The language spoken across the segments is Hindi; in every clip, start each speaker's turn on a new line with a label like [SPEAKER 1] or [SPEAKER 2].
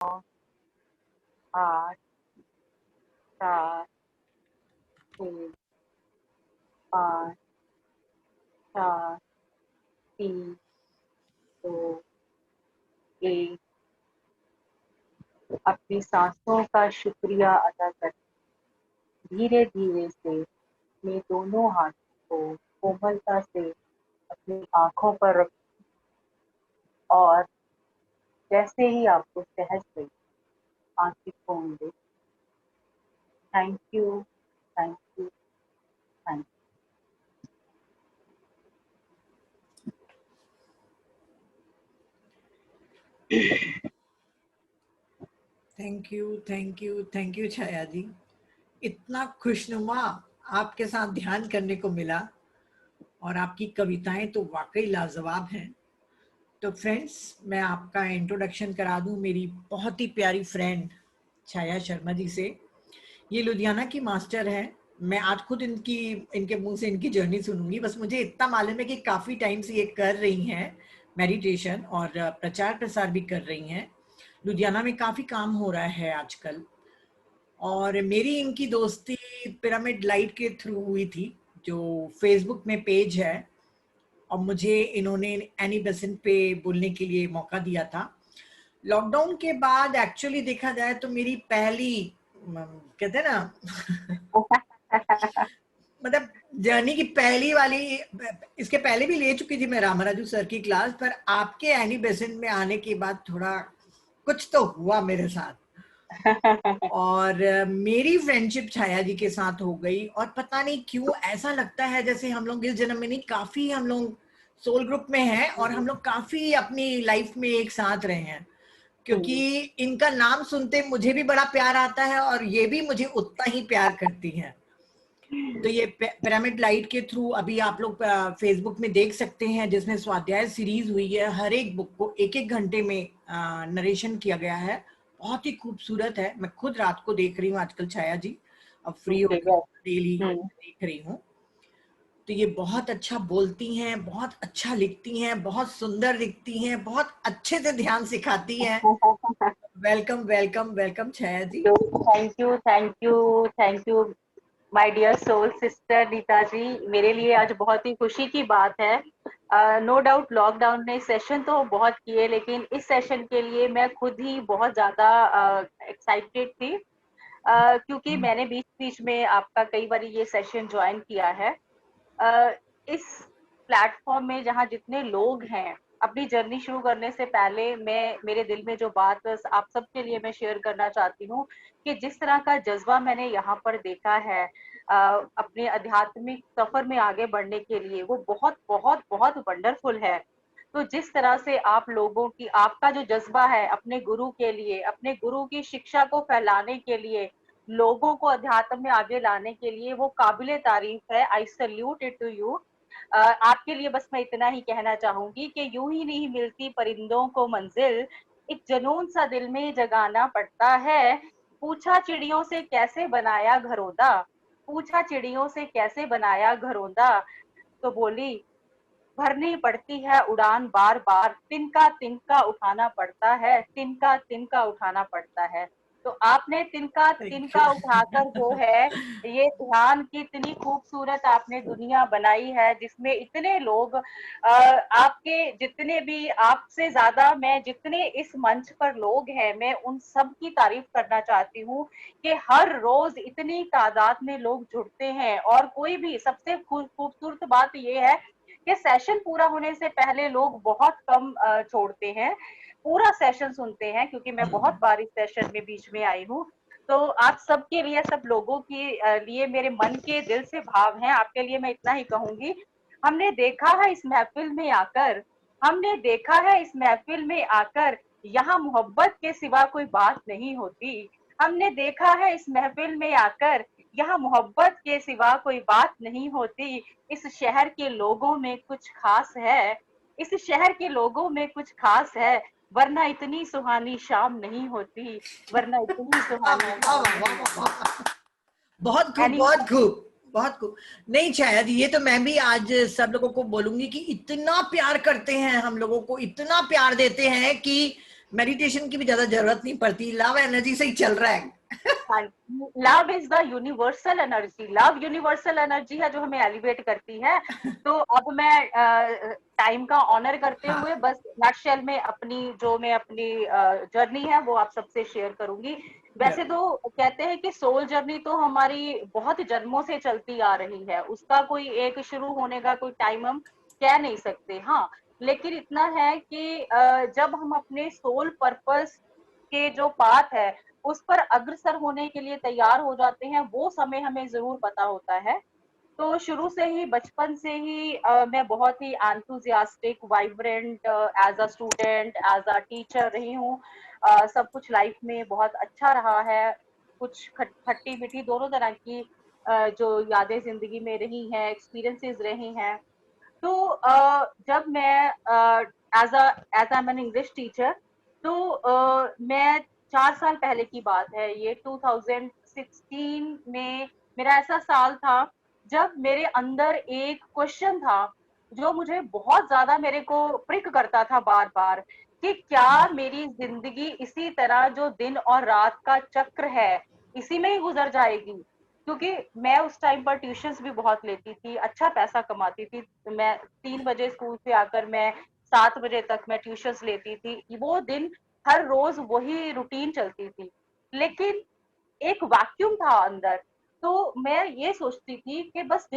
[SPEAKER 1] 8 7 6 5 4 3 2 1। अपनी सांसों का शुक्रिया अदा कर धीरे धीरे से अपने दोनों हाथों को कोमलता से अपनी आंखों पर रख और जैसे ही आपको सहज लगे आंखें खोल दे। Thank you, thank you, thank you.
[SPEAKER 2] Thank you, thank you, thank you Chhaya ji. इतना खुशनुमा आपके साथ ध्यान करने को मिला और आपकी कविताएं तो वाकई लाजवाब हैं। तो फ्रेंड्स, मैं आपका इंट्रोडक्शन करा दूं मेरी बहुत ही प्यारी फ्रेंड छाया शर्मा जी से। ये लुधियाना की मास्टर है। मैं आज खुद इनके मुंह से इनकी जर्नी सुनूंगी। बस मुझे इतना मालूम है कि काफ़ी टाइम से ये कर रही हैं मेडिटेशन और प्रचार प्रसार भी कर रही हैं। लुधियाना में काफ़ी काम हो रहा है आजकल। और मेरी इनकी दोस्ती पिरामिड लाइट के थ्रू हुई थी, जो फेसबुक में पेज है, और मुझे इन्होंने एनी बेसेंट पे बोलने के लिए मौका दिया था। लॉकडाउन के बाद एक्चुअली देखा जाए तो मेरी पहली कहते हैं ना मतलब जर्नी की पहली वाली, इसके पहले भी ले चुकी थी मैं रामाराजू सर की क्लास, पर आपके एनी बेसेंट में आने के बाद थोड़ा कुछ तो हुआ मेरे साथ। और मेरी फ्रेंडशिप छाया जी के साथ हो गई, और पता नहीं क्यों ऐसा लगता है जैसे हम लोग इस जन्म में नहीं, काफी हम लोग सोल ग्रुप में हैं और हम लोग काफी अपनी लाइफ में एक साथ रहे हैं। क्योंकि इनका नाम सुनते मुझे भी बड़ा प्यार आता है और ये भी मुझे उतना ही प्यार करती हैं। तो ये पिरामिड लाइट के थ्रू अभी आप लोग फेसबुक में देख सकते हैं, जिसमें स्वाध्याय सीरीज हुई है। हर एक बुक को एक एक घंटे में नरेशन किया गया है। बहुत ही खूबसूरत है। मैं खुद रात को देख रही हूँ आजकल छाया जी, अब फ्री होकर डेली देख रही हूँ। तो ये बहुत अच्छा बोलती हैं, बहुत अच्छा लिखती हैं, बहुत सुंदर दिखती हैं, बहुत अच्छे से ध्यान सिखाती हैं। Welcome welcome welcome Chhaya ji.
[SPEAKER 1] Thank you, thank you, thank you my dear soul sister Neeta ji. मेरे लिए आज बहुत ही खुशी की बात है। नो डाउट लॉकडाउन ने सेशन तो बहुत किए, लेकिन इस सेशन के लिए मैं खुद ही बहुत ज्यादा एक्साइटेड थी, क्योंकि मैंने बीच बीच में आपका कई बार ये सेशन ज्वाइन किया है। इस प्लेटफॉर्म में जहाँ जितने लोग हैं, अपनी जर्नी शुरू करने से पहले मैं मेरे दिल में जो बात आप सबके लिए मैं शेयर करना चाहती हूँ कि जिस तरह का जज्बा मैंने यहाँ पर देखा है अपने आध्यात्मिक सफर में आगे बढ़ने के लिए, वो बहुत बहुत बहुत वंडरफुल है। तो जिस तरह से आप लोगों की, आपका जो जज्बा है अपने गुरु के लिए, अपने गुरु की शिक्षा को फैलाने के लिए, लोगों को अध्यात्म में आगे लाने के लिए, वो काबिले तारीफ है। I salute it to you. आपके लिए बस मैं इतना ही कहना चाहूंगी कि यूं ही नहीं मिलती परिंदों को मंजिल, एक जुनून सा दिल में जगाना पड़ता है। पूछा चिड़ियों से कैसे बनाया घरौंदा, पूछा चिड़ियों से कैसे बनाया घरौंदा, तो बोली भरनी पड़ती है उड़ान बार बार, तिनका तिनका उठाना पड़ता है, तिनका तिनका उठाना पड़ता है। तो आपने तिनका तिनका उठाकर जो है ये ध्यान की इतनी खूबसूरत आपने दुनिया बनाई है, जिसमें इतने लोग आपके जितने भी, आपसे ज्यादा मैं जितने इस मंच पर लोग हैं, मैं उन सब की तारीफ करना चाहती हूँ कि हर रोज इतनी तादाद में लोग जुड़ते हैं। और कोई भी, सबसे खूबसूरत बात ये है कि सेशन पूरा होने से पहले लोग बहुत कम छोड़ते हैं, पूरा सेशन सुनते हैं, क्योंकि मैं बहुत बार इस सेशन में बीच में आई हूँ। तो आप सबके लिए, सब लोगों के लिए मेरे मन के दिल से भाव हैं। आपके लिए मैं इतना ही कहूंगी, हमने देखा है इस महफिल में आकर, हमने देखा है इस महफिल में आकर, यहाँ मोहब्बत के सिवा कोई बात नहीं होती। हमने देखा है इस महफिल में आकर, यहाँ मोहब्बत के सिवा कोई बात नहीं होती। इस शहर के लोगों में कुछ खास है, इस शहर के लोगों में कुछ खास है, वरना इतनी सुहानी शाम नहीं होती, वरना इतनी सुहानी शाम नहीं होती।
[SPEAKER 2] बहुत खूब, बहुत खूब, बहुत खूब। नहीं छाया जी, ये तो मैं भी आज सब लोगों को बोलूंगी कि इतना प्यार करते हैं हम लोगों को, इतना प्यार देते हैं कि मेडिटेशन की भी ज्यादा जरूरत नहीं पड़ती, लव एनर्जी से ही चल रहा है।
[SPEAKER 1] Love is the universal energy, love universal energy है जो हमें एलिवेट करती है। तो अब मैं टाइम का ऑनर करते
[SPEAKER 2] हाँ
[SPEAKER 1] हुए बस नटशेल में अपनी जर्नी है वो आप सबसे शेयर करूंगी। वैसे
[SPEAKER 2] जरूर।
[SPEAKER 1] तो कहते हैं कि सोल जर्नी तो हमारी बहुत जन्मों से चलती आ रही है, उसका कोई एक शुरू होने का कोई टाइम हम कह नहीं सकते। हाँ, लेकिन इतना है कि जब हम अपने सोल पर्पस के जो पाथ है उस पर अग्रसर होने के लिए तैयार हो जाते हैं, वो समय हमें जरूर पता होता है। तो शुरू से ही, बचपन से ही मैं बहुत ही enthusiastic, vibrant, as a student, as a teacher रही हूँ। सब कुछ लाइफ में बहुत अच्छा रहा है। कुछ खट्टी मीठी दोनों तरह की जो यादें जिंदगी में रही हैं, एक्सपीरियंसेस रहे हैं। तो जब मैं as a as I an English teacher, तो मैं 4 साल पहले की बात है, ये 2016 में मेरा ऐसा साल था जब मेरे अंदर एक क्वेश्चन था जो मुझे बहुत ज्यादा मेरे को प्रिक करता था बार बार, कि क्या मेरी जिंदगी इसी तरह जो दिन और रात का चक्र है इसी में ही गुजर जाएगी। क्योंकि मैं उस टाइम पर ट्यूशंस भी बहुत लेती थी, अच्छा पैसा कमाती थी। मैं 3 बजे स्कूल से आकर मैं 7 बजे तक मैं ट्यूशंस लेती थी, वो दिन हर रोज वही रूटीन चलती थी। लेकिन एक वैक्यूम था अंदर। तो मैं ये सोचती थी कि बस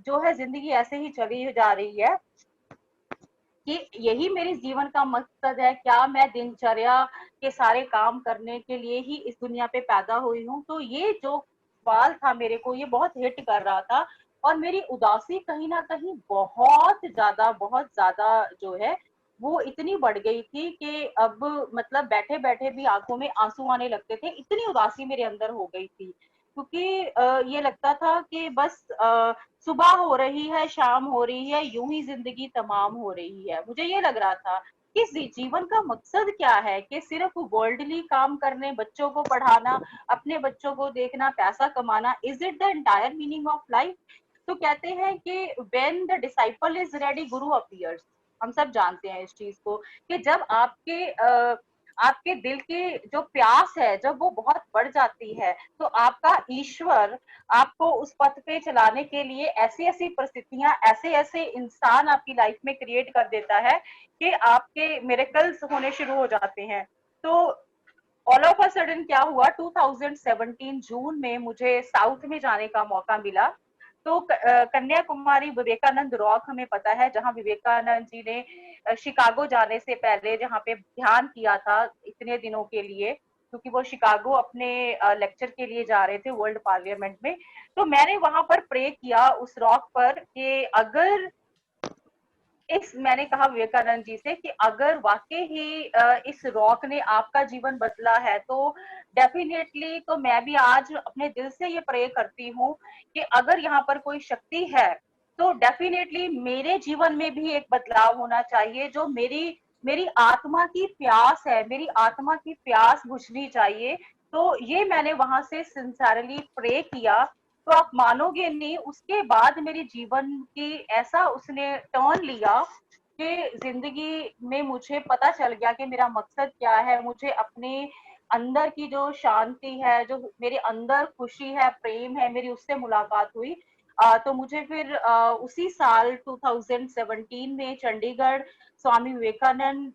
[SPEAKER 1] जो है जिंदगी ऐसे ही चली जा रही है, कि यही मेरे जीवन का मकसद है क्या, मैं दिनचर्या के सारे काम करने के लिए ही इस दुनिया पे पैदा हुई हूँ। तो ये जो सवाल था मेरे को, ये बहुत हिट कर रहा था। और मेरी उदासी कहीं ना कहीं बहुत ज्यादा जो है वो इतनी बढ़ गई थी कि अब मतलब बैठे बैठे भी आंखों में आंसू आने लगते थे, इतनी उदासी मेरे अंदर हो गई थी। क्योंकि ये लगता था कि बस सुबह हो रही है, शाम हो रही है, यूं ही जिंदगी तमाम हो रही है। मुझे ये लग रहा था कि जीवन का मकसद क्या है, कि सिर्फ वर्ल्डली काम करने, बच्चों को पढ़ाना, अपने बच्चों को देखना, पैसा कमाना, is it the entire meaning of life? तो कहते हैं कि when the disciple is ready Guru appears. हम सब जानते हैं इस चीज को, कि जब आपके दिल की जो प्यास है जब वो बहुत बढ़ जाती है, तो आपका ईश्वर आपको उस पथ पे चलाने के लिए ऐसी ऐसी परिस्थितियां, ऐसे ऐसे इंसान आपकी लाइफ में क्रिएट कर देता है कि आपके मिरेकल्स होने शुरू हो जाते हैं। तो ऑल ऑफ अ सडन क्या हुआ, 2017 जून में मुझे साउथ में जाने का मौका मिला। तो कन्याकुमारी, विवेकानंद रॉक हमें पता है, जहां विवेकानंद जी ने शिकागो जाने से पहले जहाँ पे ध्यान किया था इतने दिनों के लिए, क्योंकि वो शिकागो अपने लेक्चर के लिए जा रहे थे वर्ल्ड पार्लियामेंट में। तो मैंने वहां पर प्रे किया उस रॉक पर कि अगर इस मैंने कहा विवेकानंद जी से कि अगर वाकई ही इस रॉक ने आपका जीवन बदला है, तो डेफिनेटली तो मैं भी आज अपने दिल से ये प्रे करती हूँ कि अगर यहाँ पर कोई शक्ति है तो डेफिनेटली मेरे जीवन में भी एक बदलाव होना चाहिए। जो मेरी मेरी आत्मा की प्यास है, मेरी आत्मा की प्यास बुझनी चाहिए। तो ये मैंने वहां से सिंसियरली प्रे किया। तो आप मानोगे नहीं, उसके बाद मेरे जीवन की ऐसा उसने टर्न लिया कि जिंदगी में मुझे पता चल गया कि मेरा मकसद क्या है। मुझे अपने अंदर की जो शांति है, जो मेरे अंदर खुशी है, प्रेम है, मेरी उससे मुलाकात हुई। तो मुझे फिर उसी साल 2017 में चंडीगढ़ स्वामी विवेकानंद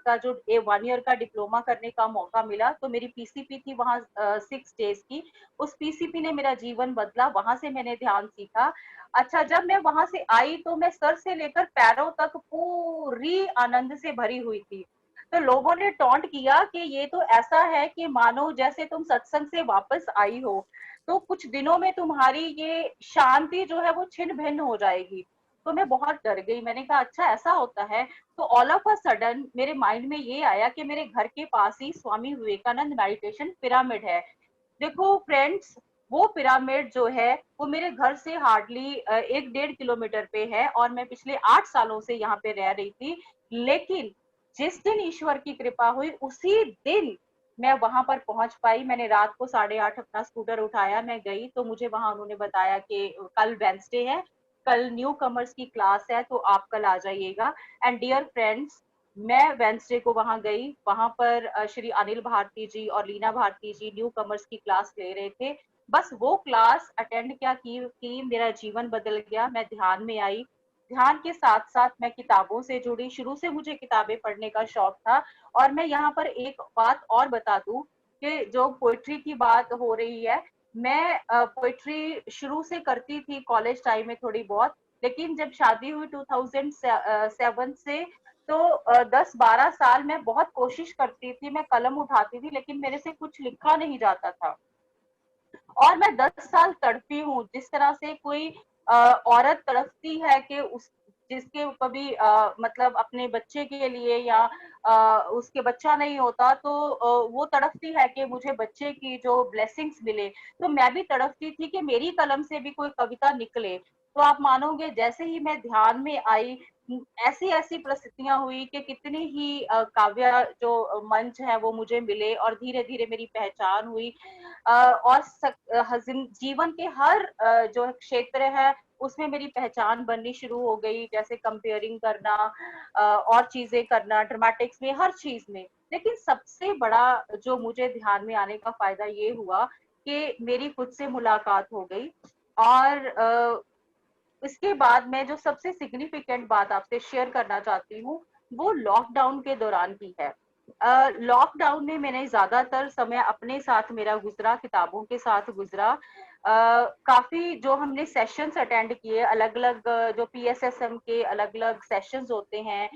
[SPEAKER 1] का जो 1 ईयर का डिप्लोमा करने का मौका मिला। तो मेरी पीसीपी थी वहाँ 6 डेज की। उस पीसीपी ने मेरा जीवन बदला, वहां से मैंने ध्यान सीखा। अच्छा, जब मैं वहां से आई तो मैं सर से लेकर पैरों तक पूरी आनंद से भरी हुई थी। तो लोगों ने टॉन्ट किया कि ये तो ऐसा है कि मानो जैसे तुम सत्संग से वापस आई हो, तो कुछ दिनों में तुम्हारी ये शांति जो है वो छिन्न भिन्न हो जाएगी। तो मैं बहुत डर गई, मैंने कहा अच्छा ऐसा होता है। तो ऑल ऑफ अ सडन मेरे माइंड में ये आया कि मेरे घर के पास ही स्वामी विवेकानंद मेडिटेशन पिरामिड है। देखो फ्रेंड्स, वो पिरामिड जो है वो मेरे घर से हार्डली 1-1.5 किलोमीटर पे है, और मैं पिछले 8 सालों से यहाँ पे रह रही थी। लेकिन जिस दिन ईश्वर की कृपा हुई उसी दिन मैं वहां पर पहुंच पाई। मैंने रात को 8:30 अपना स्कूटर उठाया, मैं गई। तो मुझे वहां उन्होंने बताया कि कल वेंसडे है, कल न्यू कमर्स की क्लास है, तो आप कल आ जाइएगा। एंड डियर फ्रेंड्स, मैं वेंसडे को वहां गई, वहां पर श्री अनिल भारती जी और लीना भारती जी न्यू कमर्स की क्लास ले रहे थे। बस वो क्लास अटेंड क्या की मेरा जीवन बदल गया। मैं ध्यान में आई, ध्यान के साथ साथ मैं किताबों से जुड़ी। शुरू से मुझे किताबें पढ़ने का शौक था। और मैं यहाँ पर एक बात और बता दूं कि जो पोइट्री की बात हो रही है, मैं पोइट्री शुरू से करती थी कॉलेज टाइम में थोड़ी बहुत, लेकिन जब शादी हुई 2007 से, तो 10-12 साल मैं बहुत कोशिश करती थी, मैं कलम उठाती थी, लेकिन मेरे से कुछ लिखा नहीं जाता था। और मैं 10 साल तड़पी हूँ, जिस तरह से कोई औरत तड़पती है कि उस जिसके कभी मतलब अपने बच्चे के लिए या उसके बच्चा नहीं होता, तो वो तड़पती है कि मुझे बच्चे की जो ब्लेसिंग्स मिले। तो मैं भी तड़पती थी कि मेरी कलम से भी कोई कविता निकले। तो आप मानोगे, जैसे ही मैं ध्यान में आई, ऐसी ऐसी परिस्थितियां हुई कि कितनी ही काव्य जो मंच है वो मुझे मिले, और धीरे धीरे मेरी पहचान हुई। और जीवन के हर जो क्षेत्र है उसमें मेरी पहचान बननी शुरू हो गई, जैसे कंपेयरिंग करना, और चीजें करना, ड्रामेटिक्स में, हर चीज में। लेकिन सबसे बड़ा जो मुझे ध्यान में आने का फायदा ये हुआ कि मेरी खुद से मुलाकात हो गई। और इसके बाद मैं जो सबसे सिग्निफिकेंट बात आपसे शेयर करना चाहती हूँ, वो लॉकडाउन के दौरान की है। लॉकडाउन में मैंने ज्यादातर समय अपने साथ मेरा गुजरा, किताबों के साथ गुजरा। काफी जो हमने सेशंस अटेंड किए, अलग अलग जो पीएसएसएम के अलग अलग सेशंस होते हैं,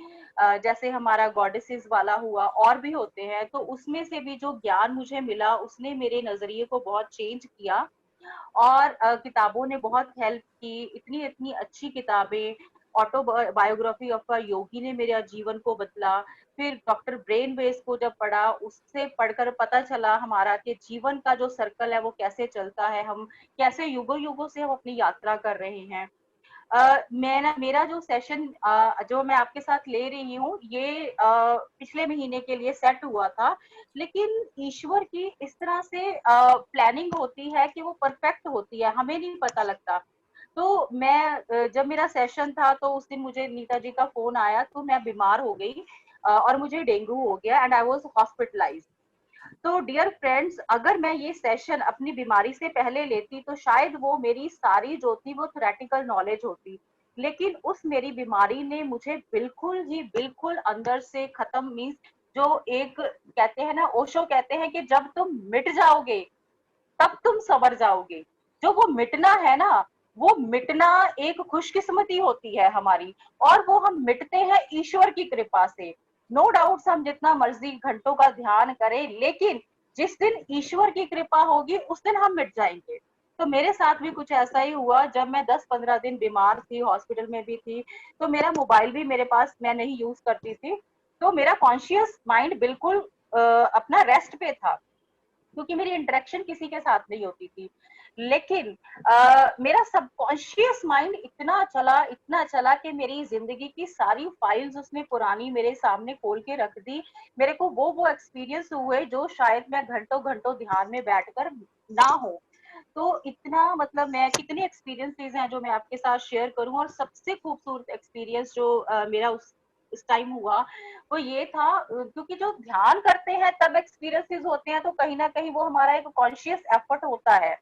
[SPEAKER 1] जैसे हमारा गॉडेसेस वाला हुआ, और भी होते हैं, तो उसमें से भी जो ज्ञान मुझे मिला उसने मेरे नजरिए को बहुत चेंज किया। और किताबों ने बहुत हेल्प की, इतनी इतनी अच्छी किताबें। ऑटोबायोग्राफी ऑफ अ योगी ने मेरे जीवन को बदला। फिर डॉक्टर ब्रेन वेस को जब पढ़ा, उससे पढ़कर पता चला हमारा कि जीवन का जो सर्कल है वो कैसे चलता है, हम कैसे युगों युगों से हम अपनी यात्रा कर रहे हैं। मैं ना, मेरा जो सेशन जो मैं आपके साथ ले रही हूँ, ये पिछले महीने के लिए सेट हुआ था। लेकिन ईश्वर की इस तरह से प्लानिंग होती है कि वो परफेक्ट होती है, हमें नहीं पता लगता। तो मैं जब मेरा सेशन था, तो उस दिन मुझे नीता जी का फोन आया, तो मैं बीमार हो गई, और मुझे डेंगू हो गया, एंड आई वाज हॉस्पिटलाइज्ड। तो डियर फ्रेंड्स, अगर मैं ये सेशन अपनी बीमारी से पहले लेती, तो शायद वो मेरी सारी जो थी वो थ्योरेटिकल नॉलेज होती। लेकिन उस मेरी बीमारी ने मुझे बिल्कुल ही बिल्कुल अंदर से खत्म, मीन्स जो एक कहते हैं ना, ओशो कहते हैं कि जब तुम मिट जाओगे तब तुम संवर जाओगे। जो वो मिटना है ना, वो मिटना एक खुशकिस्मती होती है हमारी, और वो हम मिटते हैं ईश्वर की कृपा से। नो डाउट हम जितना मर्जी घंटों का ध्यान करें, लेकिन जिस दिन ईश्वर की कृपा होगी उस दिन हम मिट जाएंगे। तो मेरे साथ भी कुछ ऐसा ही हुआ। जब मैं 10-15 दिन बीमार थी, हॉस्पिटल में भी थी, तो मेरा मोबाइल भी मेरे पास, मैं नहीं यूज करती थी। तो मेरा कॉन्शियस माइंड बिल्कुल अपना रेस्ट पे था, क्योंकि मेरी इंटरेक्शन किसी के साथ नहीं होती थी। लेकिन मेरा सबकॉन्शियस माइंड इतना चला कि मेरी जिंदगी की सारी फाइल्स उसने पुरानी मेरे सामने खोल के रख दी। मेरे को वो एक्सपीरियंस हुए जो शायद मैं घंटों घंटों ध्यान में बैठकर ना हो। तो इतना, मतलब मैं कितने एक्सपीरियंसेस हैं जो मैं आपके साथ शेयर करूं, और सबसे खूबसूरत एक्सपीरियंस जो मेरा उस टाइम हुआ, वो ये था, क्योंकि जो ध्यान करते हैं तब एक्सपीरियंसेस होते हैं, तो कहीं ना कहीं वो हमारा एक कॉन्शियस एफर्ट होता है।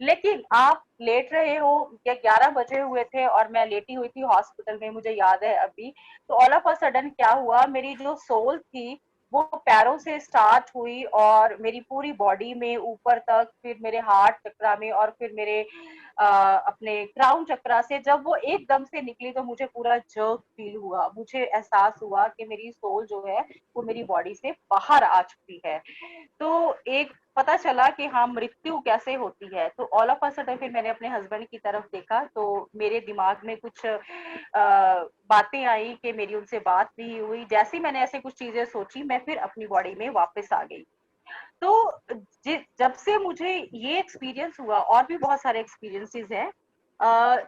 [SPEAKER 1] लेकिन आप लेट रहे हो, या 11 बजे हुए थे और मैं लेटी हुई थी हॉस्पिटल में, मुझे याद है अभी। तो ऑल ऑफ अ सडन क्या हुआ, मेरी जो सोल थी वो पैरों से स्टार्ट हुई, और मेरी पूरी बॉडी में ऊपर तक, फिर मेरे हार्ट चक्रा में, और फिर मेरे अपने क्राउन चक्रा से जब वो एकदम से निकली, तो मुझे पूरा जर्क फील हुआ। मुझे एहसास हुआ कि मेरी सोल जो है वो मेरी बॉडी से बाहर आ चुकी है। तो एक पता चला कि हाँ, मृत्यु कैसे होती है। तो ऑल ऑफ अ सडन फिर मैंने अपने हस्बैंड की तरफ देखा, तो मेरे दिमाग में कुछ बातें आई कि मेरी उनसे बात नहीं हुई। जैसे ही मैंने ऐसे कुछ चीजें सोची, मैं फिर अपनी बॉडी में वापस आ गई। तो जब से मुझे ये एक्सपीरियंस हुआ, और भी बहुत सारे एक्सपीरियंसेस हैं,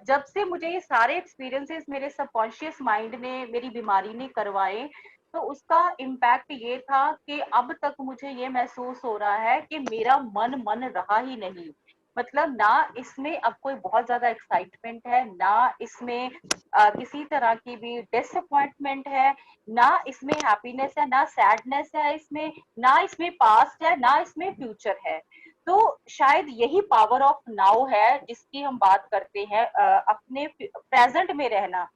[SPEAKER 1] जब से मुझे ये सारे एक्सपीरियंसेस मेरे सबकॉन्शियस माइंड ने, मेरी बीमारी ने करवाए, तो उसका इम्पैक्ट ये था कि अब तक मुझे ये महसूस हो रहा है कि मेरा मन मन रहा ही नहीं। मतलब ना इसमें अब कोई बहुत ज्यादा एक्साइटमेंट है, ना इसमें किसी तरह की भी डिसअपॉइंटमेंट है, ना इसमें हैप्पीनेस है, ना सैडनेस है इसमें, ना इसमें पास्ट है, ना इसमें फ्यूचर है। तो शायद यही पावर ऑफ नाउ है जिसकी हम बात करते हैं, अपने प्रेजेंट में रहना।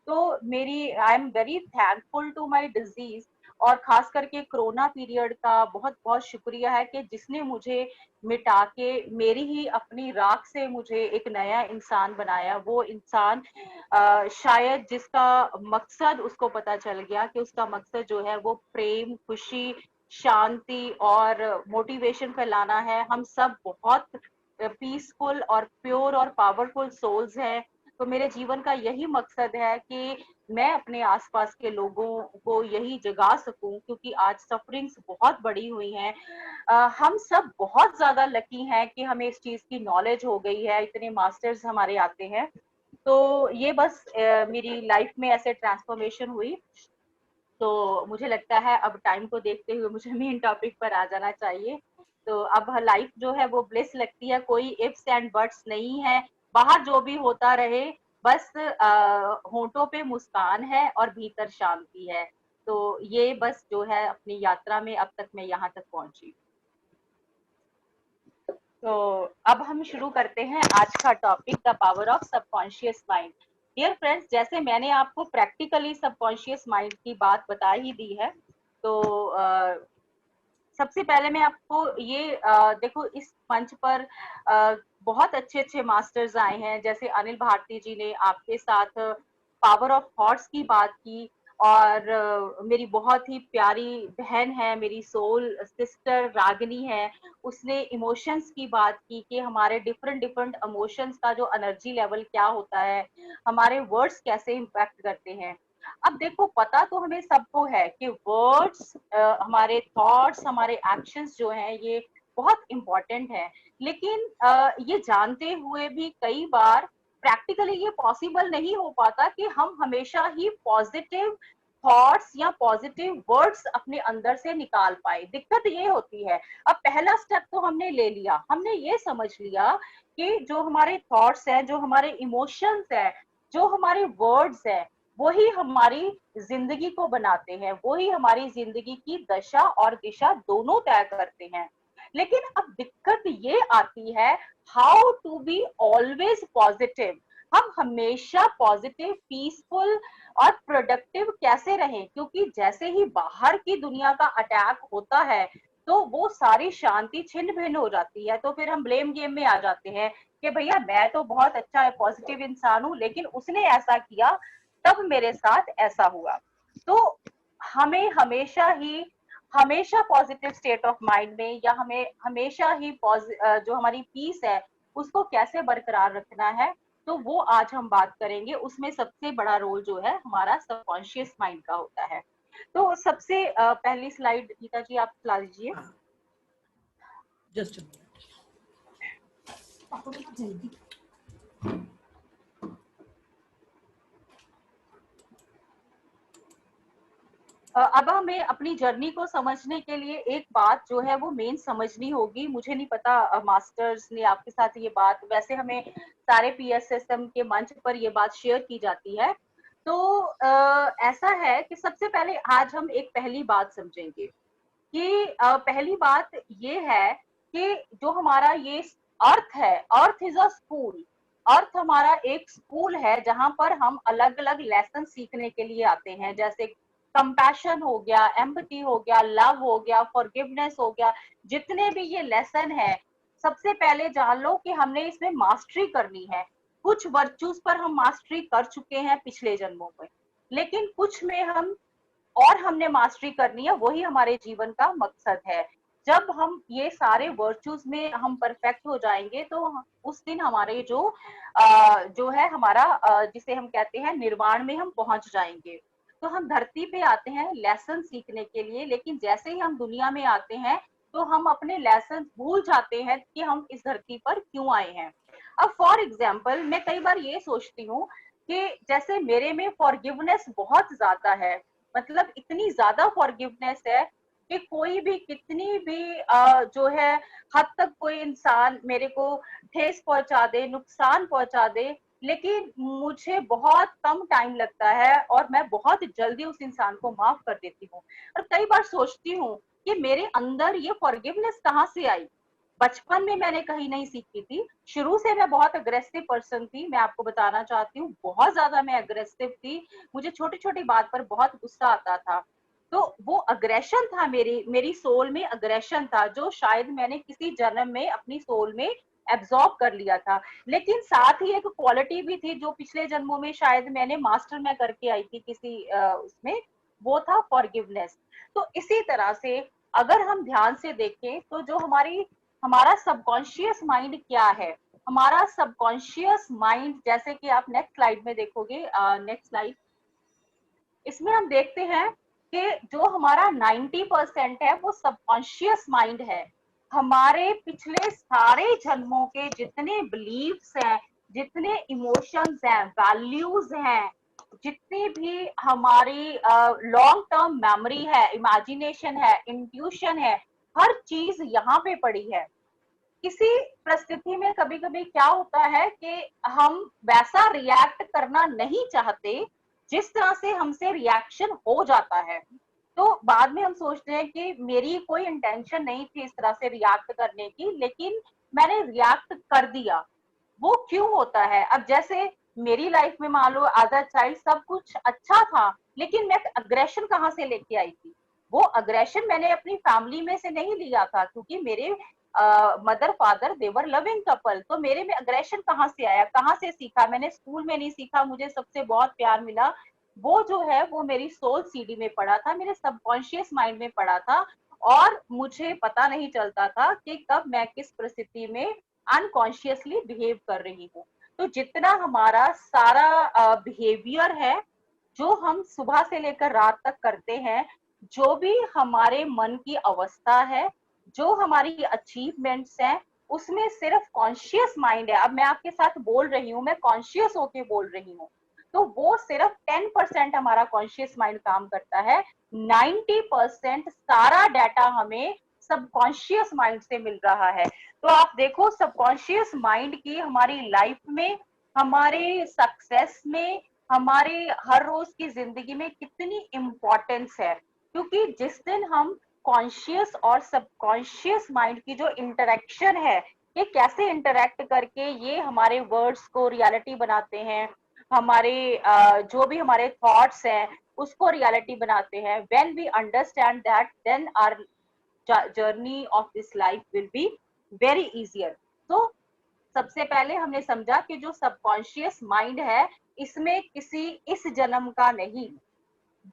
[SPEAKER 1] तो मेरी I am very thankful to my disease, और खास करके कोरोना पीरियड का बहुत बहुत शुक्रिया है कि जिसने मुझे मिटा के मेरी ही अपनी राख से मुझे एक नया इंसान बनाया। वो इंसान शायद जिसका मकसद उसको पता चल गया कि उसका मकसद जो है वो प्रेम, खुशी, शांति और मोटिवेशन फैलाना है। हम सब बहुत पीसफुल और प्योर और पावरफुल सोल्स हैं। तो मेरे जीवन का यही मकसद है कि मैं अपने आसपास के लोगों को यही जगा सकूं, क्योंकि आज सफरिंग्स बहुत बड़ी हुई हैं। हम सब बहुत ज्यादा लकी हैं कि हमें इस चीज की नॉलेज हो गई है, इतने मास्टर्स हमारे आते हैं। तो ये बस मेरी लाइफ में ऐसे ट्रांसफॉर्मेशन हुई। तो मुझे लगता है अब टाइम को देखते हुए मुझे मेन टॉपिक पर आ जाना चाहिए। तो अब लाइफ जो है वो ब्लिस लगती है, कोई इफ्स एंड बट्स नहीं है। बाहर जो भी होता रहे, बस होंठों पे मुस्कान है और भीतर शांति है। तो ये बस जो है अपनी यात्रा में अब तक मैं यहाँ तक पहुंची। तो अब हम शुरू करते हैं आज का topic, the power of subconscious mind. Dear friends, जैसे मैंने आपको प्रैक्टिकली सबकॉन्शियस माइंड की बात बता ही दी है, तो सबसे पहले मैं आपको ये देखो, इस मंच पर बहुत अच्छे अच्छे मास्टर्स आए हैं। जैसे अनिल भारती जी ने आपके साथ पावर ऑफ थॉट्स की बात की, और मेरी बहुत ही प्यारी बहन है, मेरी सोल सिस्टर रागिनी है, उसने इमोशंस की बात की कि हमारे डिफरेंट डिफरेंट इमोशंस का जो एनर्जी लेवल क्या होता है, हमारे वर्ड्स कैसे इम्पैक्ट करते हैं। अब देखो, पता तो हमें सबको है कि वर्ड्स, हमारे थॉट्स, हमारे एक्शंस जो हैं ये बहुत इंपॉर्टेंट है। लेकिन ये जानते हुए भी कई बार प्रैक्टिकली ये पॉसिबल नहीं हो पाता कि हम हमेशा ही पॉजिटिव थॉट्स या पॉजिटिव वर्ड्स अपने अंदर से निकाल पाए। दिक्कत ये होती है, अब पहला स्टेप तो हमने ले लिया, हमने ये समझ लिया कि जो हमारे थॉट्स हैं, जो हमारे इमोशंस है, जो हमारे वर्ड्स है, वही हमारी जिंदगी को बनाते हैं, वही हमारी जिंदगी की दशा और दिशा दोनों तय करते हैं। लेकिन अब दिक्कत ये आती है, how to be always positive. हम हमेशा पॉजिटिव, पीसफुल और प्रोडक्टिव कैसे रहें, क्योंकि जैसे ही बाहर की दुनिया का अटैक होता है तो वो सारी शांति छिन्न भिन्न हो जाती है। तो फिर हम ब्लेम गेम में आ जाते हैं कि भैया मैं तो बहुत अच्छा पॉजिटिव इंसान हूं, लेकिन उसने ऐसा किया तब मेरे साथ ऐसा हुआ। तो हमें हमेशा पॉजिटिव स्टेट ऑफ माइंड में, या हमें हमेशा ही जो हमारी पीस है उसको कैसे बरकरार रखना है, तो वो आज हम बात करेंगे। उसमें सबसे बड़ा रोल जो है हमारा सबकॉन्शियस माइंड का होता है। तो सबसे पहली स्लाइड गीता जी आप ला दीजिए।
[SPEAKER 2] जस्ट जल्दी।
[SPEAKER 1] अब हमें अपनी जर्नी को समझने के लिए एक बात जो है वो मेन समझनी होगी। मुझे नहीं पता मास्टर्स ने आपके साथ ये बात, वैसे हमें सारे पीएसएसएम के मंच पर ये बात शेयर की जाती है। तो ऐसा है कि सबसे पहले आज हम एक पहली बात समझेंगे कि पहली बात ये है कि जो हमारा ये अर्थ है, अर्थ इज अ स्कूल। अर्थ हमारा एक स्कूल है जहां पर हम अलग अलग लेसन सीखने के लिए आते हैं। जैसे कंपैशन हो गया, एम्पैथी हो गया, लव हो गया, फॉरगिवनेस हो गया। जितने भी ये लेसन है, सबसे पहले जान लो कि हमने इसमें मास्टरी करनी है। कुछ वर्चूज पर हम मास्टरी कर चुके हैं पिछले जन्मों में, लेकिन कुछ में हम और हमने मास्टरी करनी है, वही हमारे जीवन का मकसद है। जब हम ये सारे वर्चूज में हम परफेक्ट हो जाएंगे तो उस दिन हमारे जो है हमारा जिसे हम कहते हैं निर्वाण में हम पहुंच जाएंगे। तो हम धरती पे आते हैं लेसन सीखने के लिए, लेकिन जैसे ही हम दुनिया में आते हैं तो हम अपने लेसन भूल जाते हैं कि हम इस धरती पर क्यों आए हैं। अब फॉर एग्जाम्पल मैं कई बार ये सोचती हूँ कि जैसे मेरे में फॉरगिवनेस बहुत ज्यादा है, मतलब इतनी ज्यादा फॉरगिवनेस है कि कोई भी कितनी भी जो है हद तक कोई इंसान मेरे को ठेस पहुंचा दे, नुकसान पहुंचा दे, लेकिन मुझे बहुत कम टाइम लगता है और मैं बहुत जल्दी उस इंसान को माफ कर देती हूँ। और कई बार सोचती हूँ कि मेरे अंदर ये फॉरगिवनेस कहाँ से आई। बचपन में मैंने कहीं नहीं सीखी थी। शुरू से मैं बहुत अग्रेसिव पर्सन थी, मैं आपको बताना चाहती हूँ, बहुत ज्यादा मैं अग्रेसिव थी। मुझे छोटी छोटी बात पर बहुत गुस्सा आता था। तो वो अग्रेशन था, मेरी मेरी सोल में अग्रेशन था, जो शायद मैंने किसी जन्म में अपनी सोल में एब्जॉर्ब कर लिया था। लेकिन साथ ही एक क्वालिटी भी थी जो पिछले जन्मों में शायद मैंने मास्टर में करके आई थी किसी उसमें, वो था फॉरगिवनेस। तो इसी तरह से अगर हम ध्यान से देखें तो जो हमारा सबकॉन्शियस माइंड क्या है, हमारा सबकॉन्शियस माइंड, जैसे कि आप नेक्स्ट स्लाइड में देखोगे, नेक्स्ट स्लाइड, इसमें हम देखते हैं कि जो हमारा 90% है वो सबकॉन्शियस माइंड है। हमारे पिछले सारे जन्मों के जितने बिलीव्स हैं, जितने इमोशंस हैं, वैल्यूज हैं, जितनी भी हमारी लॉन्ग टर्म मेमोरी है, इमेजिनेशन है, इंट्यूशन है, हर चीज यहाँ पे पड़ी है। किसी परिस्थिति में कभी कभी क्या होता है कि हम वैसा रिएक्ट करना नहीं चाहते जिस तरह से हमसे रिएक्शन हो जाता है। तो बाद में हम सोचते हैं कि मेरी कोई इंटेंशन नहीं थी इस तरह से रिएक्ट करने की, लेकिन मैंने रिएक्ट कर दिया। वो क्यों होता है? अब जैसे मेरी लाइफ में मान लो एज अ चाइल्ड सब कुछ अच्छा था, लेकिन मैं अग्रेशन कहाँ से लेके आई थी? वो अग्रेशन मैंने अपनी फैमिली में से नहीं लिया था, क्योंकि मेरे मदर फादर देवर लविंग कपल। तो मेरे में अग्रेशन कहाँ से आया, कहाँ से सीखा? मैंने स्कूल में नहीं सीखा, मुझे सबसे बहुत प्यार मिला, वो जो है वो मेरी सोल सीडी में पड़ा था, मेरे सबकॉन्शियस माइंड में पड़ा था। और मुझे पता नहीं चलता था कि कब मैं किस परिस्थिति में अनकॉन्शियसली बिहेव कर रही हूँ। तो जितना हमारा सारा बिहेवियर है, जो हम सुबह से लेकर रात तक करते हैं, जो भी हमारे मन की अवस्था है, जो हमारी अचीवमेंट्स हैं, उसमें सिर्फ कॉन्शियस माइंड है। अब मैं आपके साथ बोल रही हूँ, मैं कॉन्शियस होके बोल रही हूँ, तो वो सिर्फ 10% हमारा कॉन्शियस माइंड काम करता है। 90% सारा डाटा हमें सबकॉन्शियस माइंड से मिल रहा है। तो आप देखो सबकॉन्शियस माइंड की हमारी लाइफ में, हमारे सक्सेस में, हमारे हर रोज की जिंदगी में कितनी इंपॉर्टेंस है। क्योंकि जिस दिन हम कॉन्शियस और सबकॉन्शियस माइंड की जो इंटरेक्शन है, ये कैसे इंटरेक्ट करके ये हमारे वर्ड्स को रियलिटी बनाते हैं, हमारे जो भी हमारे थॉट्स हैं उसको रियलिटी बनाते हैं। When we understand that, then our journey of this life will be very easier. तो सबसे पहले हमने समझा कि जो सबकॉन्शियस माइंड है, इसमें किसी इस जन्म का नहीं,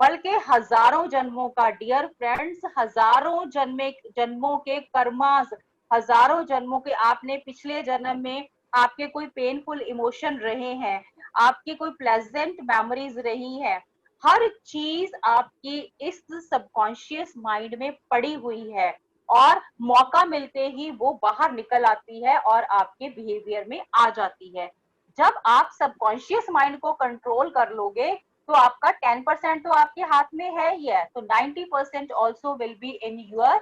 [SPEAKER 1] बल्कि हजारों जन्मों का, डियर फ्रेंड्स, हजारों जन्मों के कर्मास, हजारों जन्मों के, आपने पिछले जन्म में आपके कोई पेनफुल इमोशन रहे हैं, आपकी कोई प्लेजेंट मेमोरीज रही है, हर चीज आपकी इस सबकॉन्शियस माइंड में पड़ी हुई है, और मौका मिलते ही वो बाहर निकल आती है और आपके बिहेवियर में आ जाती है। जब आप सबकॉन्शियस माइंड को कंट्रोल कर लोगे, तो आपका 10% तो आपके हाथ में है ही है, तो 90% also will be in your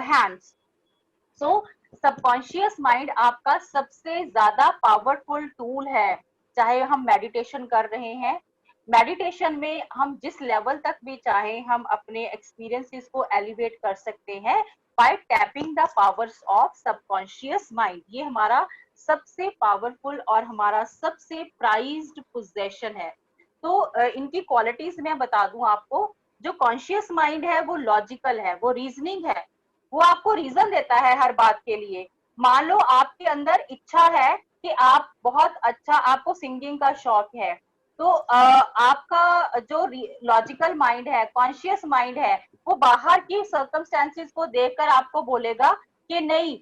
[SPEAKER 1] hands. So subconscious mind आपका सबसे ज्यादा पावरफुल टूल है। चाहे हम मेडिटेशन कर रहे हैं, मेडिटेशन में हम जिस लेवल तक भी चाहे हम अपने एक्सपीरियंसेस को एलिवेट कर सकते हैं bye tapping the powers of subconscious mind. ये हमारा सबसे पावरफुल और हमारा सबसे प्राइज्ड पोजेशन है। तो इनकी क्वालिटीज मैं बता दूं आपको। जो कॉन्शियस माइंड है वो लॉजिकल है, वो रीजनिंग है, वो आपको रीजन देता है हर बात के लिए। मान लो आपके अंदर इच्छा है कि आप बहुत अच्छा, आपको सिंगिंग का शौक है, तो आपका जो लॉजिकल माइंड है, कॉन्शियस माइंड है, वो बाहर की सर्कमस्टेंसेस को देखकर आपको बोलेगा कि नहीं,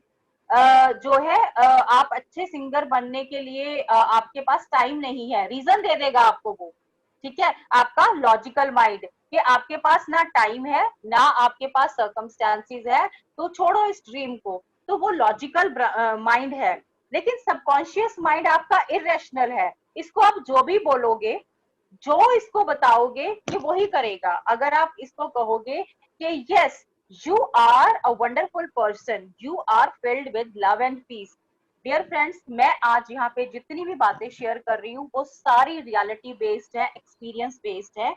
[SPEAKER 1] जो है आप अच्छे सिंगर बनने के लिए आपके पास टाइम नहीं है, रीजन दे देगा आपको वो। ठीक है, आपका लॉजिकल माइंड, कि आपके पास ना टाइम है ना आपके पास सर्कमस्टेंसेस है, तो छोड़ो इस ड्रीम को। तो वो लॉजिकल माइंड है। लेकिन सबकॉन्शियस माइंड आपका इरेशनल है, इसको आप जो भी बोलोगे, जो इसको बताओगे ये वही करेगा। अगर आप इसको कहोगे कि yes You are a wonderful person. You are filled with love and peace. Dear friends, मैं आज यहाँ पे जितनी भी बातें शेयर कर रही हूँ वो सारी रियलिटी बेस्ड है, एक्सपीरियंस बेस्ड है,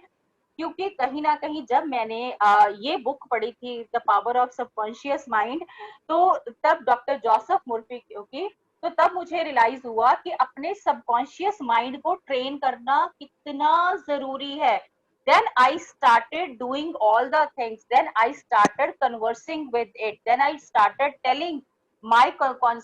[SPEAKER 1] क्योंकि कहीं ना कहीं जब मैंने ये बुक पढ़ी थी the power of subconscious mind, तो तब डॉक्टर जोसेफ मुर्फी की, तो तब मुझे रियलाइज हुआ कि अपने सबकॉन्शियस माइंड को ट्रेन करना कितना जरूरी है. Then I started doing all the things. Then I started conversing with it. Then I started telling my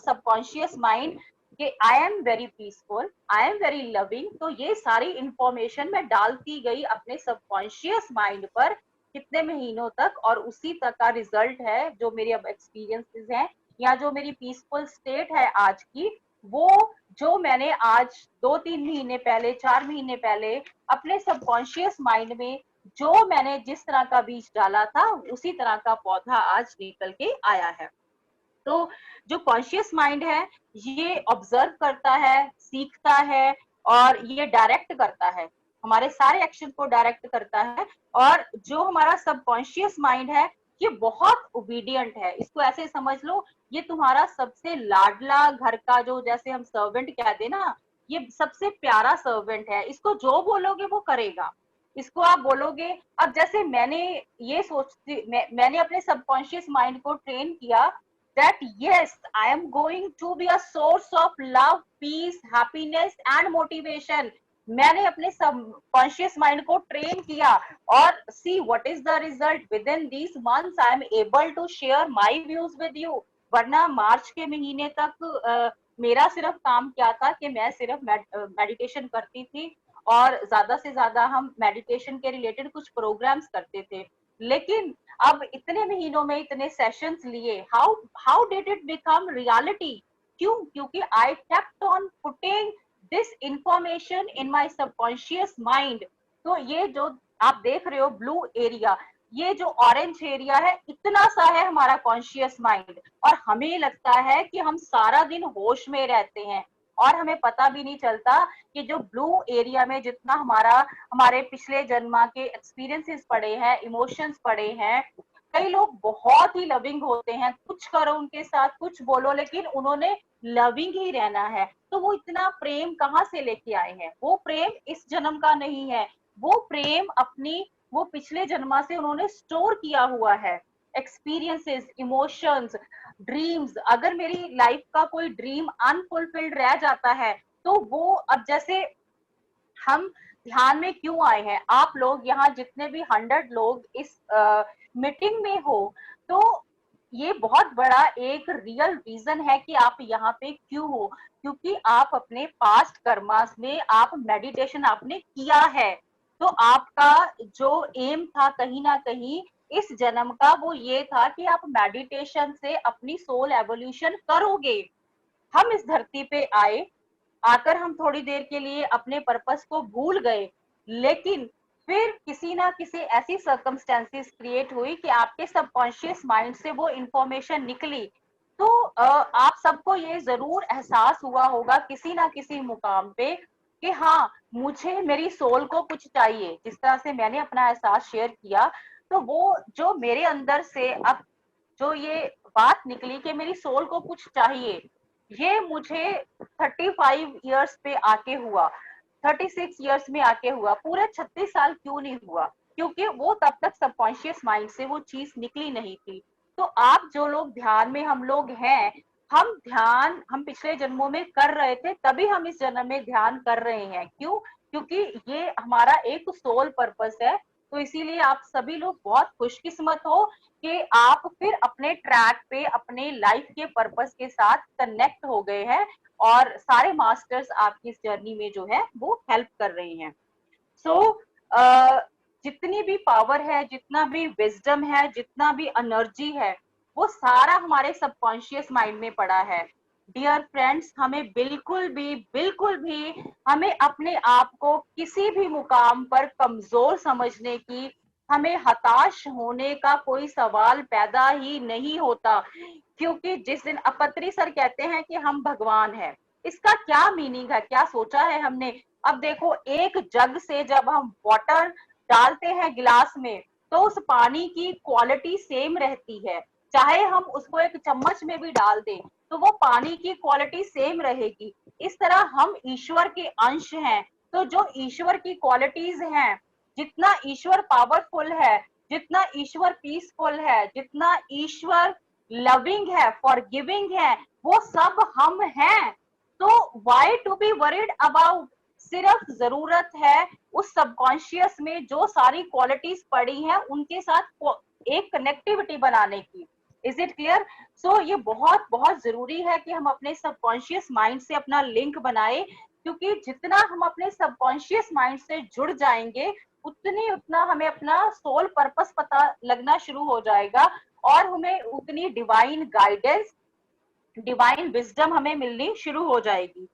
[SPEAKER 1] subconscious mind कि आई am very peaceful, I am very loving. तो ये सारी इंफॉर्मेशन मैं डालती गई अपने सबकॉन्शियस माइंड पर कितने महीनों तक, और उसी तक का रिजल्ट है जो मेरे अब एक्सपीरियंसेस हैं, या जो मेरी पीसफुल स्टेट है आज की, वो जो मैंने आज 2-3 महीने पहले, 4 महीने पहले अपने सबकॉन्शियस माइंड में जो मैंने जिस तरह का बीज डाला था, उसी तरह का पौधा आज निकल के आया है. तो जो कॉन्शियस माइंड है ये ऑब्जर्व करता है, सीखता है, और ये डायरेक्ट करता है, हमारे सारे एक्शन को डायरेक्ट करता है. और जो हमारा सबकॉन्शियस माइंड है ये बहुत ओबीडियंट है. इसको ऐसे समझ लो, ये तुम्हारा सबसे लाडला घर का, जो जैसे हम सर्वेंट कहते हैं ना, ये सबसे प्यारा सर्वेंट है. इसको जो बोलोगे वो करेगा. इसको आप बोलोगे, अब जैसे मैंने ये मैंने अपने सबकॉन्शियस माइंड को ट्रेन किया that yes, I am going to be a source of love, peace, happiness and motivation. मैंने अपने सबकॉन्शियस माइंड को ट्रेन किया, और see what is the result. Within these months I am able to share my views with you. वरना मार्च के महीने तक मेरा सिर्फ काम क्या था कि मैं सिर्फ मेडिटेशन करती थी, और ज्यादा से ज्यादा हम मेडिटेशन के रिलेटेड कुछ प्रोग्राम्स करते थे. लेकिन अब इतने महीनों में इतने सेशंस लिए, how did it become reality? क्यों? क्योंकि I kept on putting this information in my subconscious mind. तो ये जो आप देख रहे हो ब्लू एरिया, ये जो ऑरेंज एरिया है, इतना सा है हमारा कॉन्शियस माइंड, और हमें लगता है कि हम सारा दिन होश में रहते हैं, और हमें पता भी नहीं चलता कि जो ब्लू एरिया में जितना हमारे पिछले जन्मा के एक्सपीरियंसेस पड़े हैं, इमोशंस पड़े हैं. कई लोग बहुत ही लविंग होते हैं, कुछ करो उनके साथ, कुछ बोलो, लेकिन उन्होंने लविंग ही रहना है. तो वो इतना प्रेम कहाँ से लेके आए हैं? वो प्रेम इस जन्म का नहीं है, वो प्रेम अपनी वो पिछले जन्मा से उन्होंने स्टोर किया हुआ है. Experiences, emotions, dreams. अगर मेरी लाइफ का कोई ड्रीम अनफुलफिल्ड रह जाता है, तो वो, अब जैसे हम ध्यान में क्यों आए हैं, आप लोग यहाँ जितने भी 100 लोग इस मीटिंग में हो, तो ये बहुत बड़ा एक रियल रीजन है कि आप यहाँ पे क्यों हो. क्योंकि आप अपने पास्ट कर्मास में आप मेडिटेशन आपने किया है. तो आपका जो एम था कहीं ना कहीं इस जन्म का, वो ये था कि आप मेडिटेशन से अपनी सोल एवोल्यूशन करोगे. हम इस धरती पे आए, आकर हम थोड़ी देर के लिए अपने पर्पस को भूल गए, लेकिन फिर किसी ना किसी ऐसी सर्कमस्टेंसेस क्रिएट हुई कि आपके सबकॉन्शियस माइंड से वो इंफॉर्मेशन निकली. तो आप सबको ये जरूर एहसास हुआ होगा किसी ना किसी मुकाम पे कि हाँ, मुझे मेरी सोल को कुछ चाहिए. जिस तरह से मैंने अपना एहसास शेयर किया, तो वो जो मेरे अंदर से अब जो ये बात निकली कि मेरी सोल को कुछ चाहिए, ये मुझे 35 इयर्स पे आके हुआ, 36 इयर्स में आके हुआ. पूरे 36 साल क्यों नहीं हुआ? क्योंकि वो तब तक सबकॉन्शियस माइंड से वो चीज निकली नहीं थी. तो आप जो लोग ध्यान में हम लोग हैं, हम ध्यान हम पिछले जन्मों में कर रहे थे, तभी हम इस जन्म में ध्यान कर रहे हैं. क्यों? क्योंकि ये हमारा एक सोल पर्पस है. तो इसीलिए आप सभी लोग बहुत खुशकिस्मत हो कि आप फिर अपने ट्रैक पे अपने लाइफ के पर्पस के साथ कनेक्ट हो गए हैं, और सारे मास्टर्स आपकी इस जर्नी में जो है वो हेल्प कर रहे हैं. सो जितनी भी पावर है, जितना भी विजडम है, जितना भी एनर्जी है, वो सारा हमारे सबकॉन्शियस माइंड में पड़ा है. डियर फ्रेंड्स, हमें बिल्कुल भी हमें अपने आप को किसी भी मुकाम पर कमजोर समझने की, हमें हताश होने का कोई सवाल पैदा ही नहीं होता. क्योंकि जिस दिन अपत्री सर कहते हैं कि हम भगवान हैं, इसका क्या मीनिंग है, क्या सोचा है हमने? अब देखो, एक जग से जब हम वाटर डालते हैं गिलास में, तो उस पानी की क्वालिटी सेम रहती है, चाहे हम उसको एक चम्मच में भी डाल दें तो वो पानी की क्वालिटी सेम रहेगी। इस तरह हम ईश्वर के अंश हैं, तो जो ईश्वर की क्वालिटीज हैं, जितना ईश्वर पावरफुल है, जितना ईश्वर पीसफुल है, जितना ईश्वर लविंग है, फॉरगिविंग है, वो सब हम हैं। तो why to be worried about, सिर्फ जरूरत है उस सबकॉन्शियस में जो सारी क्वालिटीज पड़ी हैं उनके साथ एक कनेक्टिविटी बनाने की। Is it clear? सो ये बहुत बहुत जरूरी है कि हम अपने सबकॉन्शियस माइंड से अपना लिंक बनाए, क्योंकि जितना हम अपने सबकॉन्शियस माइंड से जुड़ जाएंगे उतना हमें अपना सोल पर्पस पता लगना शुरू हो जाएगा, और हमें उतनी डिवाइन गाइडेंस, डिवाइन विजडम हमें मिलनी शुरू हो जाएगी।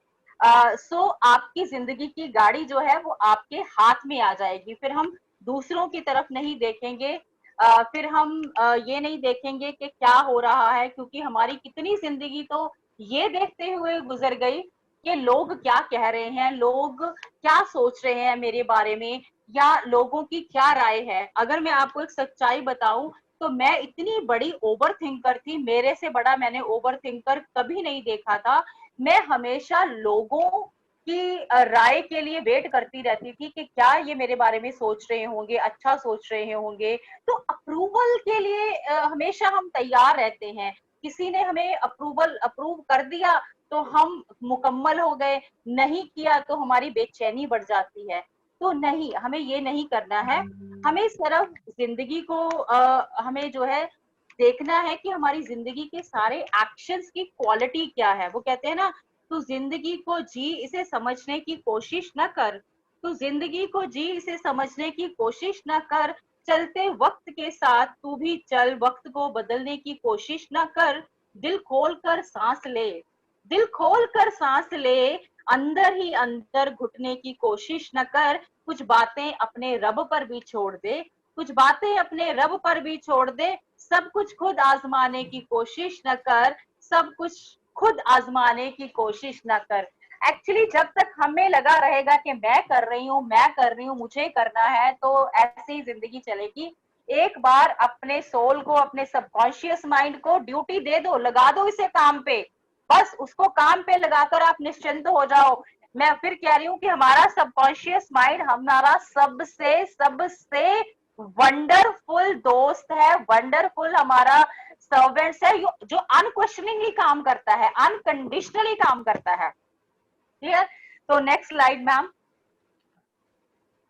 [SPEAKER 1] सो आपकी जिंदगी की गाड़ी जो है वो आपके हाथ में आ जाएगी। फिर हम दूसरों की तरफ नहीं देखेंगे, फिर हम ये नहीं देखेंगे कि क्या हो रहा है, क्योंकि हमारी कितनी जिंदगी तो ये देखते हुए गुजर गई कि लोग क्या कह रहे हैं, लोग क्या सोच रहे हैं मेरे बारे में, या लोगों की क्या राय है। अगर मैं आपको एक सच्चाई बताऊं तो मैं इतनी बड़ी ओवर थिंकर थी, मेरे से बड़ा मैंने ओवर थिंकर कभी नहीं देखा था। मैं हमेशा लोगों की राय के लिए वेट करती रहती थी कि क्या ये मेरे बारे में सोच रहे होंगे, अच्छा सोच रहे होंगे। तो अप्रूवल के लिए हमेशा हम तैयार रहते हैं। किसी ने हमें अप्रूव कर दिया तो हम मुकम्मल हो गए, नहीं किया तो हमारी बेचैनी बढ़ जाती है। तो नहीं, हमें ये नहीं करना है। हमें सिर्फ जिंदगी को हमें जो है देखना है कि हमारी जिंदगी के सारे एक्शंस की क्वालिटी क्या है। वो कहते हैं ना, तू जिंदगी को जी, इसे समझने की कोशिश न कर। तू जिंदगी को जी, इसे समझने की कोशिश न कर। चलते वक्त के साथ तू भी चल, वक्त को बदलने की कोशिश न कर। दिल खोल कर सांस ले, दिल खोल कर सांस ले, अंदर ही अंदर घुटने की कोशिश न कर। कुछ बातें अपने रब पर भी छोड़ दे, कुछ बातें अपने रब पर भी छोड़ दे। सब कुछ खुद आजमाने की कोशिश न कर, सब कुछ खुद आजमाने की कोशिश न कर। एक्चुअली जब तक हमें लगा रहेगा कि मैं कर रही हूँ, मैं कर रही हूँ, मुझे करना है, तो ऐसे ही जिंदगी चलेगी। एक बार अपने सोल को, अपने सबकॉन्शियस माइंड को ड्यूटी दे दो, लगा दो इसे काम पे, बस उसको काम पे लगाकर आप निश्चिंत हो जाओ। मैं फिर कह रही हूँ कि हमारा सबकॉन्शियस माइंड हमारा सबसे सबसे वंडरफुल दोस्त है, वंडरफुल हमारा सर्वेंट्स है, जो अनक्वेश्चनिंगली काम करता है, अनकंडीशनली काम करता है। क्लियर? तो next slide ma'am,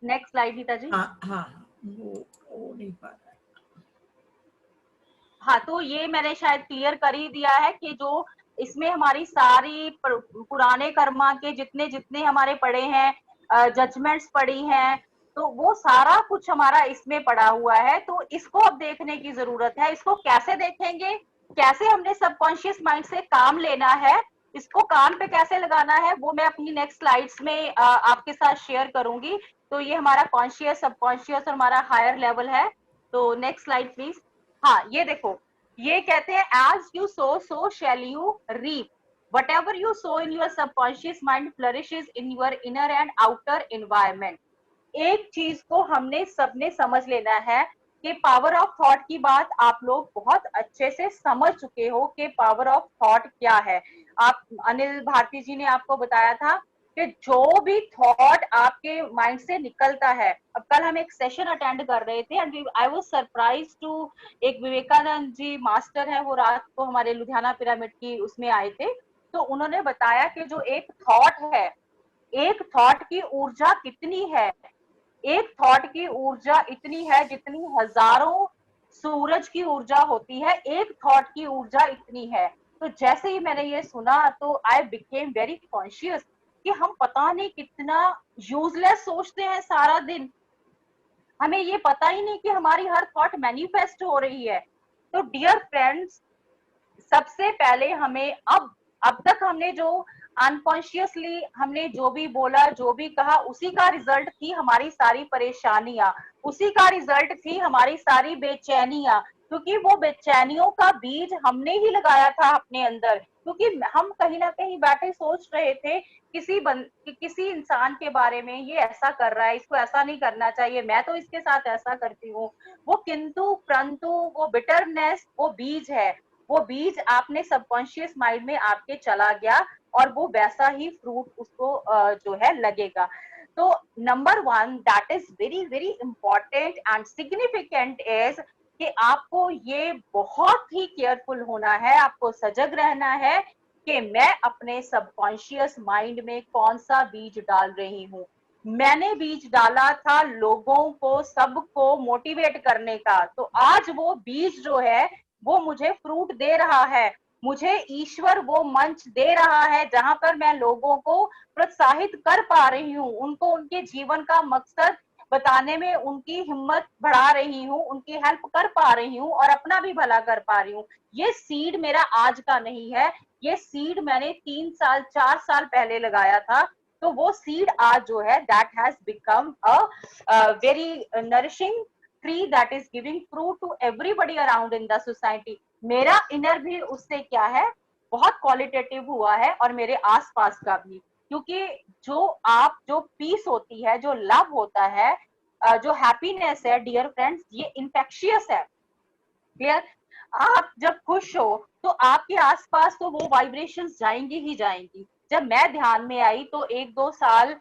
[SPEAKER 1] next slide Geeta ji.
[SPEAKER 2] हाँ हाँ, वो नहीं पा रहा।
[SPEAKER 1] हाँ, तो ये मैंने शायद क्लियर कर ही दिया है कि जो इसमें हमारी सारी पुराने कर्मा के जितने जितने हमारे पड़े हैं, जजमेंट्स पड़ी हैं, तो वो सारा कुछ हमारा इसमें पड़ा हुआ है। तो इसको अब देखने की जरूरत है। इसको कैसे देखेंगे, कैसे हमने सबकॉन्शियस माइंड से काम लेना है, इसको काम पे कैसे लगाना है, वो मैं अपनी नेक्स्ट स्लाइड्स में आपके साथ शेयर करूंगी। तो ये हमारा कॉन्शियस, सबकॉन्शियस और हमारा हायर लेवल है। तो नेक्स्ट स्लाइड प्लीज। हाँ, ये देखो, ये कहते हैं as you sow shall you reap, whatever you sow in your subconscious mind flourishes in your inner and outer environment. एक चीज को हमने सबने समझ लेना है कि पावर ऑफ थॉट की बात आप लोग बहुत अच्छे से समझ चुके हो कि पावर ऑफ थॉट क्या है। आप, अनिल भारती जी ने आपको बताया था कि जो भी थॉट आपके माइंड से निकलता है। अब कल हम एक सेशन अटेंड कर रहे थे and I was surprise to, एक विवेकानंद जी मास्टर है, वो रात को हमारे लुधियाना पिरामिड की उसमें आए थे। तो उन्होंने बताया कि जो एक थॉट है, एक थॉट की ऊर्जा कितनी है, एक थॉट की ऊर्जा इतनी है जितनी हजारों सूरज की ऊर्जा होती है, एक थॉट की ऊर्जा इतनी है। तो जैसे ही मैंने ये सुना तो आई बिकेम वेरी कॉन्शियस कि हम पता नहीं कितना यूजलेस सोचते हैं सारा दिन। हमें ये पता ही नहीं कि हमारी हर थॉट मैनिफेस्ट हो रही है। तो डियर फ्रेंड्स, सबसे पहले हमें अब तक हमने जो अनकॉन्शियसली हमने जो भी बोला, जो भी कहा, उसी का रिजल्ट थी हमारी सारी परेशानियां, उसी का रिजल्ट थी हमारी सारी बेचैनियां। क्योंकि वो बेचैनियों का बीज हमने ही लगाया था अपने अंदर, क्योंकि हम कहीं ना कहीं बैठे सोच रहे थे किसी इंसान के बारे में, ये ऐसा कर रहा है, इसको ऐसा नहीं करना चाहिए, मैं तो इसके साथ ऐसा करती हूँ। वो किंतु परंतु वो बिटरनेस, वो बीज है, वो बीज आपने सबकॉन्शियस माइंड में आपके चला गया और वो वैसा ही फ्रूट उसको जो है लगेगा। तो number one that is very very important and significant is कि आपको ये बहुत ही केयरफुल होना है, आपको सजग रहना है कि मैं अपने सबकॉन्शियस माइंड में कौन सा बीज डाल रही हूँ। मैंने बीज डाला था लोगों को, सबको मोटिवेट करने का, तो आज वो बीज जो है वो मुझे फ्रूट दे रहा है। मुझे ईश्वर वो मंच दे रहा है जहां पर मैं लोगों को प्रोत्साहित कर पा रही हूँ, उनको उनके जीवन का मकसद बताने में उनकी हिम्मत बढ़ा रही हूँ, उनकी हेल्प कर पा रही हूँ और अपना भी भला कर पा रही हूँ। ये सीड मेरा आज का नहीं है, ये सीड मैंने 3 साल 4 साल पहले लगाया था। तो वो सीड आज जो है that has become a very nourishing tree that is giving fruit to everybody around in the society. मेरा इनर भी उससे क्या है, बहुत क्वालिटेटिव हुआ है और मेरे आसपास का भी। क्योंकि जो पीस होती है, जो लव होता है, जो हैप्पीनेस है डियर फ्रेंड्स, ये इन्फेक्शियस है। क्लियर? आप जब खुश हो तो आपके आसपास तो वो वाइब्रेशंस जाएंगी ही जाएंगी। जब मैं ध्यान में आई तो 1-2 साल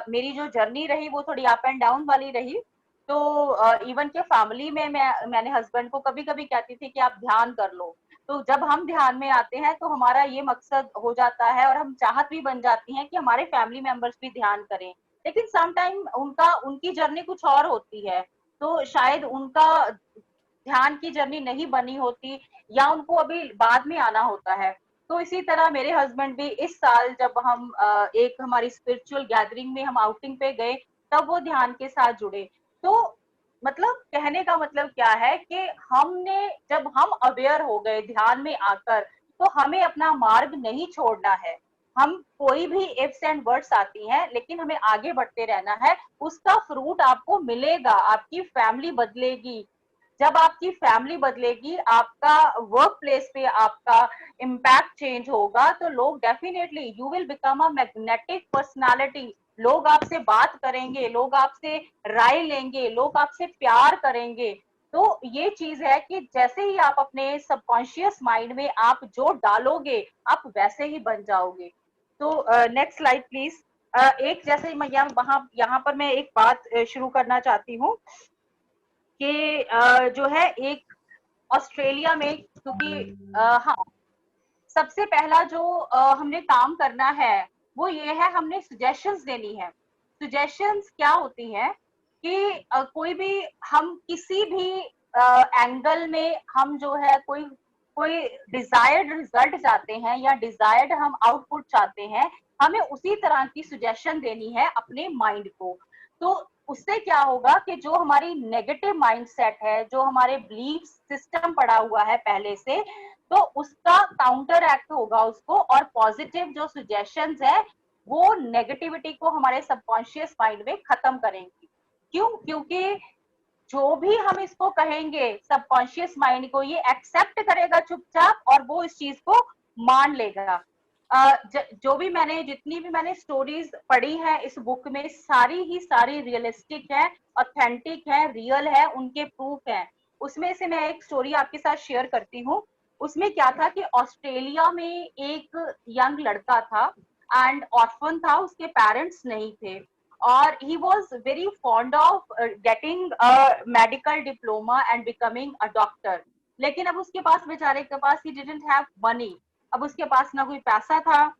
[SPEAKER 1] मेरी जो जर्नी रही वो थोड़ी अप एंड डाउन वाली रही। तो इवन के फैमिली में मैंने हस्बैंड को कभी कभी कहती थी कि आप ध्यान कर लो। तो जब हम ध्यान में आते हैं तो हमारा ये मकसद हो जाता है और हम चाहत भी बन जाती हैं कि हमारे फैमिली मेंबर्स भी ध्यान करें। लेकिन सम टाइम उनकी जर्नी कुछ और होती है, तो शायद उनका ध्यान की जर्नी नहीं बनी होती या उनको अभी बाद में आना होता है। तो इसी तरह मेरे हस्बैंड भी इस साल जब हम एक हमारी स्पिरिचुअल गैदरिंग में हम आउटिंग पे गए, तब वो ध्यान के साथ जुड़े। तो मतलब कहने का मतलब क्या है कि हमने जब हम अवेयर हो गए ध्यान में आकर, तो हमें अपना मार्ग नहीं छोड़ना है। हम कोई भी इफ्स एंड वर्ड्स आती हैं लेकिन हमें आगे बढ़ते रहना है, उसका फ्रूट आपको मिलेगा, आपकी फैमिली बदलेगी। जब आपकी फैमिली बदलेगी, आपका वर्क प्लेस पे आपका इम्पैक्ट चेंज होगा, तो लोग definitely you will become a magnetic personality. लोग आपसे बात करेंगे, लोग आपसे राय लेंगे, लोग आपसे प्यार करेंगे। तो ये चीज है कि जैसे ही आप अपने सबकॉन्शियस माइंड में आप जो डालोगे, आप वैसे ही बन जाओगे। तो नेक्स्ट स्लाइड प्लीज। एक जैसे मैं यहाँ पर मैं एक बात शुरू करना चाहती हूँ कि जो है एक ऑस्ट्रेलिया में, क्योंकि हाँ, सबसे पहला जो हमने काम करना है वो ये है, हमने सजेशंस देनी है। सजेशंस क्या होती हैं कि कोई भी, हम किसी भी एंगल में हम जो है कोई कोई डिजायर्ड रिजल्ट चाहते हैं या डिजायर्ड हम आउटपुट चाहते हैं, हमें उसी तरह की सजेशन देनी है अपने माइंड को। तो उससे क्या होगा कि जो हमारी नेगेटिव माइंडसेट है, जो हमारे बिलीफ सिस्टम पड़ा हुआ है पहले से, तो उसका काउंटर एक्ट होगा उसको, और पॉजिटिव जो सजेशंस है वो नेगेटिविटी को हमारे सबकॉन्शियस माइंड में खत्म करेंगी। क्यों? क्योंकि जो भी हम इसको कहेंगे, सबकॉन्शियस माइंड को ये एक्सेप्ट करेगा चुपचाप और वो इस चीज को मान लेगा। जो भी मैंने जितनी भी मैंने स्टोरीज पढ़ी हैं इस बुक में, सारी ही सारी रियलिस्टिक है, ऑथेंटिक है, रियल है, उनके प्रूफ हैं। उसमें से मैं एक स्टोरी आपके साथ शेयर करती हूँ। उसमें क्या था कि ऑस्ट्रेलिया में एक यंग लड़का था एंड ऑर्फन था, उसके पेरेंट्स नहीं थे, और he was very fond of getting a medical diploma and becoming a doctor। लेकिन अब उसके पास, बेचारे के पास, he didn't have money। अब उसके पास ना कोई पैसा था,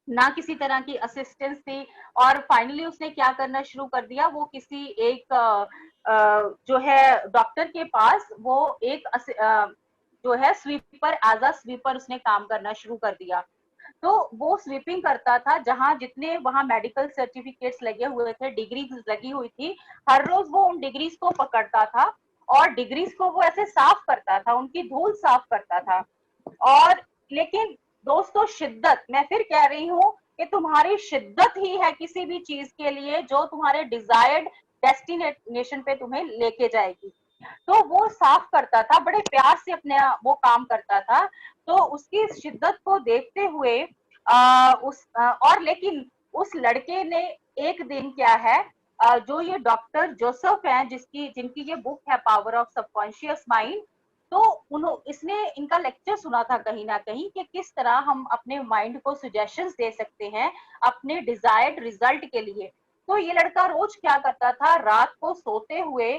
[SPEAKER 1] ना किसी तरह की असिस्टेंस थी। और फाइनली उसने क्या करना शुरू कर दिया, वो किसी एक जो है डॉक्टर के पास वो एक जो है स्वीपर, एज अ स्वीपर उसने काम करना शुरू कर दिया। तो वो स्वीपिंग करता था, जहां जितने वहां मेडिकल सर्टिफिकेट्स लगे हुए थे, डिग्रीज लगी हुई थी, हर रोज वो उन डिग्रीज को पकड़ता था और डिग्रीज को वो ऐसे साफ करता था, उनकी धूल साफ करता था। और लेकिन दोस्तों, शिद्दत, मैं फिर कह रही हूँ कि तुम्हारी शिद्दत ही है किसी भी चीज के लिए जो तुम्हारे डिजायर्ड डेस्टिनेशन पे तुम्हें लेके जाएगी। तो वो साफ करता था, बड़े प्यार से अपने वो काम करता था। तो उसकी शिद्दत को देखते हुए और लेकिन उस लड़के ने एक दिन क्या है, जो ये डॉक्टर जोसेफ हैं, जिसकी जिनकी ये बुक है पावर ऑफ सबकॉन्शियस माइंड, तो इसने इनका लेक्चर सुना था कहीं ना कहीं कि किस तरह हम अपने माइंड को सुजेशंस दे सकते हैं अपने डिजायर्ड रिजल्ट के लिए। तो ये लड़का रोज क्या करता था, रात को सोते हुए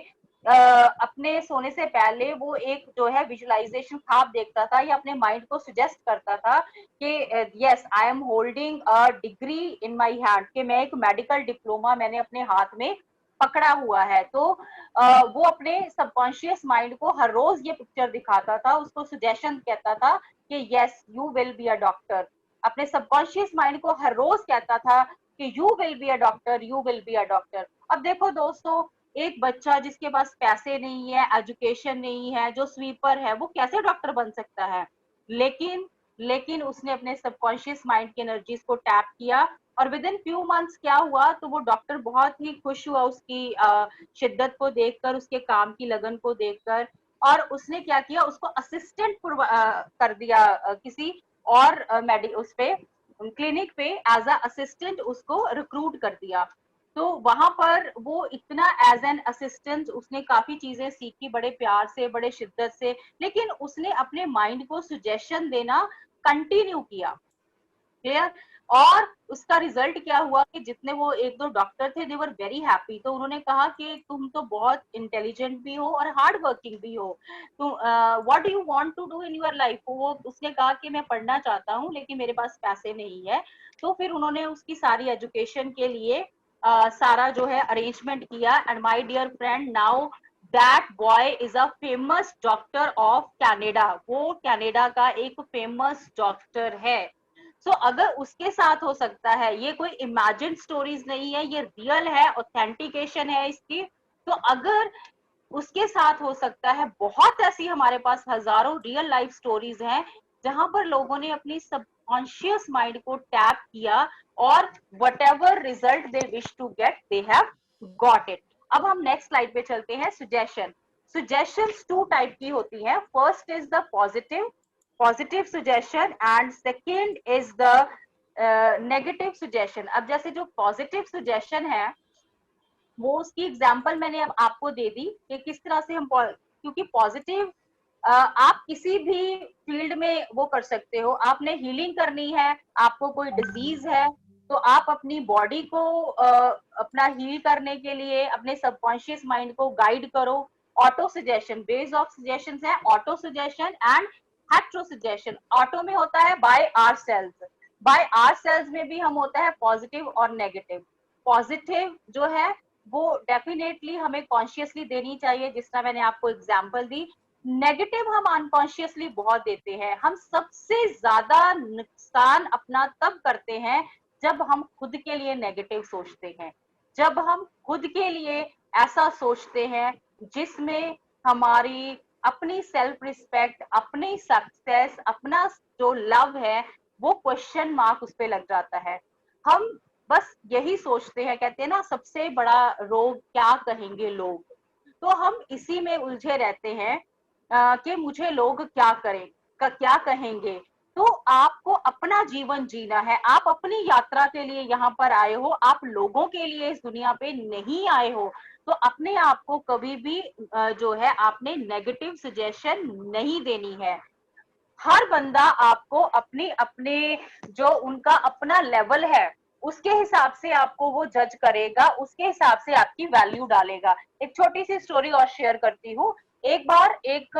[SPEAKER 1] अपने सोने से पहले वो एक जो है विजुअलाइजेशन ख्वाब देखता था या अपने माइंड को सुजेस्ट करता था कि yes I am holding a degree in my hand, कि मैं एक मेडिकल डिप्लोमा मैंने अपने हाथ में पकड़ा हुआ है। तो वो अपने सबकॉन्शियस माइंड को हर रोज ये पिक्चर दिखाता था, उसको सुजेशन कहता था कि yes you will be a doctor. अपने सबकॉन्शियस माइंड को हर रोज कहता था कि you will be a doctor, you will be a doctor. अब देखो दोस्तों, एक बच्चा जिसके पास पैसे नहीं है, एजुकेशन नहीं है, जो स्वीपर है, वो कैसे डॉक्टर बन सकता है? लेकिन लेकिन उसने अपने सबकॉन्शियस माइंड की एनर्जीज को टैप किया, और विद इन फ्यू मंथ्स क्या हुआ, तो वो डॉक्टर बहुत ही खुश हुआ उसकी शिद्दत को देखकर, उसके काम की लगन को देखकर। और उसने क्या किया, उसको असिस्टेंट कर दिया किसी और उस पे क्लिनिक पे एज अ असिस्टेंट उसको रिक्रूट कर दिया। तो वहां पर वो इतना एज एन असिस्टेंट उसने काफी चीजें सीखी, बड़े प्यार से, बड़े शिद्दत से, लेकिन उसने अपने माइंड को सुजेशन देना कंटिन्यू किया। क्लियर? और उसका रिजल्ट क्या हुआ कि जितने वो एक दो डॉक्टर थे दे वर वेरी हैप्पी। तो उन्होंने कहा कि तुम तो बहुत इंटेलिजेंट भी हो और हार्ड वर्किंग भी हो, तो what do you want to do in your life. वो उसने कहा कि मैं पढ़ना चाहता हूँ लेकिन मेरे पास पैसे नहीं है। तो फिर उन्होंने उसकी सारी एजुकेशन के लिए सारा जो है अरेंजमेंट किया। And my dear friend, now that boy is a famous doctor of Canada. वो कनाडा का एक फेमस डॉक्टर है। सो अगर उसके साथ हो सकता है, ये कोई इमेजिन स्टोरीज नहीं है, ये रियल है, ऑथेंटिकेशन है इसकी। तो अगर उसके साथ हो सकता है, बहुत ऐसी हमारे पास हजारों रियल लाइफ स्टोरीज हैं जहां पर लोगों ने अपनी सबकॉन्शियस माइंड को टैप किया और whatever result they wish to get they have got it. अब हम नेक्स्ट स्लाइड पे चलते हैं। सुजेशन। सुजेशंस टू टाइप की होती हैं। First is the positive suggestion and second is the negative suggestion. अब जैसे जो पॉजिटिव सुजेशन है, वो उसकी एग्जाम्पल मैंने अब आपको दे दी कि किस तरह से हम क्योंकि पॉजिटिव आप किसी भी फील्ड में वो कर सकते हो। आपने हीलिंग करनी है, आपको कोई डिजीज है, तो आप अपनी बॉडी को अपना हील करने के लिए अपने सबकॉन्शियस माइंड को गाइड करो। Auto suggestion, base of suggestion है auto suggestion and hetero suggestion. Auto में होता है by ourselves, by ourselves में भी हम होता है पॉजिटिव और नेगेटिव। पॉजिटिव जो है वो डेफिनेटली हमें कॉन्शियसली देनी चाहिए, जिस तरह मैंने आपको एग्जांपल दी। नेगेटिव हम अनकॉन्शियसली बहुत देते हैं। हम सबसे ज्यादा नुकसान अपना तब करते हैं जब हम खुद के लिए नेगेटिव सोचते हैं, जब हम खुद के लिए ऐसा सोचते हैं जिसमें हमारी अपनी सेल्फ रिस्पेक्ट, अपनी सक्सेस, अपना जो लव है, वो क्वेश्चन मार्क उस पर लग जाता है। हम बस यही सोचते हैं, कहते हैं ना सबसे बड़ा रोग क्या कहेंगे लोग। तो हम इसी में उलझे रहते हैं कि मुझे लोग क्या करें, क्या कहेंगे। तो आपको अपना जीवन जीना है, आप अपनी यात्रा के लिए यहाँ पर आए हो, आप लोगों के लिए इस दुनिया पे नहीं आए हो। तो अपने आप को कभी भी जो है आपने नेगेटिव सजेशन नहीं देनी है। हर बंदा आपको अपनी अपने जो उनका अपना लेवल है उसके हिसाब से आपको वो जज करेगा, उसके हिसाब से आपकी वैल्यू डालेगा। एक छोटी सी स्टोरी और शेयर करती हूँ। एक बार एक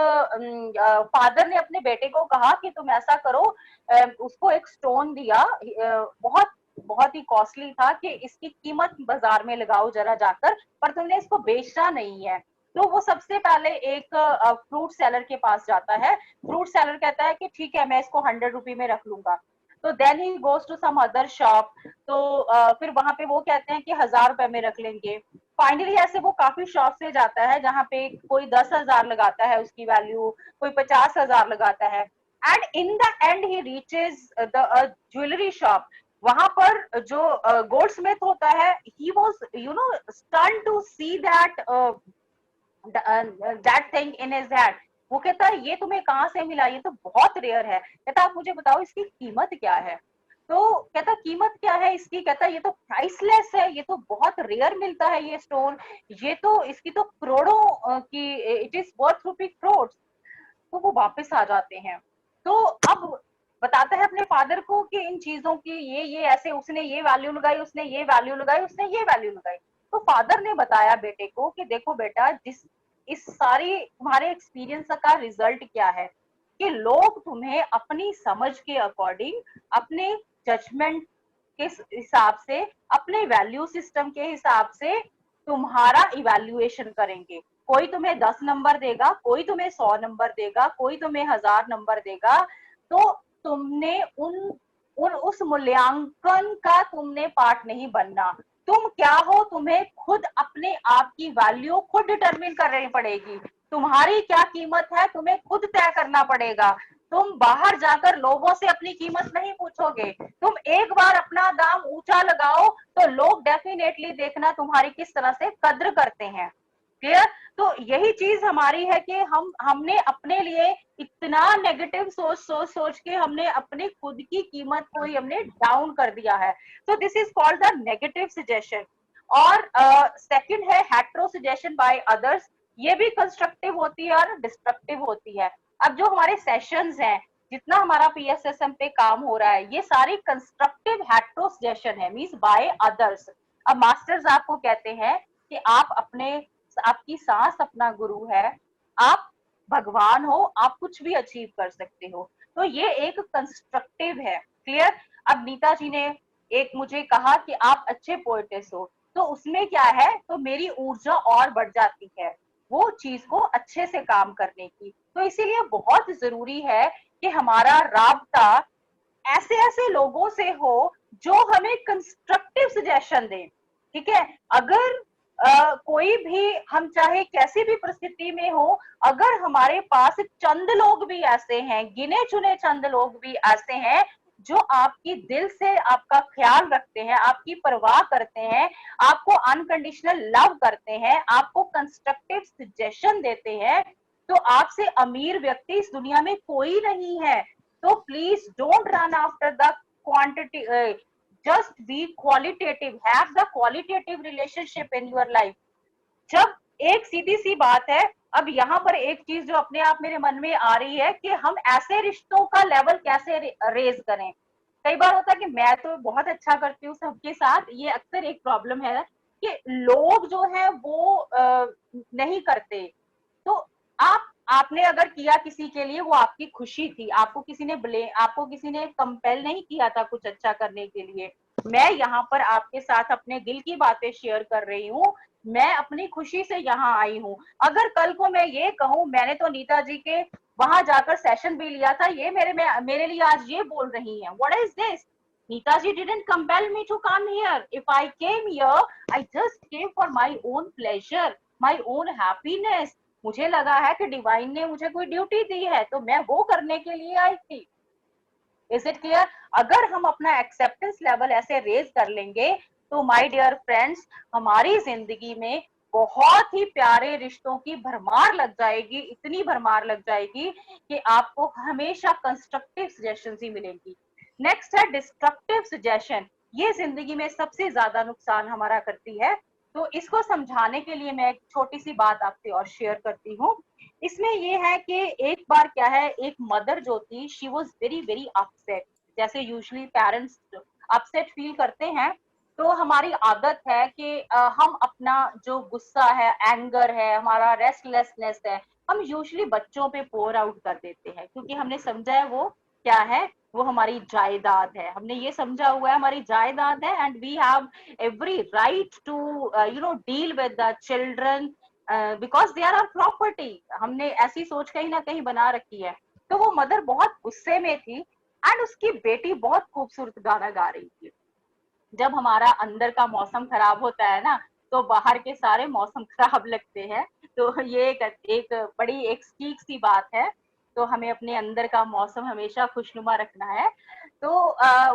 [SPEAKER 1] फादर ने अपने बेटे को कहा कि तुम ऐसा करो, उसको एक स्टोन दिया, बहुत बहुत ही कॉस्टली था, कि इसकी कीमत बाजार में लगाओ जरा जाकर, पर तुमने इसको बेचना नहीं है। तो वो सबसे पहले एक फ्रूट सेलर के पास जाता है। फ्रूट सेलर कहता है कि ठीक है मैं इसको 100 रुपए में रख लूंगा। तो then he goes to some other shop. तो फिर वहां पे वो कहते हैं कि 1000 रुपए में रख लेंगे। फाइनली ऐसे वो काफी शॉप से जाता है जहाँ पे कोई 10,000 लगाता है उसकी वैल्यू, कोई 50,000 लगाता है। And in the end he reaches the jewellery shop. वहां पर जो गोल्ड स्मिथ होता है, he was stun to see that that thing in his hand. वो कहता है ये तुम्हें कहाँ से मिला, ये तो बहुत रेयर है। कहता आप मुझे बताओ इसकी कीमत क्या है। तो कहता कीमत क्या है इसकी, कहता ये तो प्राइसलेस है, ये तो बहुत रेयर मिलता है ये स्टोन, ये तो इसकी तो करोड़ों की, इट इज वर्थ रुपी करोड़। तो वो वापस आ जाते हैं। तो अब बताता है अपने फादर को कि इन चीजों की ये ऐसे, उसने ये वैल्यू लगाई, उसने ये वैल्यू लगाई, उसने ये वैल्यू लगाई। तो फादर ने बताया बेटे को कि देखो बेटा, जिस इस सारी तुम्हारे एक्सपीरियंस का रिजल्ट क्या है कि लोग तुम्हें अपनी समझ के अकॉर्डिंग, अपने जजमेंट के हिसाब से, अपने वैल्यू सिस्टम के हिसाब से तुम्हारा इवैल्यूएशन करेंगे। कोई तुम्हें 10 नंबर देगा, कोई तुम्हें 100 नंबर देगा, कोई तुम्हें 1000 नंबर देगा। तो तुमने उन उन उस मूल्यांकन का तुमने पार्ट नहीं बनना। तुम क्या हो, तुम्हें खुद अपने आप की वैल्यू खुद डिटरमिन करनी पड़ेगी। तुम्हारी क्या कीमत है तुम्हें खुद तय करना पड़ेगा। तुम बाहर जाकर लोगों से अपनी कीमत नहीं पूछोगे। तुम एक बार अपना दाम ऊंचा लगाओ तो लोग डेफिनेटली देखना तुम्हारी किस तरह से कद्र करते हैं। क्लियर। तो यही चीज हमारी है कि हमने अपने लिए इतना नेगेटिव सोच के हमने अपने खुद की कीमत को ही हमने डाउन कर दिया है। So this is called the negative suggestion. और सेकंड है हेट्रो सजेशन बाय अदर्स। ये भी कंस्ट्रक्टिव होती है और डिस्ट्रक्टिव होती है। अब जो हमारे सेशंस हैं, जितना हमारा पीएसएसएम पे काम हो रहा है, ये सारी कंस्ट्रक्टिव हेट्रो सजेशन है, मींस बाय अदर्स। अब मास्टर्स आपको कहते हैं कि आप अपने, आपकी सांस अपना गुरु है, आप भगवान हो, आप कुछ भी अचीव कर सकते हो। तो ये एक कंस्ट्रक्टिव है। क्लियर। अब नीता जी ने एक मुझे कहा कि आप अच्छे पोएटिस हो, तो उसमें क्या है, तो मेरी ऊर्जा और बढ़ जाती है वो चीज को अच्छे से काम करने की। तो इसीलिए बहुत जरूरी है कि हमारा राबता ऐसे ऐसे लोगों से हो जो हमें कंस्ट्रक्टिव सजेशन दें। ठीक है। अगर कोई भी, हम चाहे कैसी भी परिस्थिति में हो, अगर हमारे पास चंद लोग भी ऐसे हैं, गिने चुने चंद लोग भी ऐसे हैं जो आपकी दिल से आपका ख्याल रखते हैं, आपकी परवाह करते हैं, आपको अनकंडीशनल लव करते हैं, आपको कंस्ट्रक्टिव सजेशन देते हैं, तो आपसे अमीर व्यक्ति इस दुनिया में कोई नहीं है। तो please don't run after the quantity, just be qualitative, have the qualitative relationship in your life. जब एक सीधी सी बात है, अब यहाँ पर एक चीज जो अपने आप मेरे मन में आ रही है कि हम ऐसे रिश्तों का लेवल कैसे रेज करें। कई बार होता है कि मैं तो बहुत अच्छा करती हूँ सबके साथ, ये अक्सर एक प्रॉब्लम है कि लोग जो है वो नहीं करते। तो आपने अगर किया किसी के लिए, वो आपकी खुशी थी, आपको किसी ने आपको किसी ने कंपेल नहीं किया था कुछ अच्छा करने के लिए। मैं यहाँ पर आपके साथ अपने दिल की बातें शेयर कर रही हूँ, मैं अपनी खुशी से यहाँ आई हूँ। अगर कल को मैं ये कहूँ मैंने तो नीता जी के वहां जाकर सेशन भी लिया था, ये मेरे लिए आज ये बोल रही हैं, what is this. Neeta ji didn't compel me to come here. If I came here, I just came for my own pleasure, my own happiness. मुझे लगा है कि डिवाइन ने मुझे कोई ड्यूटी दी है तो मैं वो करने के लिए आई थी। Is it clear. अगर हम अपना एक्सेप्टेंस लेवल ऐसे रेज कर लेंगे तो माय डियर फ्रेंड्स, हमारी जिंदगी में बहुत ही प्यारे रिश्तों की भरमार लग जाएगी, इतनी भरमार लग जाएगी कि आपको हमेशा कंस्ट्रक्टिव सजेशन ही मिलेंगी। नेक्स्ट है डिस्ट्रक्टिव सजेशन। ये जिंदगी में सबसे ज्यादा नुकसान हमारा करती है। तो इसको समझाने के लिए मैं एक छोटी सी बात आपसे और शेयर करती हूँ। इसमें ये है कि एक बार क्या है, एक मदर जो थी, she was very very upset. जैसे यूजली पेरेंट्स अपसेट फील करते हैं, तो हमारी आदत है कि हम अपना जो गुस्सा है, एंगर है, हमारा रेस्टलेसनेस है, हम यूजली बच्चों पे पोर आउट कर देते हैं, क्योंकि हमने समझा है वो क्या है, वो हमारी जायदाद है। हमने ये समझा हुआ है हमारी जायदाद है, and we have every right to deal with the children because they are are property. हमने ऐसी सोच कहीं ना कहीं बना रखी है। तो वो मदर बहुत गुस्से में थी एंड उसकी बेटी बहुत खूबसूरत गाना गा रही थी। जब हमारा अंदर का मौसम खराब होता है ना, तो बाहर के सारे मौसम खराब लगते हैं। तो ये एक बड़ी एक ठीक सी बात है। तो हमें अपने अंदर का मौसम हमेशा खुशनुमा रखना है। तो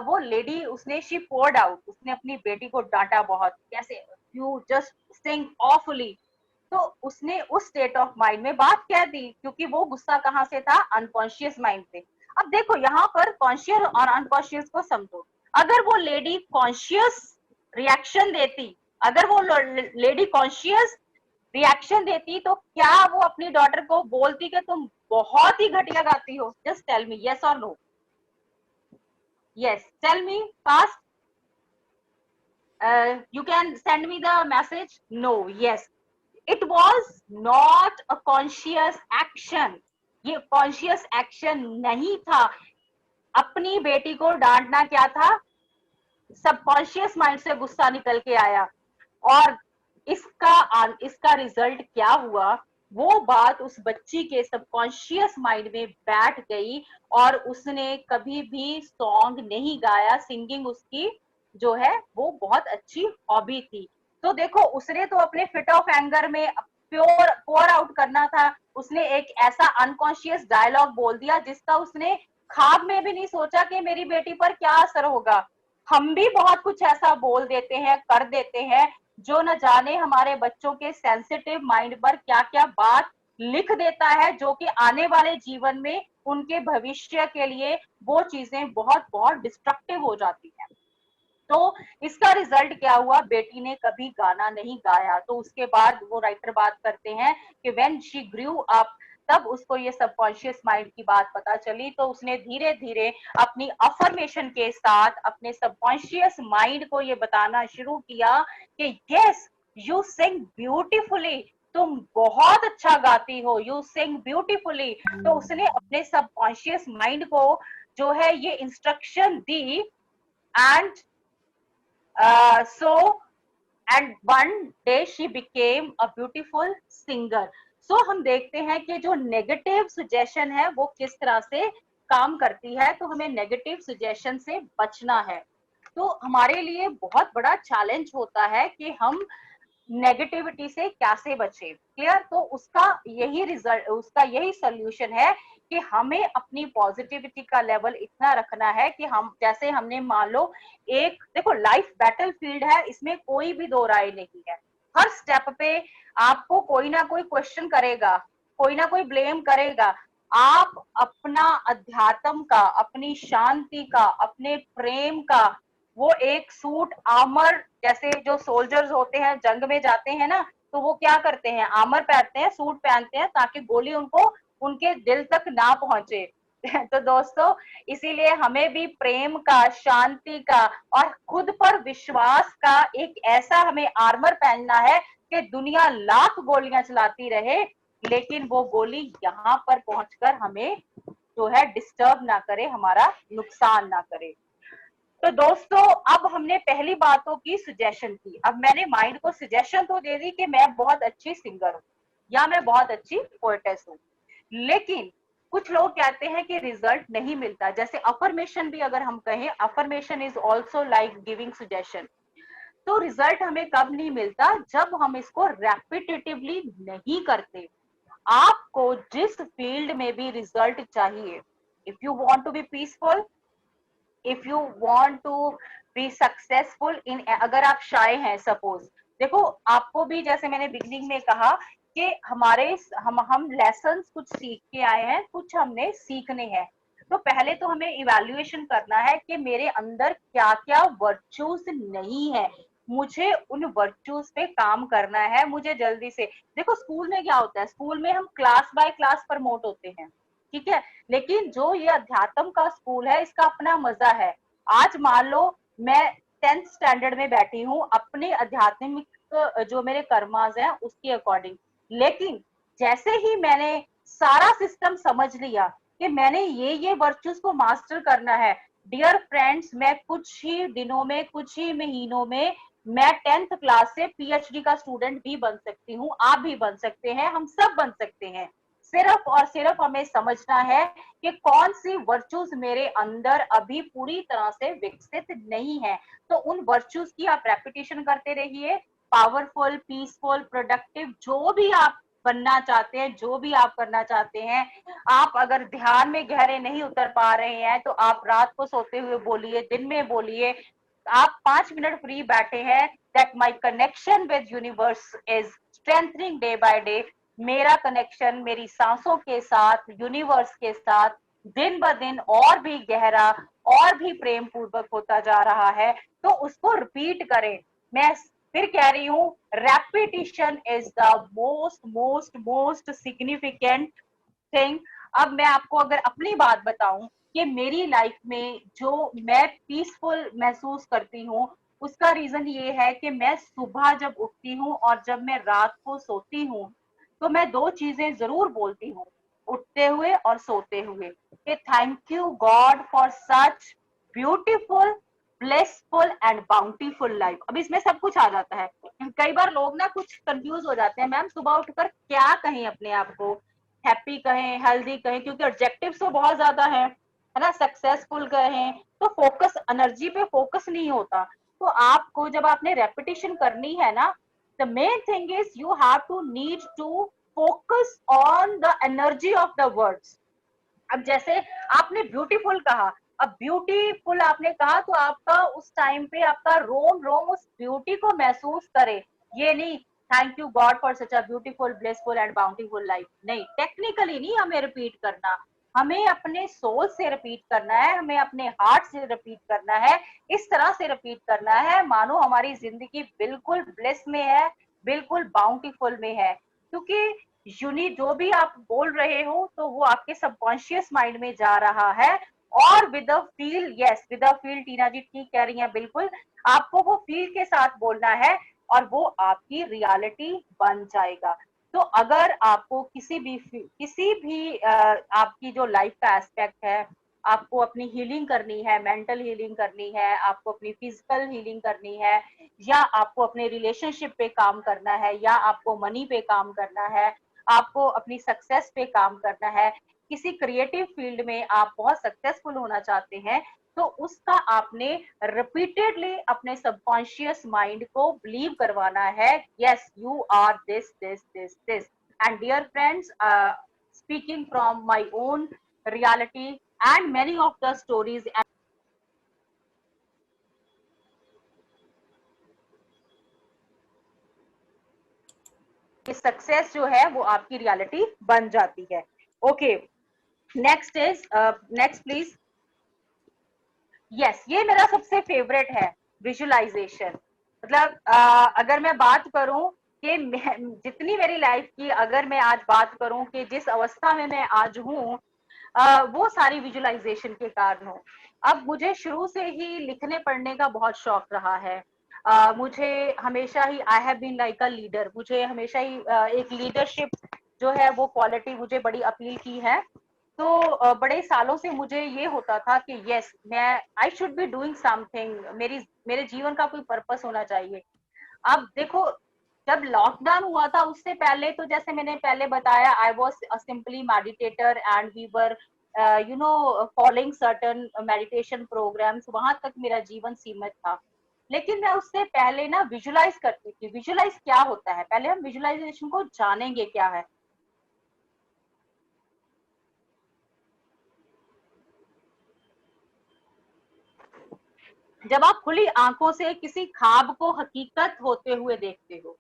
[SPEAKER 1] वो लेडी, उसने शी पोर्ड आउट, उसने अपनी बेटी को डांटा बहुत, कैसे, यू जस्ट सिंग ऑफुली। तो उसने उस स्टेट ऑफ माइंड में बात कह दी, क्योंकि वो गुस्सा कहाँ से था, अनकॉन्शियस माइंड से। अब देखो यहाँ पर कॉन्शियस और अनकॉन्शियस को समझो। अगर वो लेडी कॉन्शियस रिएक्शन देती, अगर वो लेडी कॉन्शियस रिएक्शन देती, तो क्या वो अपनी डॉटर को बोलती कि तुम बहुत ही घटिया गाती हो? जस्ट टेल मी, यस और no? Yes, tell me fast. You can send me the message. No, yes, it was not a conscious action. ये कॉन्शियस एक्शन नहीं था। अपनी बेटी को डांटना क्या था, सबकॉन्शियस माइंड से गुस्सा निकल के आया। और इसका रिजल्ट क्या हुआ, वो बात उस बच्ची के सबकॉन्शियस माइंड में बैठ गई, और उसने कभी भी सॉन्ग नहीं गाया। सिंगिंग उसकी जो है वो बहुत अच्छी हॉबी थी। तो देखो, उसने तो अपने फिट ऑफ एंगर में प्योर पोर आउट करना था, उसने एक ऐसा अनकॉन्शियस डायलॉग बोल दिया जिसका उसने ख्वाब में भी नहीं सोचा कि मेरी बेटी पर क्या असर होगा। हम भी बहुत कुछ ऐसा बोल देते हैं, कर देते हैं, जो न जाने हमारे बच्चों के सेंसिटिव माइंड पर क्या क्या बात लिख देता है, जो कि आने वाले जीवन में उनके भविष्य के लिए वो चीजें बहुत बहुत डिस्ट्रक्टिव हो जाती हैं। तो इसका रिजल्ट क्या हुआ, बेटी ने कभी गाना नहीं गाया। तो उसके बाद वो राइटर बात करते हैं कि व्हेन शी ग्रू अप, तब उसको ये सबकॉन्शियस माइंड की बात पता चली। तो उसने धीरे धीरे अपनी अफर्मेशन के साथ अपने सबकॉन्शियस माइंड को ये बताना शुरू किया कि यस, यू सिंग ब्यूटीफुली, तुम बहुत अच्छा गाती हो, यू सिंग ब्यूटीफुली। तो उसने अपने सबकॉन्शियस माइंड को जो है ये instruction the. And so and one day she became a beautiful singer. So हम देखते हैं कि जो नेगेटिव सुजेशन है वो किस तरह से काम करती है। तो हमें नेगेटिव सुजेशन से बचना है। तो हमारे लिए बहुत बड़ा चैलेंज होता है कि हम नेगेटिविटी से कैसे बचे। क्लियर? तो उसका यही रिजल्ट, उसका यही सोल्यूशन है कि हमें अपनी पॉजिटिविटी का लेवल इतना रखना है कि हम, जैसे हमने मान लो एक, देखो लाइफ बैटल फील्ड है, इसमें कोई भी दो राय नहीं है। हर स्टेप पे आपको कोई ना कोई क्वेश्चन करेगा, कोई ना कोई ब्लेम करेगा। आप अपना अध्यात्म का, अपनी शांति का, अपने प्रेम का वो एक सूट आर्मर, जैसे जो सोल्जर्स होते हैं जंग में जाते हैं ना, तो वो क्या करते हैं, आर्मर पहनते हैं, सूट पहनते हैं, ताकि गोली उनको उनके दिल तक ना पहुंचे। तो दोस्तों, इसीलिए हमें भी प्रेम का, शांति का और खुद पर विश्वास का एक ऐसा हमें आर्मर पहनना है कि दुनिया लाख गोलियां चलाती रहे, लेकिन वो गोली यहाँ पर पहुंचकर हमें जो है डिस्टर्ब ना करे, हमारा नुकसान ना करे। तो दोस्तों, अब हमने पहली बातों की सजेशन की। अब मैंने माइंड को सजेशन तो दे दी कि मैं बहुत अच्छी सिंगर हूँ या मैं बहुत अच्छी पोएटेस हूँ, लेकिन कुछ लोग कहते हैं कि रिजल्ट नहीं मिलता। जैसे अफर्मेशन भी अगर हम कहें, affirmation is also like giving suggestion. तो रिजल्ट हमें कब नहीं मिलता, जब हम इसको रेपिटेटिवली नहीं करते। आपको जिस फील्ड में भी रिजल्ट चाहिए, if you want to be peaceful, if you want to be successful in, अगर आप शाय हैं सपोज, देखो आपको भी, जैसे मैंने बिगनिंग में कहा कि हमारे हम लेसन कुछ सीख के आए हैं, कुछ हमने सीखने हैं। तो पहले तो हमें इवैल्यूएशन करना है कि मेरे अंदर क्या क्या वर्चूज नहीं है, मुझे उन वर्चूज पे काम करना है। मुझे जल्दी से, देखो स्कूल में क्या होता है, स्कूल में हम क्लास बाय क्लास प्रमोट होते हैं, ठीक है, लेकिन जो ये अध्यात्म का स्कूल है, इसका अपना मजा है। आज मान लो मैं 10th स्टैंडर्ड में बैठी हूँ अपने आध्यात्मिक जो मेरे कर्माज हैं उसके अकॉर्डिंग, लेकिन जैसे ही मैंने सारा सिस्टम समझ लिया कि मैंने ये वर्चूज को मास्टर करना है, डियर फ्रेंड्स, मैं कुछ ही दिनों में, कुछ ही महीनों में मैं 10th क्लास से पीएचडी का स्टूडेंट भी बन सकती हूँ, आप भी बन सकते हैं, हम सब बन सकते हैं। सिर्फ और सिर्फ हमें समझना है कि कौन सी वर्चूज मेरे अंदर अभी पूरी तरह से विकसित नहीं है। तो उन वर्चूज की आप रेपिटेशन करते रहिए। पावरफुल, पीसफुल, प्रोडक्टिव, जो भी आप बनना चाहते हैं, जो भी आप करना चाहते हैं, आप अगर ध्यान में गहरे नहीं उतर पा रहे हैं तो आप रात को सोते हुए बोलिए, दिन में बोलिए। आप 5 मिनट फ्री बैठे हैं, that my connection with universe is strengthening day by day. मेरा कनेक्शन मेरी सांसों के साथ, यूनिवर्स के साथ दिन ब दिन और भी गहरा और भी प्रेम पूर्वक होता जा रहा है। तो उसको रिपीट करें। मैं फिर कह रही हूँ, repetition is the most most most significant thing. अब मैं आपको अगर अपनी बात बताऊं कि मेरी लाइफ में जो मैं पीसफुल महसूस करती हूँ, उसका रीजन ये है कि मैं सुबह जब उठती हूँ और जब मैं रात को सोती हूँ, तो मैं दो चीजें जरूर बोलती हूँ, उठते हुए और सोते हुए, कि thank you God for such beautiful, blessful and bountiful life. अब इसमें सब कुछ आ जाता है। कई बार लोग ना कुछ कंफ्यूज हो जाते हैं, मैम सुबह उठकर क्या कहें अपने आप को, हैप्पी कहें, हेल्दी कहें, क्योंकि ऑब्जेक्टिव्स तो बहुत ज्यादा है ना, सक्सेसफुल कहें, तो फोकस, एनर्जी पे फोकस नहीं होता। तो आपको जब आपने रेपिटेशन करनी है ना, the main thing is you have to need to focus on the energy of the words. अब जैसे आपने ब्यूटीफुल कहा, अब ब्यूटीफुल आपने कहा तो आपका उस टाइम पे आपका रोम रोम उस ब्यूटी को महसूस करे। ये नहीं thank you God for such a beautiful, blessful and bountiful life, नहीं, टेक्निकली नहीं हमें रिपीट करना, हमें अपने सोल से रिपीट करना है, हमें अपने हार्ट से रिपीट करना है, इस तरह से रिपीट करना है मानो हमारी जिंदगी बिल्कुल ब्लेस में है, बिल्कुल बाउंटीफुल में है। क्योंकि यूनि जो भी आप बोल रहे हो तो वो आपके सबकॉन्शियस माइंड में जा रहा है, और with a feel, yes with a feel, Tina ji ठीक कह रही हैं बिल्कुल, आपको वो फील के साथ बोलना है और वो आपकी रियलिटी बन जाएगा। तो अगर आपको किसी भी आपकी जो लाइफ का एस्पेक्ट है, आपको अपनी हीलिंग करनी है, मेंटल हीलिंग करनी है, आपको अपनी फिजिकल हीलिंग करनी है, या आपको अपने रिलेशनशिप पे काम करना है, या आपको मनी पे काम करना है, आपको अपनी सक्सेस पे काम करना है, किसी क्रिएटिव फील्ड में आप बहुत सक्सेसफुल होना चाहते हैं, तो उसका आपने रिपीटेडली अपने सबकॉन्शियस माइंड को बिलीव करवाना है, yes you are this this this this. And dear friends, speaking from my own reality and many of the stories, success जो है वो आपकी रियलिटी बन जाती है। Okay, next is, next please. Yes, ये मेरा सबसे फेवरेट है, विजुअलाइजेशन। मतलब अगर मैं बात करूं कि जितनी मेरी लाइफ की, अगर मैं आज बात करूं कि जिस अवस्था में मैं आज हूं, वो सारी विजुअलाइजेशन के कारण हो। अब मुझे शुरू से ही लिखने पढ़ने का बहुत शौक रहा है। मुझे हमेशा ही, I have been like a leader, मुझे हमेशा ही एक लीडरशिप जो है वो क्वालिटी मुझे बड़ी अपील की है। तो बड़े सालों से मुझे ये होता था कि यस मैं, I should be doing something, मेरे जीवन का कोई पर्पस होना चाहिए। अब देखो, जब लॉकडाउन हुआ था उससे पहले तो जैसे मैंने पहले बताया, I was simply meditator and we were you know following certain meditation programmes, वहां तक मेरा जीवन सीमित था। लेकिन मैं उससे पहले ना विजुलाइज करती थी। विजुलाइज क्या होता है, पहले हम विजुलाइजेशन को जानेंगे क्या है। जब आप खुली आंखों से किसी ख्वाब को हकीकत होते हुए देखते हो,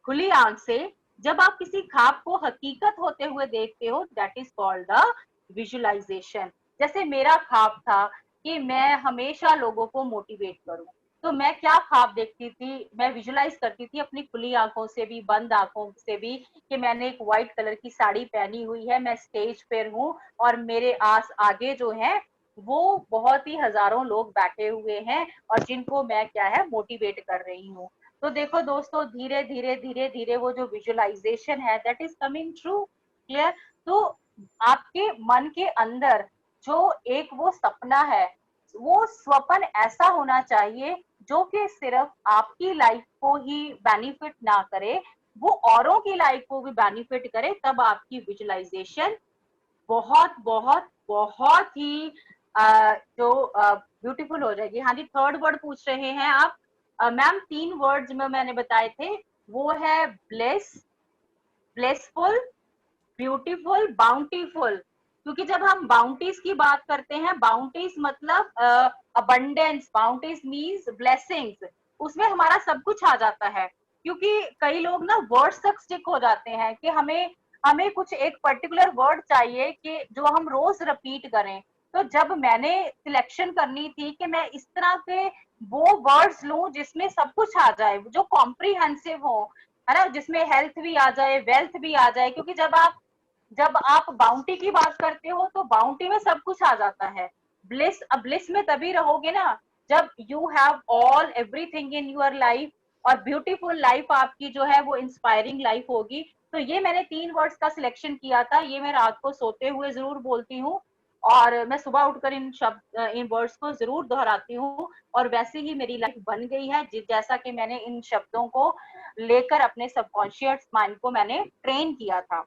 [SPEAKER 1] खुली आंख से जब आप किसी ख्वाब को हकीकत होते हुए देखते हो, that is called the visualisation. जैसे मेरा ख्वाब था कि मैं हमेशा लोगों को मोटिवेट करूं, तो मैं क्या ख्वाब देखती थी, मैं विजुअलाइज करती थी अपनी खुली आंखों से भी, बंद आंखों से भी, कि मैंने एक व्हाइट कलर की साड़ी पहनी हुई है, मैं स्टेज पर हूँ, और मेरे आस आगे जो है वो बहुत ही हजारों लोग बैठे हुए हैं, और जिनको मैं क्या है मोटिवेट कर रही हूँ। तो देखो दोस्तों, धीरे धीरे धीरे धीरे वो जो विजुअलाइजेशन है that is coming true, clear. तो आपके मन के अंदर जो एक वो सपना है, वो स्वप्न ऐसा होना चाहिए जो कि सिर्फ आपकी लाइफ को ही बेनिफिट ना करे, वो औरों की लाइफ को भी बेनिफिट करे, तब आपकी विजुअलाइजेशन बहुत बहुत बहुत ही जो ब्यूटीफुल हो जाएगी। हाँ जी, थर्ड वर्ड पूछ रहे हैं आप। मैम तीन वर्ड्स में मैंने बताए थे, वो है ब्लेस, ब्लेसफुल, ब्यूटीफुल, बाउंटीफुल। क्योंकि जब हम बाउंटीज की बात करते हैं, बाउंटीज मतलब अबंडेंस, बाउंटीज मीन्स ब्लेसिंग्स, उसमें हमारा सब कुछ आ जाता है। क्योंकि कई लोग ना वर्ड्स तक स्टिक हो जाते हैं कि हमें हमें कुछ एक पर्टिकुलर वर्ड चाहिए कि जो हम रोज रिपीट करें। तो जब मैंने सिलेक्शन करनी थी कि मैं इस तरह के वो वर्ड्स लूं जिसमें सब कुछ आ जाए, जो कॉम्प्रिहेंसिव हो, है ना, जिसमें हेल्थ भी आ जाए, वेल्थ भी आ जाए, क्योंकि जब आप बाउंटी की बात करते हो तो बाउंटी में सब कुछ आ जाता है। ब्लिस, अब ब्लिस में तभी रहोगे ना जब you have all everything in your life, और ब्यूटीफुल लाइफ आपकी जो है वो इंस्पायरिंग लाइफ होगी। तो ये मैंने 3 वर्ड्स का सिलेक्शन किया था, ये मैं रात को सोते हुए जरूर बोलती हूँ, और मैं सुबह उठकर इन शब्द इन वर्ड्स को जरूर दोहराती हूँ, और वैसे ही मेरी लाइफ बन गई है, जैसा कि मैंने इन शब्दों को लेकर अपने सबकॉन्शियस माइंड को मैंने ट्रेन किया था।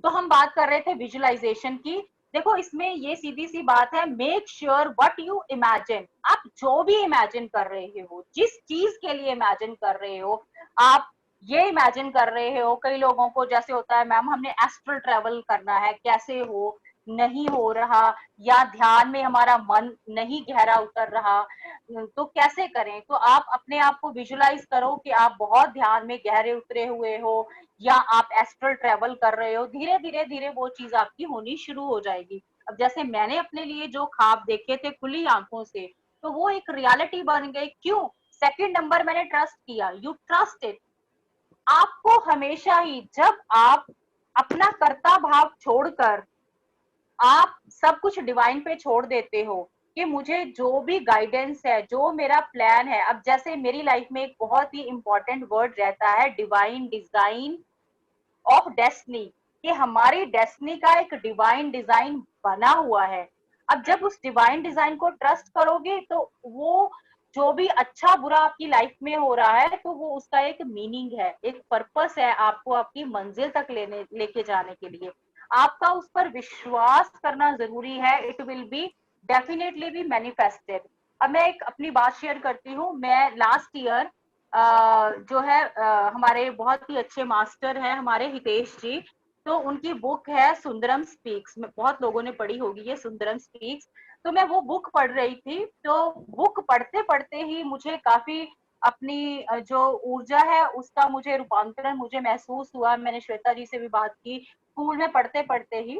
[SPEAKER 1] तो हम बात कर रहे थे विजुअलाइजेशन की। देखो इसमें ये सीधी सी बात है, make sure what you imagine. आप जो भी इमेजिन कर रहे हो, जिस चीज के लिए इमेजिन कर रहे हो, आप ये इमेजिन कर रहे हो, कई लोगों को जैसे होता है मैम हमने एस्ट्रल ट्रेवल करना है, कैसे हो, नहीं हो रहा, या ध्यान में हमारा मन नहीं गहरा उतर रहा, तो कैसे करें। तो आप अपने आप को विजुलाइज करो कि आप बहुत ध्यान में गहरे उतरे हुए हो, या आप एस्ट्रल ट्रेवल कर रहे हो, धीरे धीरे धीरे वो चीज आपकी होनी शुरू हो जाएगी। अब जैसे मैंने अपने लिए जो ख्वाब देखे थे खुली आंखों से, तो वो एक रियलिटी बन गई। क्यों? सेकंड नंबर मैंने ट्रस्ट किया, यू ट्रस्ट इट। आपको हमेशा ही जब आप अपना कर्ता भाव छोड़कर आप सब कुछ डिवाइन पे छोड़ देते हो कि मुझे जो भी गाइडेंस है, जो मेरा प्लान है, अब जैसे मेरी लाइफ में एक बहुत ही इंपॉर्टेंट वर्ड रहता है डिवाइन डिजाइन ऑफ डेस्टिनी, कि हमारी डेस्टिनी का एक डिवाइन डिजाइन बना हुआ है। अब जब उस डिवाइन डिजाइन को ट्रस्ट करोगे तो वो जो भी अच्छा बुरा आपकी लाइफ में हो रहा है तो वो उसका एक मीनिंग है, एक पर्पस है आपको आपकी मंजिल तक लेके जाने के लिए। आपका उस पर विश्वास करना जरूरी है, it will be definitely be manifested. अब मैं एक अपनी बात शेयर करती हूँ। मैं लास्ट ईयर जो है हमारे बहुत ही अच्छे मास्टर हैं हमारे हितेश जी, तो उनकी बुक है सुंदरम स्पीक्स, बहुत लोगों ने पढ़ी होगी ये सुंदरम स्पीक्स। तो मैं वो बुक पढ़ रही थी, तो बुक पढ़ते पढ़ते ही मुझे काफी अपनी जो ऊर्जा है उसका मुझे रूपांतरण मुझे महसूस हुआ। मैंने श्वेता जी से भी बात की स्कूल में पढ़ते पढ़ते ही।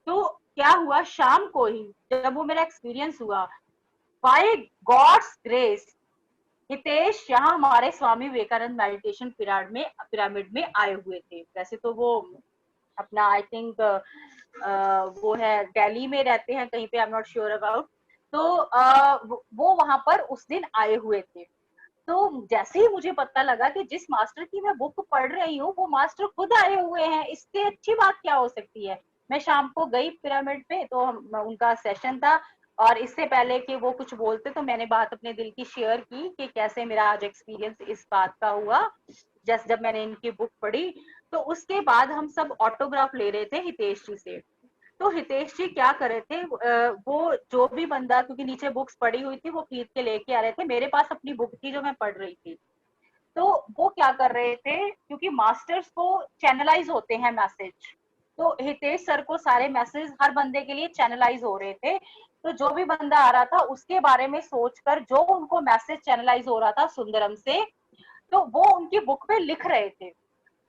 [SPEAKER 1] तो क्या हुआ, शाम को ही जब वो मेरा एक्सपीरियंस हुआ, बाय गॉड्स ग्रेस हितेश यहाँ हमारे स्वामी विवेकानंद मेडिटेशन पिरामिड में आए हुए थे। वैसे तो वो अपना आई थिंक वो है दिल्ली में रहते हैं कहीं पे, I am not sure about. तो वो वहां पर उस दिन आए हुए थे। तो जैसे ही मुझे पता लगा कि जिस मास्टर की मैं बुक पढ़ रही हूँ वो मास्टर खुद आए हुए हैं, इससे अच्छी बात क्या हो सकती है। मैं शाम को गई पिरामिड पे, तो उनका सेशन था, और इससे पहले कि वो कुछ बोलते तो मैंने बात अपने दिल की शेयर की कि कैसे मेरा आज एक्सपीरियंस इस बात का हुआ जस्ट जब मैंने इनकी बुक पढ़ी। तो उसके बाद हम सब ऑटोग्राफ ले रहे थे हितेश जी से। तो हितेश जी क्या कर रहे थे, वो जो भी बंदा, क्योंकि नीचे बुक्स पड़ी हुई थी, वो खरीद के लेके आ रहे थे, मेरे पास अपनी बुक थी जो मैं पढ़ रही थी। तो वो क्या कर रहे थे, क्योंकि मास्टर्स को चैनलाइज होते हैं मैसेज, तो हितेश सर को सारे मैसेज हर बंदे के लिए चैनलाइज हो रहे थे। तो जो भी बंदा आ रहा था उसके बारे में सोचकर जो उनको मैसेज चैनलाइज हो रहा था सुंदरम से, तो वो उनकी बुक पे लिख रहे थे।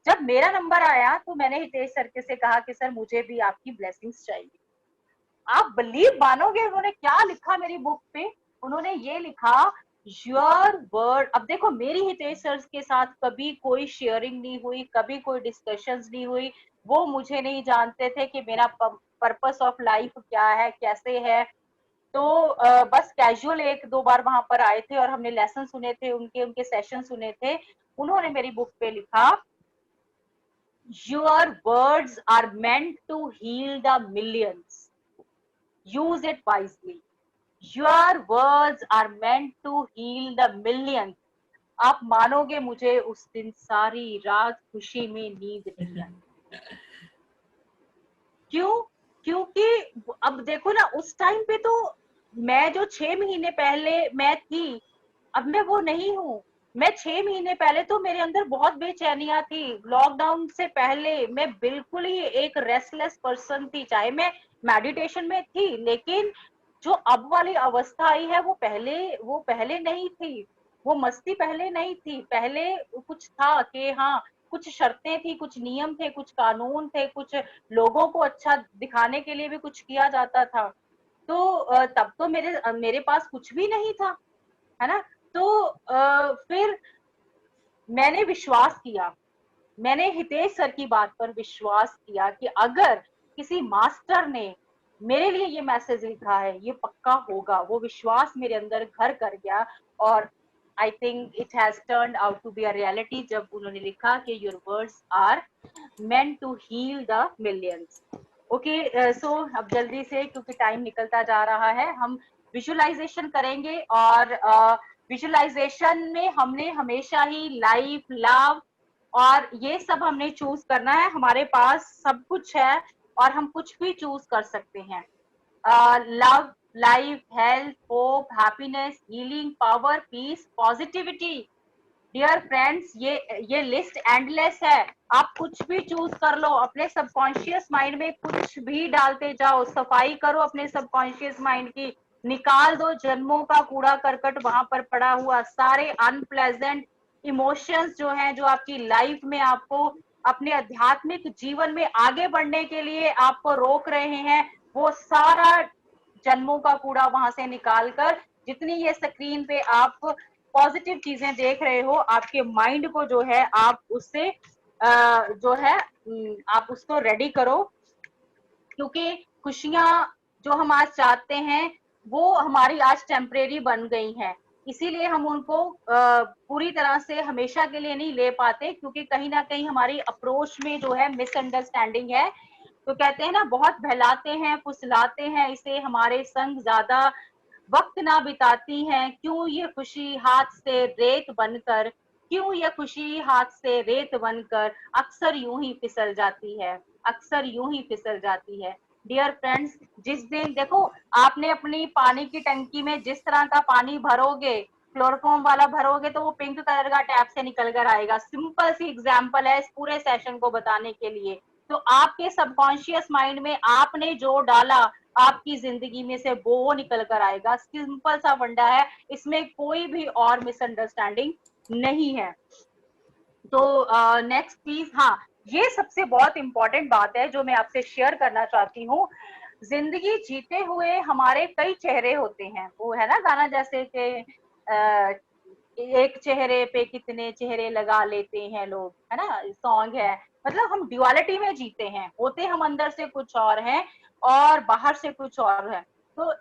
[SPEAKER 1] जब मेरा नंबर आया तो मैंने हितेश सर के से कहा कि सर मुझे भी आपकी ब्लेसिंग्स चाहिए। आप बिलीव मानोगे उन्होंने क्या लिखा मेरी बुक पे? उन्होंने ये लिखा, योर वर्ड। अब देखो मेरी हितेश सर के साथ कभी कोई शेयरिंग नहीं हुई, कभी कोई डिस्कशंस नहीं हुई, वो मुझे नहीं जानते थे कि मेरा पर्पस ऑफ लाइफ क्या है, कैसे है। तो बस कैजुअल एक दो बार वहां पर आए थे और हमने लेसन सुने थे, उनके उनके सेशन सुने थे। उन्होंने मेरी बुक पे लिखा, your words are meant to heal the millions, use it wisely। your words are meant to heal the millions। आप मानोगे मुझे उस दिन सारी रात खुशी में नींद नहीं आई। क्यों? क्योंकि अब देखो ना, उस टाइम पे तो मैं जो 6 महीने पहले मैं थी, अब मैं वो नहीं हूँ। मैं 6 महीने पहले तो मेरे अंदर बहुत बेचैनियां थी। लॉकडाउन से पहले मैं बिल्कुल ही एक रेस्टलेस पर्सन थी, चाहे मैं मेडिटेशन में थी, लेकिन जो अब वाली अवस्था आई है वो पहले नहीं थी। वो मस्ती पहले नहीं थी, पहले कुछ था कि हाँ कुछ शर्तें थी, कुछ नियम थे, कुछ कानून थे, कुछ लोगों को अच्छा दिखाने के लिए भी कुछ किया जाता था। तो तब तो मेरे पास कुछ भी नहीं था, है ना। तो फिर मैंने विश्वास किया, मैंने हितेश सर की बात पर विश्वास किया कि अगर किसी मास्टर ने मेरे लिए ये मैसेज लिखा है ये पक्का होगा। वो विश्वास मेरे अंदर घर कर गया और I think it has turned out to be a reality जब उन्होंने लिखा कि your words are meant to heal the millions. Okay, so अब जल्दी से क्योंकि टाइम निकलता जा रहा है, हम विजुअलाइजेशन करेंगे और विजुअलाइजेशन में हमने हमेशा ही लाइफ, लव और ये सब हमने चूज करना है। हमारे पास सब कुछ है और हम कुछ भी चूज कर सकते हैं। Love, life, health, hope, happiness, healing, power, peace, positivity. Dear friends, ये लिस्ट एंडलेस है। आप कुछ भी चूज कर लो, अपने सबकॉन्शियस माइंड में कुछ भी डालते जाओ, सफाई करो अपने सबकॉन्शियस माइंड की, निकाल दो जन्मों का कूड़ा करकट वहां पर पड़ा हुआ, सारे अनप्लेजेंट इमोशंस जो हैं, जो आपकी लाइफ में आपको अपने आध्यात्मिक जीवन में आगे बढ़ने के लिए आपको रोक रहे हैं, वो सारा जन्मों का कूड़ा वहां से निकाल कर, जितनी ये स्क्रीन पे आप पॉजिटिव चीजें देख रहे हो, आपके माइंड को जो है आप उससे जो है आप उसको रेडी करो। क्योंकि खुशियां जो हम आज चाहते हैं वो हमारी आज टेम्परेरी बन गई हैं, इसीलिए हम उनको पूरी तरह से हमेशा के लिए नहीं ले पाते, क्योंकि कहीं ना कहीं हमारी अप्रोच में जो है मिसअंडरस्टैंडिंग है। तो कहते हैं ना, बहुत बहलाते हैं फुसलाते हैं इसे, हमारे संग ज्यादा वक्त ना बिताती हैं, क्यों ये खुशी हाथ से रेत बनकर, क्यों ये खुशी हाथ से रेत बनकर अक्सर यूं ही फिसल जाती है, अक्सर यूं ही फिसल जाती है। डियर फ्रेंड्स, जिस दिन देखो, आपने अपनी पानी की टंकी में जिस तरह का पानी भरोगे, क्लोरोफॉर्म वाला भरोगे तो वो पिंक कलर का टैप से निकल कर आएगा। सिंपल सी एग्जांपल है इस पूरे सेशन को बताने के लिए। तो आपके सबकॉन्शियस माइंड में आपने जो डाला, आपकी जिंदगी में से वो निकल कर आएगा। सिंपल सा फंडा है, इसमें कोई भी और मिसअंडरस्टैंडिंग नहीं है। तो नेक्स्ट प्लीज, हाँ, ये सबसे बहुत इंपॉर्टेंट बात है जो मैं आपसे शेयर करना चाहती हूँ। जिंदगी जीते हुए हमारे कई चेहरे होते हैं, वो है ना गाना जैसे कि एक चेहरे पे कितने चेहरे लगा लेते हैं लोग, है ना, सॉन्ग है। मतलब हम ड्युअलिटी में जीते हैं, होते हम अंदर से कुछ और हैं और बाहर से कुछ और है। तो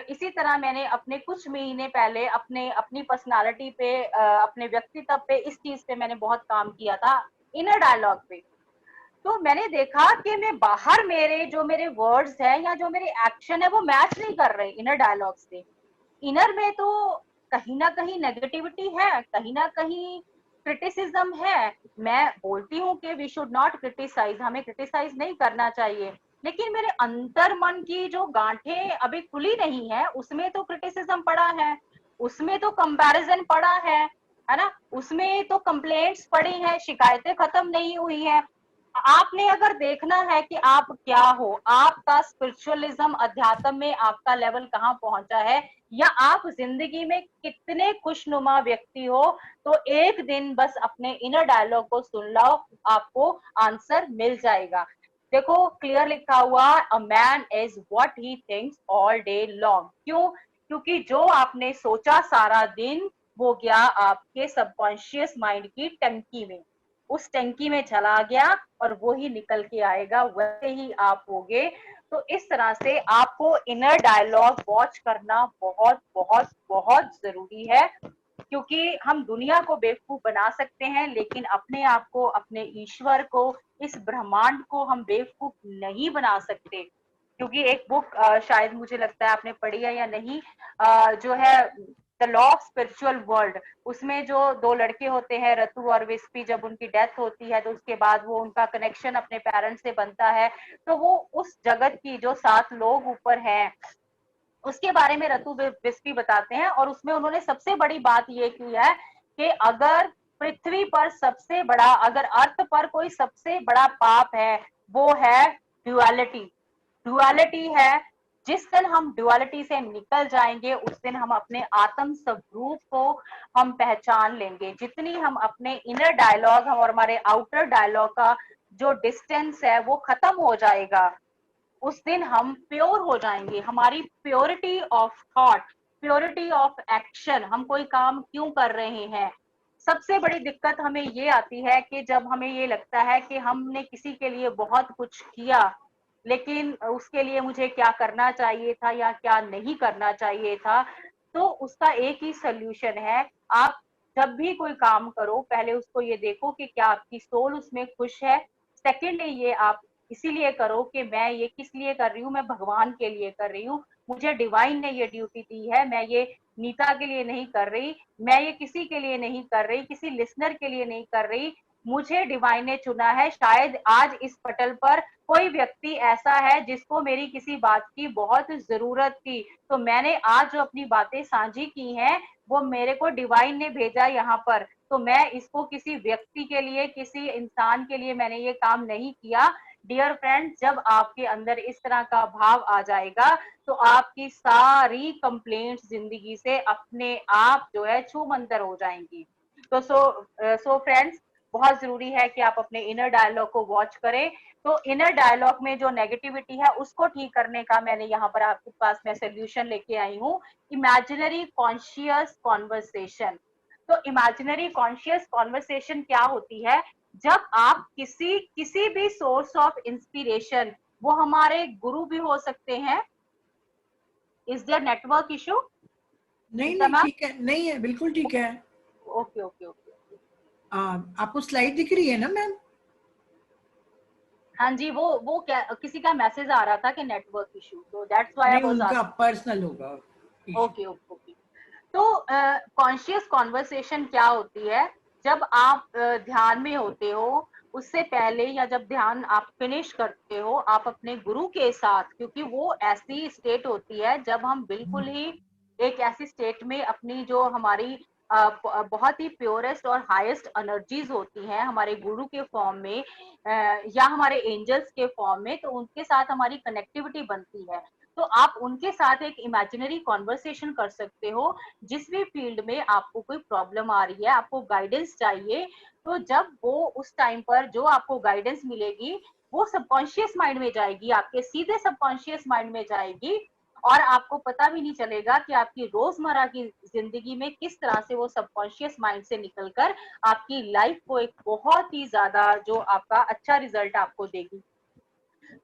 [SPEAKER 1] इसी तरह मैंने अपने कुछ महीने पहले अपने अपनी पर्सनालिटी पे, अपने व्यक्तित्व पे, इस चीज पे मैंने बहुत काम किया था, इनर डायलॉग पे। तो मैंने देखा कि मैं बाहर मेरे जो मेरे वर्ड्स हैं या जो मेरे एक्शन है वो मैच नहीं कर रहे इनर डायलॉग से। इनर में तो कहीं ना कहीं नेगेटिविटी है, कहीं ना कहीं क्रिटिसिज्म है। मैं बोलती हूँ कि वी शुड नॉट क्रिटिसाइज, हमें क्रिटिसाइज नहीं करना चाहिए, लेकिन मेरे अंतर मन की जो गांठें अभी खुली नहीं है उसमें तो क्रिटिसिज्म पड़ा है, उसमें तो कंपैरिजन पड़ा है ना, उसमें तो कंप्लेंट्स पड़ी हैं, शिकायतें खत्म नहीं हुई हैं। आपने अगर देखना है कि आप क्या हो, आपका स्पिरिचुअलिज्म, अध्यात्म में आपका लेवल कहाँ पहुंचा है, या आप जिंदगी में कितने खुशनुमा व्यक्ति हो, तो एक दिन बस अपने इनर डायलॉग को सुन लो, आपको आंसर मिल जाएगा। देखो, क्लियर लिखा हुआ, a man is what he thinks all day long. क्यों? क्योंकि जो आपने सोचा सारा दिन वो गया आपके सबकॉन्शियस माइंड की टंकी में, उस टंकी में चला गया और वो ही निकल के आएगा, वैसे ही आप होगे। तो इस तरह से आपको इनर डायलॉग वॉच करना बहुत बहुत बहुत जरूरी है, क्योंकि हम दुनिया को बेवकूफ बना सकते हैं लेकिन अपने आप को, अपने ईश्वर को, इस ब्रह्मांड को हम बेवकूफ नहीं बना सकते। क्योंकि एक बुक शायद मुझे लगता है आपने पढ़ी है या नहीं, जो है the law of spiritual world, उसमें जो दो लड़के होते हैं रतु और विस्पी, जब उनकी डेथ होती है तो उसके बाद वो उनका कनेक्शन अपने पेरेंट्स से बनता है, तो वो उस जगत की जो 7 लोग ऊपर हैं उसके बारे में रतु विस्पी बताते हैं। और उसमें उन्होंने सबसे बड़ी बात ये की है कि अगर पृथ्वी पर सबसे बड़ा, अगर अर्थ पर कोई सबसे बड़ा पाप है वो है ड्युअलिटी। ड्युअलिटी है, जिस दिन हम ड्युअलिटी से निकल जाएंगे उस दिन हम अपने आत्म स्वरूप को हम पहचान लेंगे। जितनी हम अपने इनर डायलॉग और हमारे आउटर डायलॉग का जो डिस्टेंस है वो खत्म हो जाएगा, उस दिन हम प्योर हो जाएंगे। हमारी purity of thought, purity of action, हम कोई काम क्यों कर रहे हैं। सबसे बड़ी दिक्कत हमें ये आती है कि जब हमें ये लगता है कि हमने किसी के लिए बहुत कुछ किया, लेकिन उसके लिए मुझे क्या करना चाहिए था या क्या नहीं करना चाहिए था। तो उसका एक ही सोल्यूशन है, आप जब भी कोई काम करो पहले उसको ये देखो कि क्या आपकी सोल उसमें खुश है। सेकेंडली ये आप इसीलिए करो कि मैं ये किस लिए कर रही हूँ, मैं भगवान के लिए कर रही हूँ, मुझे डिवाइन ने ये ड्यूटी दी है, मैं ये नीता के लिए नहीं कर रही, मैं ये किसी के लिए नहीं कर रही, किसी लिसनर के लिए नहीं कर रही, मुझे डिवाइन ने चुना है। शायद आज इस पटल पर कोई व्यक्ति ऐसा है जिसको मेरी किसी बात की बहुत जरूरत थी, तो मैंने आज जो अपनी बातें साझी की हैं वो मेरे को डिवाइन ने भेजा यहाँ पर। तो मैं इसको किसी व्यक्ति के लिए, किसी इंसान के लिए मैंने ये काम नहीं किया। डियर फ्रेंड, जब आपके अंदर इस तरह का भाव आ जाएगा तो आपकी सारी कंप्लेंट्स जिंदगी से अपने आप जो है छूमंतर हो जाएंगी। तो सो फ्रेंड्स, बहुत जरूरी है कि आप अपने इनर डायलॉग को वॉच करें। तो इनर डायलॉग में जो नेगेटिविटी है उसको ठीक करने का मैंने यहाँ पर आपके पास मैं सोल्यूशन लेके आई हूँ, इमेजिनरी कॉन्शियस कॉन्वर्सेशन। तो इमेजिनरी कॉन्शियस कॉन्वर्सेशन क्या होती है, जब आप किसी किसी भी सोर्स ऑफ इंस्पिरेशन, वो हमारे गुरु भी हो सकते हैं। Is there network issue?
[SPEAKER 2] नहीं नहीं ठीक है, नहीं है, बिल्कुल ठीक है।
[SPEAKER 1] Okay okay okay.
[SPEAKER 2] आपको स्लाइड दिख रही है ना मैम?
[SPEAKER 1] हाँ जी, वो क्या किसी का मैसेज आ रहा था कि नेटवर्क इशू, तो दैट्स व्हाई आई
[SPEAKER 2] नहीं,
[SPEAKER 1] वाज
[SPEAKER 2] उनका
[SPEAKER 1] आस्किंग।
[SPEAKER 2] पर्सनल होगा इशू।
[SPEAKER 1] Okay okay okay. तो कॉन्शियस कॉन्वर्सेशन क्या होती है, जब आप ध्यान में होते हो उससे पहले या जब ध्यान आप फिनिश करते हो, आप अपने गुरु के साथ, क्योंकि वो ऐसी स्टेट होती है जब हम बिल्कुल ही एक ऐसी स्टेट में अपनी जो हमारी बहुत ही प्योरेस्ट और हाईएस्ट एनर्जीज होती हैं हमारे गुरु के फॉर्म में या हमारे एंजल्स के फॉर्म में, तो उनके साथ हमारी कनेक्टिविटी बनती है। तो आप उनके साथ एक इमेजिनरी कॉन्वर्सेशन कर सकते हो। जिस भी फील्ड में आपको कोई प्रॉब्लम आ रही है, आपको गाइडेंस चाहिए, तो जब वो उस टाइम पर जो आपको गाइडेंस मिलेगी वो सबकॉन्शियस माइंड में जाएगी, आपके सीधे सबकॉन्शियस माइंड में जाएगी, और आपको पता भी नहीं चलेगा कि आपकी रोजमर्रा की जिंदगी में किस तरह से वो सबकॉन्शियस माइंड से निकलकर आपकी लाइफ को एक बहुत ही ज्यादा जो आपका अच्छा रिजल्ट आपको देगी।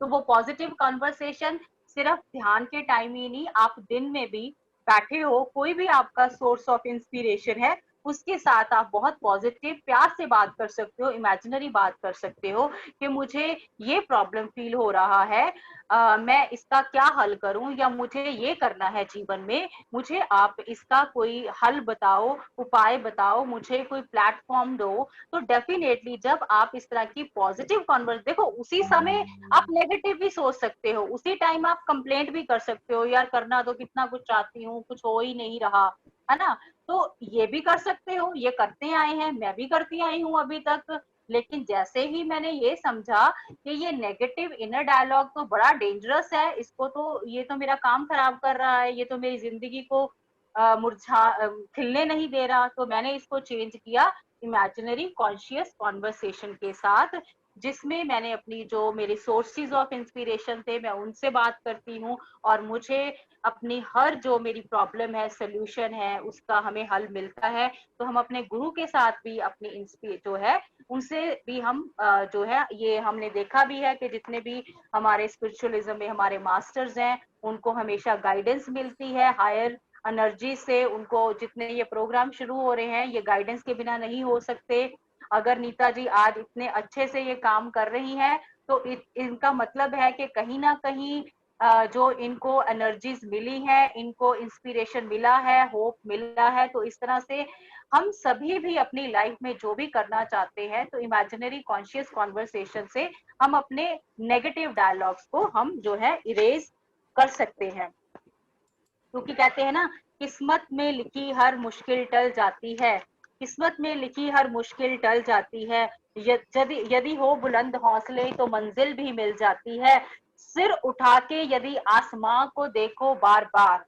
[SPEAKER 1] तो वो पॉजिटिव कॉन्वर्सेशन सिर्फ ध्यान के टाइम ही नहीं, आप दिन में भी बैठे हो, कोई भी आपका सोर्स ऑफ इंस्पिरेशन है उसके साथ आप बहुत पॉजिटिव प्यार से बात कर सकते हो, इमेजिनरी बात कर सकते हो कि मुझे ये प्रॉब्लम फील हो रहा है, मैं इसका क्या हल करूं, या मुझे ये करना है जीवन में, मुझे आप इसका कोई हल बताओ, उपाय बताओ, मुझे कोई प्लेटफॉर्म दो। तो डेफिनेटली जब आप इस तरह की पॉजिटिव कॉन्वर्स, देखो उसी समय आप नेगेटिव भी सोच सकते हो, उसी टाइम आप कंप्लेंट भी कर सकते हो, यार करना तो कितना कुछ चाहती हूँ, कुछ हो ही नहीं रहा, है ना। तो ये भी कर सकते हो, ये करते आए हैं, मैं भी करती आई हूँ अभी तक। लेकिन जैसे ही मैंने ये समझा कि ये नेगेटिव इनर डायलॉग तो बड़ा डेंजरस है, इसको तो ये तो मेरा काम खराब कर रहा है, ये तो मेरी जिंदगी को खिलने नहीं दे रहा, तो मैंने इसको चेंज किया इमेजिनरी कॉन्शियस कॉन्वर्सेशन के साथ, जिसमें मैंने अपनी जो मेरे सोर्सेज ऑफ इंस्पिरेशन थे मैं उनसे बात करती हूँ, और मुझे अपनी हर जो मेरी प्रॉब्लम है, सोल्यूशन है, उसका हमें हल मिलता है। तो हम अपने गुरु के साथ भी अपनी जो है उनसे भी हम जो है, ये हमने देखा भी है कि जितने भी हमारे स्पिरिचुअलिज्म में हमारे मास्टर्स हैं उनको हमेशा गाइडेंस मिलती है हायर एनर्जी से। उनको जितने ये प्रोग्राम शुरू हो रहे हैं ये गाइडेंस के बिना नहीं हो सकते। अगर नीता जी आज इतने अच्छे से ये काम कर रही हैं तो इनका मतलब है कि कहीं ना कहीं जो इनको एनर्जीज मिली है, इनको इंस्पिरेशन मिला है, होप मिला है। तो इस तरह से हम सभी भी अपनी लाइफ में जो भी करना चाहते हैं, तो इमेजिनरी कॉन्शियस कॉन्वर्सेशन से हम अपने नेगेटिव डायलॉग्स को हम जो है इरेज कर सकते हैं। क्योंकि कहते हैं ना, किस्मत में लिखी हर मुश्किल टल जाती है, किस्मत में लिखी हर मुश्किल टल जाती है, यदि यदि हो बुलंद हौसले तो मंजिल भी मिल जाती है। सिर उठा के यदि आसमां को देखो बार बार,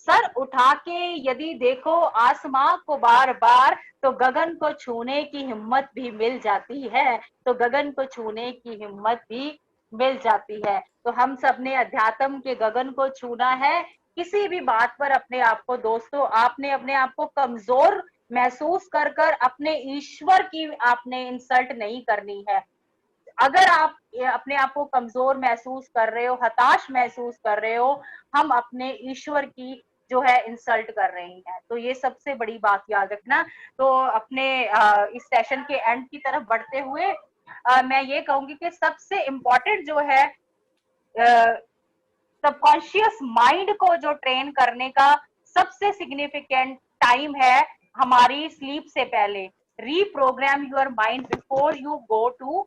[SPEAKER 1] सर उठा के यदि देखो आसमां को बार बार, तो गगन को छूने की हिम्मत भी मिल जाती है, तो गगन को छूने की हिम्मत भी मिल जाती है। तो हम सब ने अध्यात्म के गगन को छूना है। किसी भी बात पर अपने आप को, दोस्तों आपने अपने आप को कमजोर महसूस कर कर अपने ईश्वर की आपने इंसल्ट नहीं करनी है। अगर आप अपने आप को कमजोर महसूस कर रहे हो, हताश महसूस कर रहे हो, हम अपने ईश्वर की जो है इंसल्ट कर रहे हैं। तो ये सबसे बड़ी बात याद रखना। तो अपने इस सेशन के एंड की तरफ बढ़ते हुए मैं ये कहूंगी कि सबसे इम्पोर्टेंट जो है सबकॉन्शियस माइंड को जो ट्रेन करने का सबसे सिग्निफिकेंट टाइम है हमारी स्लीप से पहले। Reprogram your mind before you go to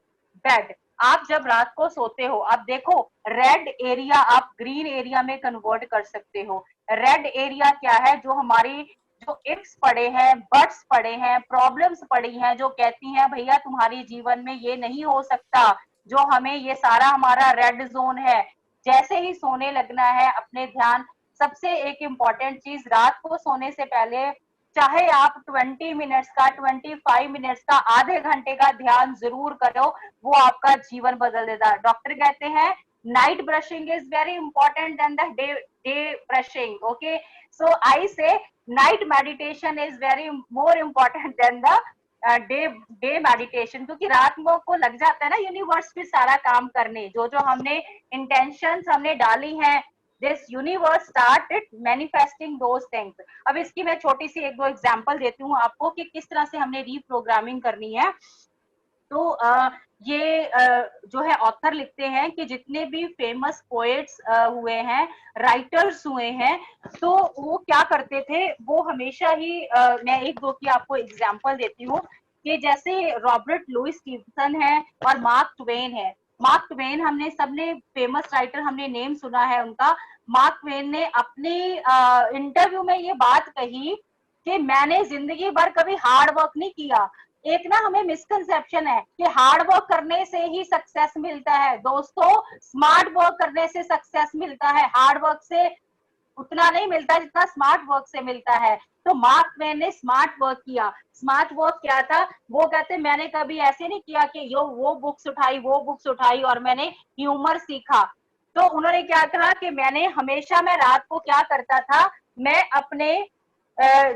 [SPEAKER 1] bed. आप जब रात को सोते हो, आप देखो रेड एरिया आप ग्रीन एरिया में कन्वर्ट कर सकते हो। रेड एरिया क्या है? जो हमारी जो इट्स पड़े हैं, बट्स पड़े हैं, प्रॉब्लम्स पड़ी हैं, जो कहती हैं भैया तुम्हारी जीवन में ये नहीं हो सकता, जो हमें ये सारा हमारा रेड जोन है। जैसे ही सोने लगना है अपने ध्यान, सबसे एक इम्पॉर्टेंट चीज, रात को सोने से पहले चाहे आप 20 मिनट्स का, 25 मिनट्स का, आधे घंटे का ध्यान जरूर करो, वो आपका जीवन बदल देता है। डॉक्टर कहते हैं night brushing is very important then the day brushing. Okay, so I say night meditation is very more important then the day day meditation, क्योंकि रात को लग जाता है ना यूनिवर्स भी सारा काम करने, जो जो हमने इंटेंशंस हमने डाली हैं, this universe started manifesting those things. अब इसकी मैं छोटी सी एक दो एग्जांपल देती हूँ आपको कि किस तरह से हमने रीप्रोग्रामिंग करनी है। तो ये जो है ऑथर लिखते हैं कि जितने भी फेमस पोएट्स हुए हैं, राइटर्स हुए हैं, तो वो क्या करते थे, वो हमेशा ही मैं एक दो की आपको एग्जांपल देती हूँ कि जैसे रॉबर्ट लुइस स्टीवंसन है और मार्क ट्वेन है। मार्क ट्वेन हमने सबने फेमस राइटर, हमने नेम सुना है उनका। मार्क ट्वेन ने अपने इंटरव्यू में ये बात कही कि मैंने जिंदगी भर कभी हार्ड वर्क नहीं किया। एक ना हमें मिसकंसेप्शन है कि हार्ड वर्क करने से ही सक्सेस मिलता है। दोस्तों, स्मार्ट वर्क करने से सक्सेस मिलता है, हार्ड वर्क से उतना नहीं मिलता जितना स्मार्ट वर्क से मिलता है। तो मार्क ट्वेन ने स्मार्ट वर्क किया। स्मार्ट वर्क क्या था? वो कहते मैंने कभी ऐसे नहीं किया कि यो वो बुक्स उठाई, वो बुक्स उठाई और मैंने ह्यूमर सीखा। तो उन्होंने क्या कहा कि मैंने हमेशा, मैं रात को क्या करता था, मैं अपने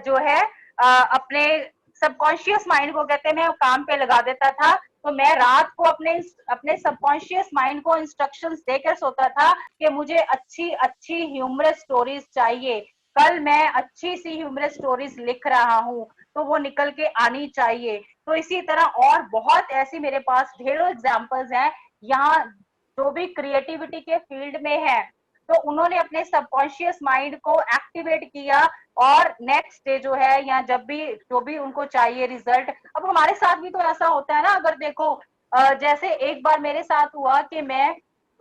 [SPEAKER 1] जो है अपने सबकॉन्शियस माइंड को कहते हैं मैं काम पे लगा देता था। तो मैं रात को अपने अपने सबकॉन्शियस माइंड को इंस्ट्रक्शंस देकर सोता था कि मुझे अच्छी अच्छी ह्यूमरस स्टोरीज चाहिए, कल मैं अच्छी सी ह्यूमरस स्टोरीज लिख रहा हूँ, तो वो निकल के आनी चाहिए। तो इसी तरह और बहुत ऐसी मेरे पास ढेरों एग्जांपल्स हैं यहाँ, जो भी क्रिएटिविटी के फील्ड में है, तो उन्होंने अपने सबकॉन्शियस माइंड को एक्टिवेट किया और नेक्स्ट डे जो है, या जब भी जो भी उनको चाहिए रिजल्ट। अब हमारे साथ भी तो ऐसा होता है ना, अगर देखो जैसे एक बार मेरे साथ हुआ कि मैं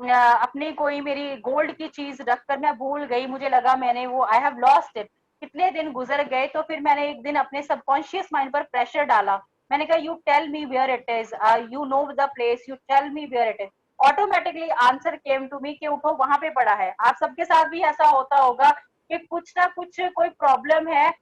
[SPEAKER 1] अपनी कोई मेरी गोल्ड की चीज रखकर मैं भूल गई, मुझे लगा मैंने वो आई हैव लॉस्ट इट। कितने दिन गुजर गए, तो फिर मैंने एक दिन अपने सबकॉन्शियस माइंड पर प्रेशर डाला। मैंने कहा you tell me where it is, you know the place, you tell me where it is. Automatically answer came to me कि उठो वहां पे पड़ा है। आप सबके साथ भी ऐसा होता होगा कि कुछ ना कुछ कोई प्रॉब्लम है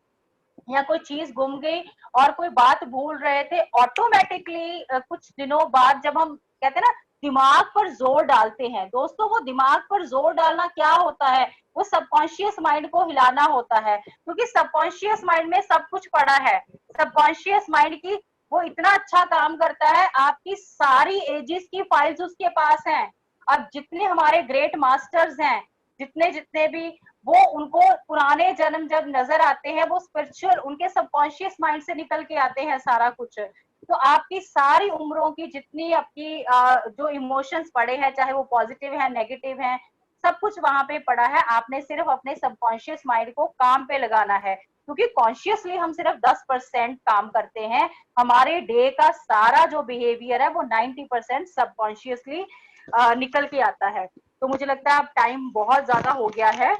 [SPEAKER 1] या कोई चीज गुम गई और कोई बात भूल रहे थे, ऑटोमेटिकली कुछ दिनों बाद जब हम कहते हैं ना दिमाग पर जोर डालते हैं, दोस्तों वो दिमाग पर जोर डालना क्या होता है, वो सबकॉन्शियस माइंड को हिलाना होता है, क्योंकि सबकॉन्शियस माइंड में सब कुछ पड़ा है। सबकॉन्शियस माइंड की वो इतना अच्छा काम करता है, आपकी सारी एजेस की फाइल्स उसके पास हैं। अब जितने हमारे ग्रेट मास्टर्स हैं, जितने जितने भी, वो उनको पुराने जन्म जब नजर आते हैं, वो स्पिरिचुअल उनके सबकॉन्शियस माइंड से निकल के आते हैं सारा कुछ। तो आपकी सारी उम्रों की जितनी आपकी जो इमोशंस पड़े हैं, चाहे वो पॉजिटिव है नेगेटिव है, सब कुछ वहां पे पड़ा है। आपने सिर्फ अपने सबकॉन्शियस माइंड को काम पे लगाना है, क्योंकि कॉन्शियसली हम सिर्फ 10% काम करते हैं। हमारे डे का सारा जो बिहेवियर है वो 90% सबकॉन्शियसली निकल के आता है। तो मुझे लगता है अब टाइम बहुत ज्यादा हो गया है,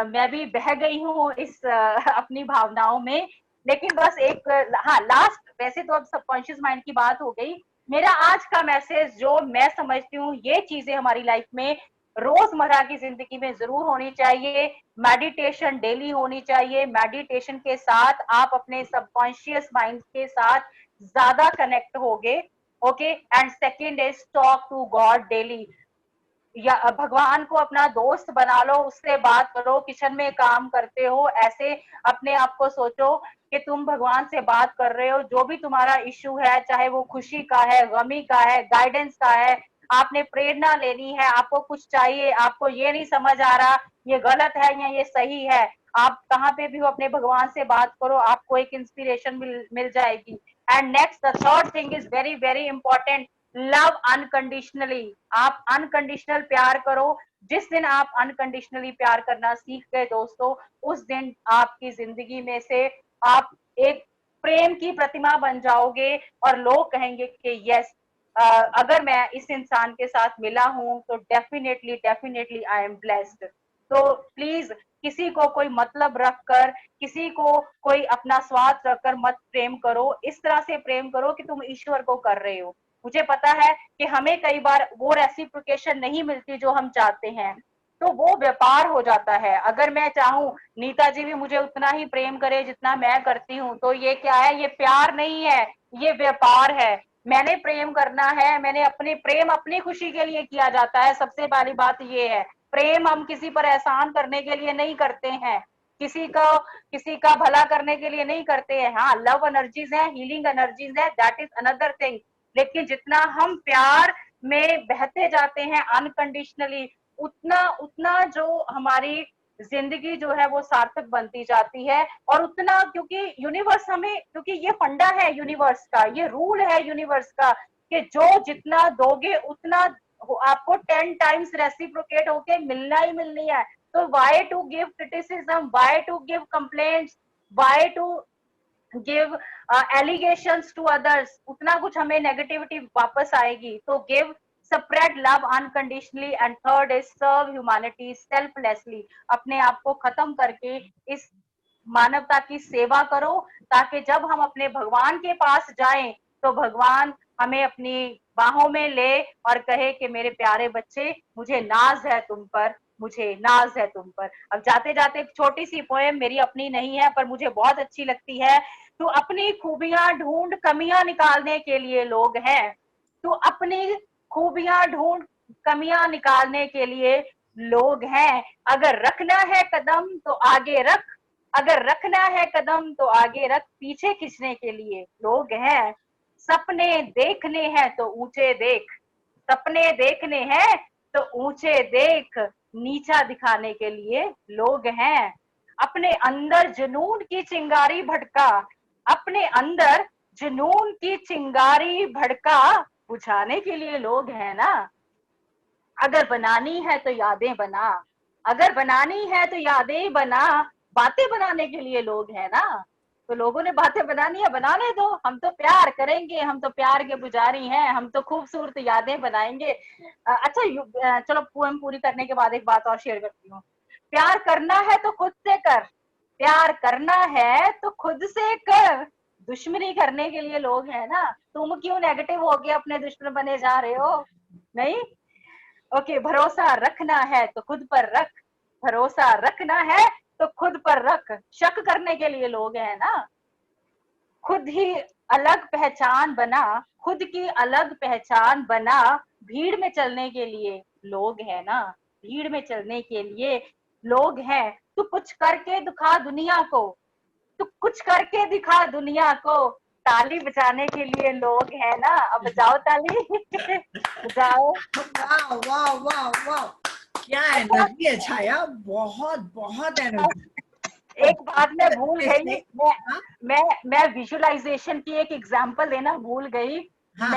[SPEAKER 1] मैं भी बह गई हूँ इस अपनी भावनाओं में। लेकिन बस एक हाँ लास्ट, वैसे तो अब सबकॉन्शियस माइंड की बात हो गई, मेरा आज का मैसेज जो मैं समझती हूँ ये चीजें हमारी लाइफ में रोजमर्रा की जिंदगी में जरूर होनी चाहिए। मेडिटेशन डेली होनी चाहिए। मेडिटेशन के साथ आप अपने सबकॉन्शियस माइंड के साथ ज्यादा कनेक्ट होगे। Okay, and second is talk to God daily. या भगवान को अपना दोस्त बना लो, उससे बात करो। किचन में काम करते हो, ऐसे अपने आप को सोचो कि तुम भगवान से बात कर रहे हो। जो भी तुम्हारा इश्यू है, चाहे वो खुशी का है, गमी का है, गाइडेंस का है, आपने प्रेरणा लेनी है, आपको कुछ चाहिए, आपको ये नहीं समझ आ रहा ये गलत है या ये सही है, आप कहाँ पे भी हो अपने भगवान से बात करो, आपको एक इंस्पिरेशन मिल जाएगी। And next the third thing is very very important, love unconditionally. आप अनकंडीशनल प्यार करो। जिस दिन आप अनकंडीशनली प्यार करना सीख गए दोस्तों, उस दिन आपकी जिंदगी में से आप एक प्रेम की प्रतिमा बन जाओगे और लोग कहेंगे कि यस, अगर मैं इस इंसान के साथ मिला हूं तो definitely definitely I am blessed. तो प्लीज किसी को कोई मतलब रखकर, किसी को कोई अपना स्वार्थ रखकर मत प्रेम करो। इस तरह से प्रेम करो कि तुम ईश्वर को कर रहे हो। मुझे पता है कि हमें कई बार वो रेसिप्रोकेशन नहीं मिलती जो हम चाहते हैं, तो वो व्यापार हो जाता है। अगर मैं चाहूं नीता जी भी मुझे उतना ही प्रेम करे जितना मैं करती हूँ, तो ये क्या है? ये प्यार नहीं है, ये व्यापार है। मैंने प्रेम करना है, मैंने अपने प्रेम अपनी खुशी के लिए किया जाता है। सबसे पहली बात ये है, प्रेम हम किसी पर एहसान करने के लिए नहीं करते हैं, किसी का भला करने के लिए नहीं करते हैं। हाँ, लव एनर्जीज है, हीलिंग एनर्जीज है, दैट इज अनदर थिंग। लेकिन जितना हम प्यार में बहते जाते हैं अनकंडीशनली, उतना उतना जो हमारी जिंदगी जो है वो सार्थक बनती जाती है। और उतना, क्योंकि यूनिवर्स हमें, क्योंकि ये फंडा है यूनिवर्स का, ये रूल है यूनिवर्स का कि जो जितना दोगे उतना आपको 10 टाइम्स रेसिप्रोकेट होके मिलना ही मिलनी है। तो why to give criticism, why to give complaints, why to give allegations to others? उतना कुछ हमें नेगेटिविटी वापस आएगी। तो give, spread love unconditionally, and third is serve humanity selflessly। अपने आप को खत्म करके इस मानवता की सेवा करो, ताकि जब हम अपने भगवान के पास जाएं तो भगवान हमें अपनी बाहों में ले और कहे कि मेरे प्यारे बच्चे, मुझे नाज है तुम पर, मुझे नाज है तुम पर। अब जाते जाते एक छोटी सी पोएम, मेरी अपनी नहीं है पर मुझे बहुत अच्छी लगती है। तू अपनी खूबियां ढूंढ, कमियां निकालने के लिए लोग हैं। तू अपनी खूबियां ढूंढ, कमियां निकालने के लिए लोग हैं। अगर रखना है कदम तो आगे रख, अगर रखना है कदम तो आगे रख, पीछे खींचने के लिए लोग हैं। सपने देखने हैं तो ऊंचे देख, सपने देखने हैं तो ऊंचे देख, नीचा दिखाने के लिए लोग हैं। अपने अंदर जुनून की चिंगारी भड़का, अपने अंदर जुनून की चिंगारी भड़का, बुझाने के लिए लोग हैं ना। अगर बनानी है तो यादें बना, अगर बनानी है तो यादें बना, बातें बनाने के लिए लोग हैं ना। तो लोगों ने बातें बनानी है, बनाने दो। हम तो प्यार करेंगे, हम तो प्यार के पुजारी हैं, हम तो खूबसूरत यादें बनाएंगे। अच्छा, चलो पोएम पूरी करने के बाद एक बात और शेयर करती हूँ। प्यार करना है तो खुद से कर, प्यार करना है तो खुद से कर, दुश्मनी करने के लिए लोग हैं ना। तुम क्यों नेगेटिव हो गए अपने दुश्मन बने जा रहे हो? नहीं। ओके, भरोसा रखना है तो खुद पर रख, भरोसा रखना है तो खुद पर रख, शक करने के लिए लोग हैं ना। खुद ही अलग पहचान बना, खुद की अलग पहचान बना, भीड़ में चलने के लिए लोग हैं ना, भीड़ में चलने के लिए लोग हैं। तू कुछ करके दिखा दुनिया को, तू कुछ करके दिखा दुनिया को, ताली बजाने के लिए लोग हैं ना। अब बजाओ ताली बजाओ।
[SPEAKER 2] वाह वाह वाह वाह, क्या एनर्जी है छाया, बहुत बहुत एनर्जी।
[SPEAKER 1] एक बात मैं भूल गई,
[SPEAKER 2] हाँ
[SPEAKER 1] मैं विजुअलाइजेशन की एक एग्जांपल देना भूल गई।
[SPEAKER 2] हाँ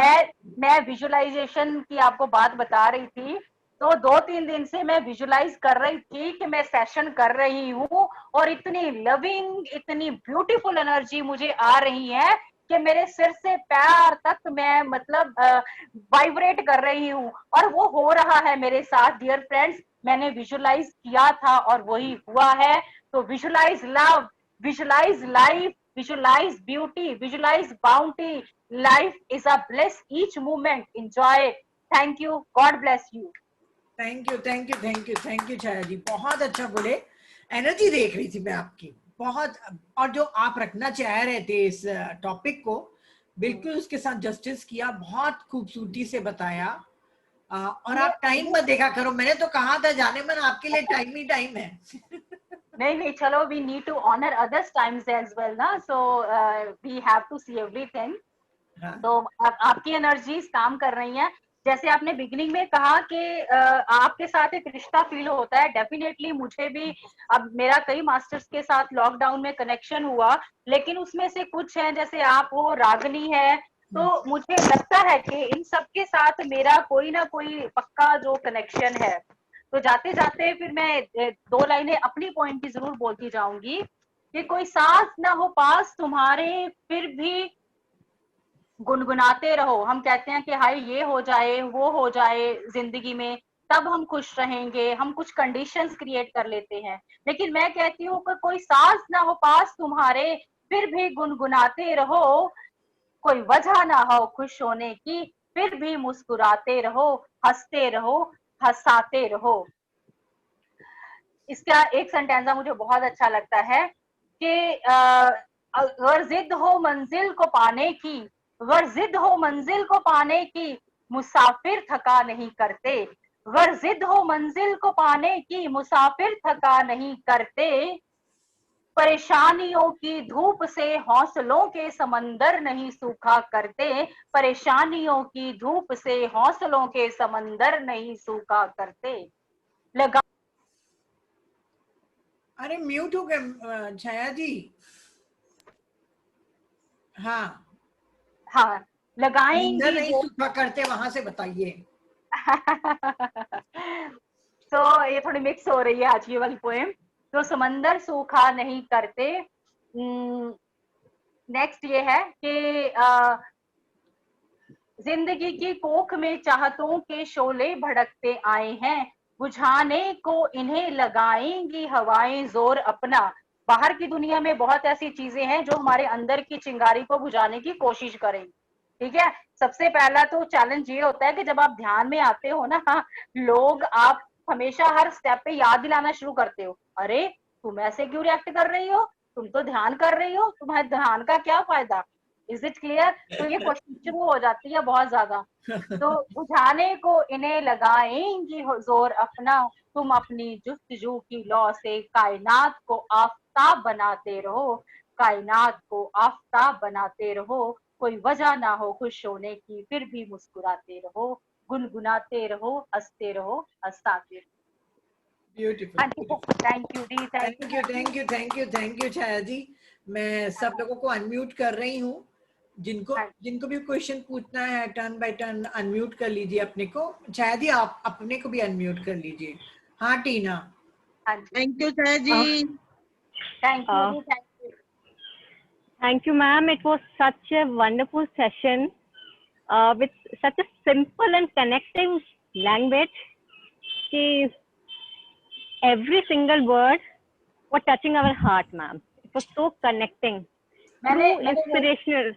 [SPEAKER 1] मैं विजुअलाइजेशन की आपको बात बता रही थी। तो 2-3 दिन से मैं विजुअलाइज कर रही थी कि मैं सेशन कर रही हूँ और इतनी लविंग, इतनी ब्यूटीफुल एनर्जी मुझे आ रही है कि मेरे सिर से पैर तक मैं मतलब वाइब्रेट कर रही हूँ। और वो हो रहा है मेरे साथ डियर फ्रेंड्स। मैंने विजुअलाइज किया था और वही हुआ है। तो visualize love, visualize life, visualize beauty, visualize bounty. Life is a bliss, each moment enjoy it. Thank you, God bless you.
[SPEAKER 2] Thank you thank you thank you thank you Chhaya ji, बहुत अच्छा बोले। एनर्जी देख रही थी मैं आपकी बहुत, और जो आप रखना चाह रहे थे इस टॉपिक को, बिल्कुल उसके साथ जस्टिस किया, बहुत खूबसूरती से बताया। और
[SPEAKER 1] हमें
[SPEAKER 2] आप टाइम मत देखा करो, मैंने तो कहा था जाने मन आपके लिए टाइम ही टाइम है।
[SPEAKER 1] नहीं नहीं, चलो, we need to honour others times as well ना, so we have to see everything.
[SPEAKER 2] हाँ
[SPEAKER 1] तो आपकी एनर्जीज काम कर रही हैं। जैसे आपने बिगिनिंग में कहा कि आपके साथ एक रिश्ता फील होता है, डेफिनेटली मुझे भी। अब मेरा कई मास्टर्स के साथ लॉकडाउन में कनेक्शन हुआ, लेकिन उसमें से कुछ हैं, जैसे आप हो, रागनी है, तो मुझे लगता है कि इन सबके साथ मेरा कोई ना कोई पक्का जो कनेक्शन है। तो जाते जाते फिर मैं दो लाइनें अपनी पॉइंट की जरूर बोलती जाऊंगी कि कोई साथ ना हो पास तुम्हारे, फिर भी गुनगुनाते रहो। हम कहते हैं कि हाय ये हो जाए वो हो जाए जिंदगी में, तब हम खुश रहेंगे, हम कुछ कंडीशंस क्रिएट कर लेते हैं। लेकिन मैं कहती हूँ कि कोई साथ ना हो पास तुम्हारे, फिर भी गुनगुनाते रहो। कोई वजह ना हो खुश होने की, फिर भी मुस्कुराते रहो, हंसते रहो, हंसाते रहो। इसका एक सेंटेंसा मुझे बहुत अच्छा लगता है कि अगर जिद हो मंजिल को पाने की, अगर जिद हो मंजिल को पाने की, मुसाफिर थका नहीं करते। अगर जिद हो मंजिल को पाने की, मुसाफिर थका नहीं करते। परेशानियों की धूप से हौसलों के समंदर नहीं सूखा करते। परेशानियों की धूप से हौसलों के समंदर नहीं सूखा करते। लगा
[SPEAKER 2] अरे म्यूट हो गए छाया जी। हाँ,
[SPEAKER 1] हाँ,
[SPEAKER 2] अंदर
[SPEAKER 1] लगाएंगी
[SPEAKER 2] नहीं
[SPEAKER 1] जो
[SPEAKER 2] सूखा करते, वहां से बताइए।
[SPEAKER 1] तो ये थोड़ी मिक्स हो रही है आज की वाली पोएम। तो समंदर सूखा नहीं करते। नेक्स्ट ये है कि जिंदगी की कोख में चाहतों के शोले भड़कते आए हैं, बुझाने को इन्हें लगाएंगी हवाएं जोर अपना। बाहर की दुनिया में बहुत ऐसी चीजें हैं जो हमारे अंदर की चिंगारी को बुझाने की कोशिश करेंगी। ठीक है, सबसे पहला तो चैलेंज ये होता है कि जब आप ध्यान में आते हो ना, लोग आप हमेशा हर स्टेप पे याद दिलाना शुरू करते हो, अरे तुम ऐसे क्यों रिएक्ट कर रही हो, तुम तो ध्यान कर रही हो, तुम्हारे ध्यान का क्या फायदा। Is it clear. तो ये क्वेश्चन शुरू हो जाती है बहुत ज्यादा। तो बुझाने को इन्हें लगाएंगी जोर अपना, तुम अपनी जुस्तजू की लौ से कायनात को आफताब बनाते रहो, कायनात को आफताब बनाते रहो। कोई वजह ना हो खुश होने की, फिर भी मुस्कुराते रहो, गुनगुनाते रहो, हंसते रहो, हंसाते रहो।
[SPEAKER 2] ब्यूटीफुल
[SPEAKER 1] हाँ जी,
[SPEAKER 2] ब्यूटीफुल।
[SPEAKER 1] थैंक यू दी, thank
[SPEAKER 2] thank you
[SPEAKER 1] you.
[SPEAKER 2] Thank you thank you thank you Chhaya ji. मैं सब लोगों को अनम्यूट कर रही हूँ, जिनको
[SPEAKER 1] हाँ
[SPEAKER 2] जिनको भी क्वेश्चन पूछना है टर्न बाय टर्न अनम्यूट कर लीजिए अपने को। छाया जी आप अपने को भी अनम्यूट कर लीजिए। हाँ टीना।
[SPEAKER 1] जी,
[SPEAKER 3] thank you Chhaya ji.
[SPEAKER 1] Thank you दी, thank you.
[SPEAKER 4] Thank you, ma'am. It was such a wonderful session with such a simple and connecting language. Ki every single word was touching our heart, ma'am. It was so connecting.
[SPEAKER 1] मैंने
[SPEAKER 4] True
[SPEAKER 1] मैंने
[SPEAKER 4] inspirational